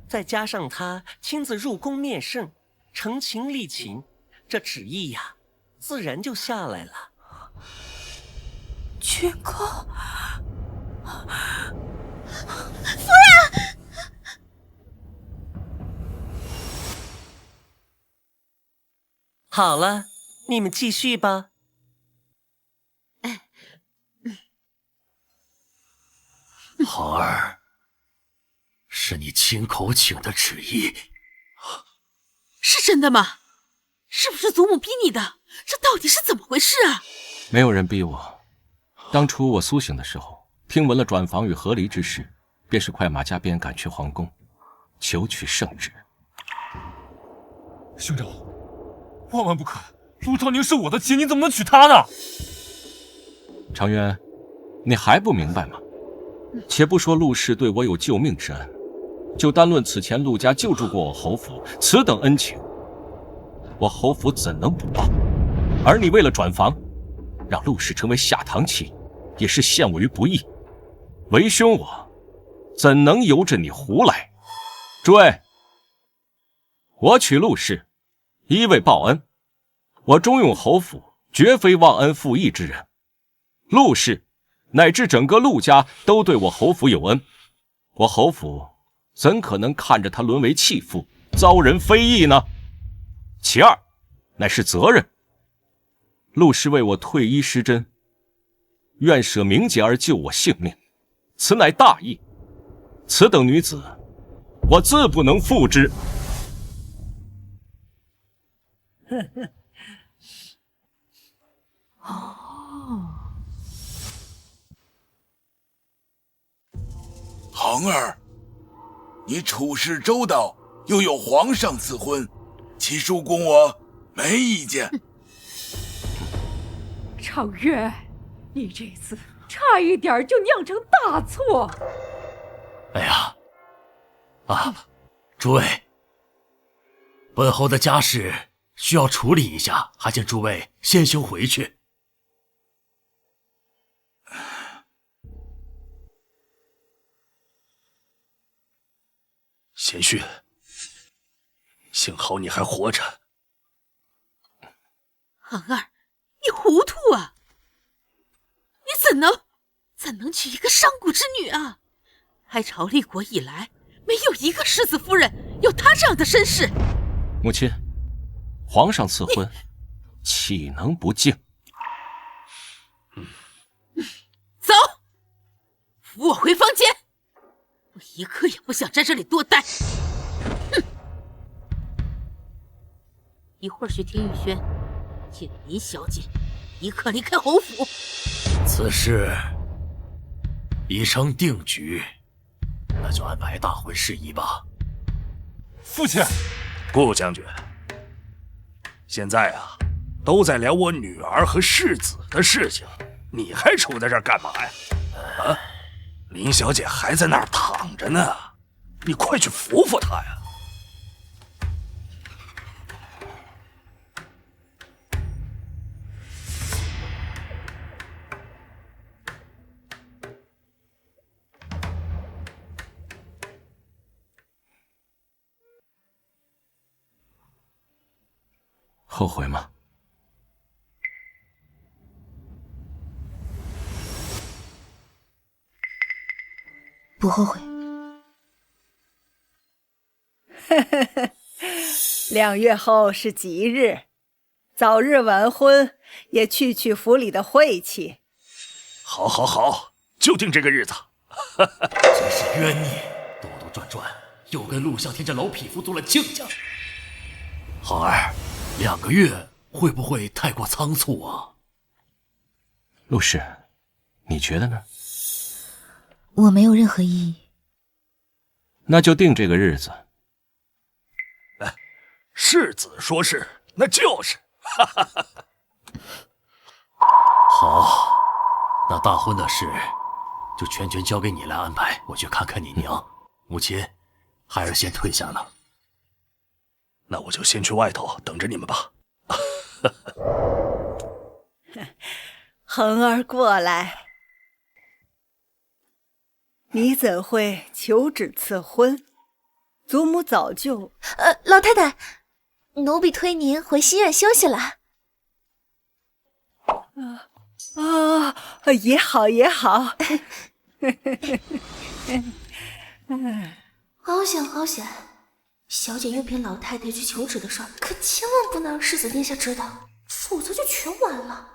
再加上他亲自入宫面圣，诚情力情，这旨意呀，自然就下来了。军功，夫人。好了，你们继续吧。恒儿，是你亲口请的旨意，是真的吗？是不是祖母逼你的？这到底是怎么回事啊？没有人逼我。当初我苏醒的时候，听闻了转房与和离之事，便是快马加鞭赶去皇宫，求取圣旨。兄长，万万不可！陆昭宁是我的妻，你怎么能娶她呢？常渊，你还不明白吗？且不说陆氏对我有救命之恩，就单论此前陆家救助过我侯府，此等恩情，我侯府怎能不报？而你为了转房，让陆氏成为下堂妻，也是陷我于不义。为兄我怎能由着你胡来？诸位，我娶陆氏，一为报恩。我忠勇侯府绝非忘恩负义之人，陆氏乃至整个陆家都对我侯府有恩，我侯府怎可能看着他沦为弃妇，遭人非议呢？其二，乃是责任。陆氏为我退衣施针，愿舍名节而救我性命，此乃大义。此等女子，我自不能负之。哦，恒儿，你处事周到，又有皇上赐婚，齐叔公我没意见。常渊，你这次差一点就酿成大错。哎呀，诸位，本侯的家事需要处理一下，还请诸位先行回去。贤婿，幸好你还活着。恒儿，你糊涂啊！你怎能娶一个上古之女啊？开朝立国以来，没有一个世子夫人有她这样的身世。母亲，皇上赐婚，岂能不敬？走，扶我回房间。我一刻也不想在这里多待。哼！一会儿去听雨轩，请林小姐立刻离开侯府。此事已成定局，那就安排大婚事宜吧。父亲，顾将军，现在啊，都在聊我女儿和世子的事情，你还杵在这儿干嘛呀？啊，林小姐还在那儿躺着呢，你快去扶扶她呀！后悔吗？不后悔。2月后是吉日，早日完婚，也去去府里的晦气。好，好，好，就定这个日子。真是冤孽，兜兜转转，又跟陆啸天这老匹夫做了亲家。恒儿，2个月会不会太过仓促啊？陆氏，你觉得呢？我没有任何异议。那就定这个日子。世子说是，那就是。好，那大婚的事就全交给你来安排。我去看看你娘，母亲，孩儿先退下了。那我就先去外头等着你们吧。恒儿过来，你怎会求旨赐婚？祖母早就……老太太，奴婢推您回西院休息了。也好也好。好险好险！小姐诱骗老太太去求旨的事儿，可千万不能让世子殿下知道，否则就全完了。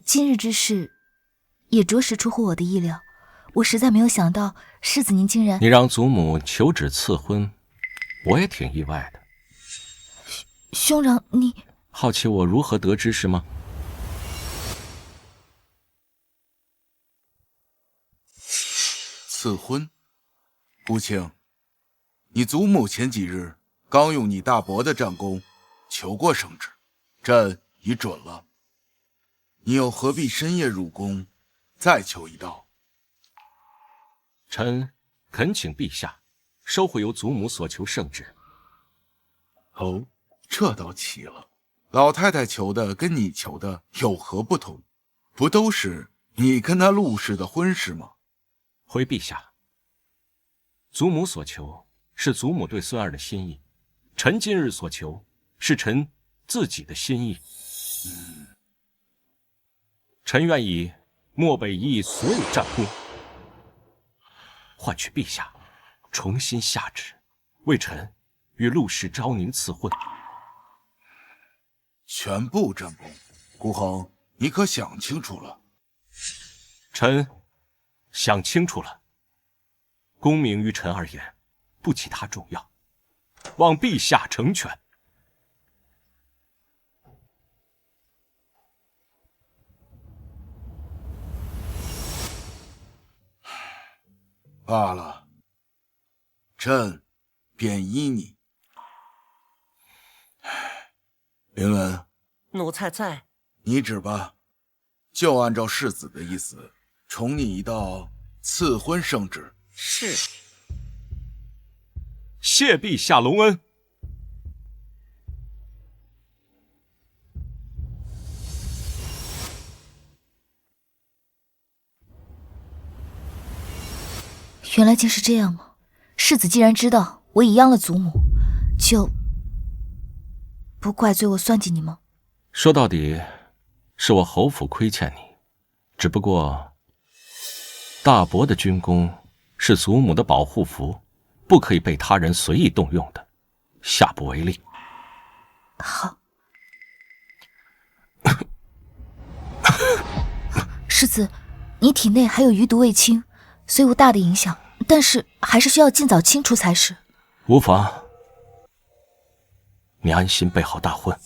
今日之事也着实出乎我的意料，我实在没有想到世子您竟然……你让祖母求旨赐婚，我也挺意外的。兄长，你好奇我如何得知是吗？赐婚，姑卿，你祖母前几日刚用你大伯的战功求过圣旨，朕已准了。你又何必深夜入宫，再求一道？臣恳请陛下收回由祖母所求圣旨。哦，这倒奇了。老太太求的跟你求的有何不同？不都是你跟那陆氏的婚事吗？回陛下，祖母所求是祖母对孙儿的心意，臣今日所求是臣自己的心意。臣愿以漠北一役所有战功，换取陛下重新下旨，为臣与陆氏昭宁赐婚。全部战功，孤恒，你可想清楚了？臣想清楚了。功名于臣而言，不其他重要，望陛下成全。罢了，朕便依你。凌文，奴才在。你旨吧，就按照世子的意思，重你一道赐婚圣旨。是。谢陛下隆恩。原来竟是这样吗？世子既然知道我已央了祖母，就不怪罪我算计你吗？说到底，是我侯府亏欠你。只不过，大伯的军功是祖母的保护符，不可以被他人随意动用的，下不为例。好。世子，你体内还有余毒未清，虽无大的影响，但是还是需要尽早清除才是。无妨，你安心备好大婚。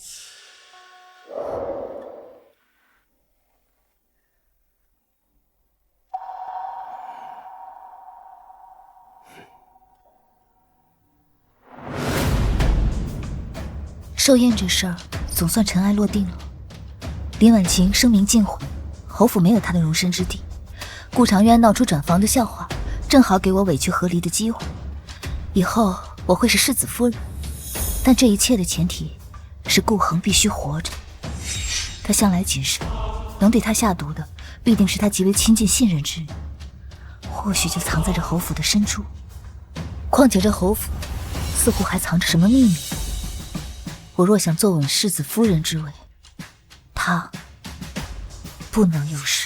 寿宴这事儿总算尘埃落定了。林婉晴声名尽毁，侯府没有她的容身之地。顾长渊闹出转房的笑话，正好给我委屈和离的机会。以后我会是世子夫人，但这一切的前提是顾恒必须活着。他向来谨慎，能对他下毒的必定是他极为亲近信任之人，或许就藏在这侯府的深处。况且这侯府似乎还藏着什么秘密。我若想坐稳世子夫人之位，他不能有失。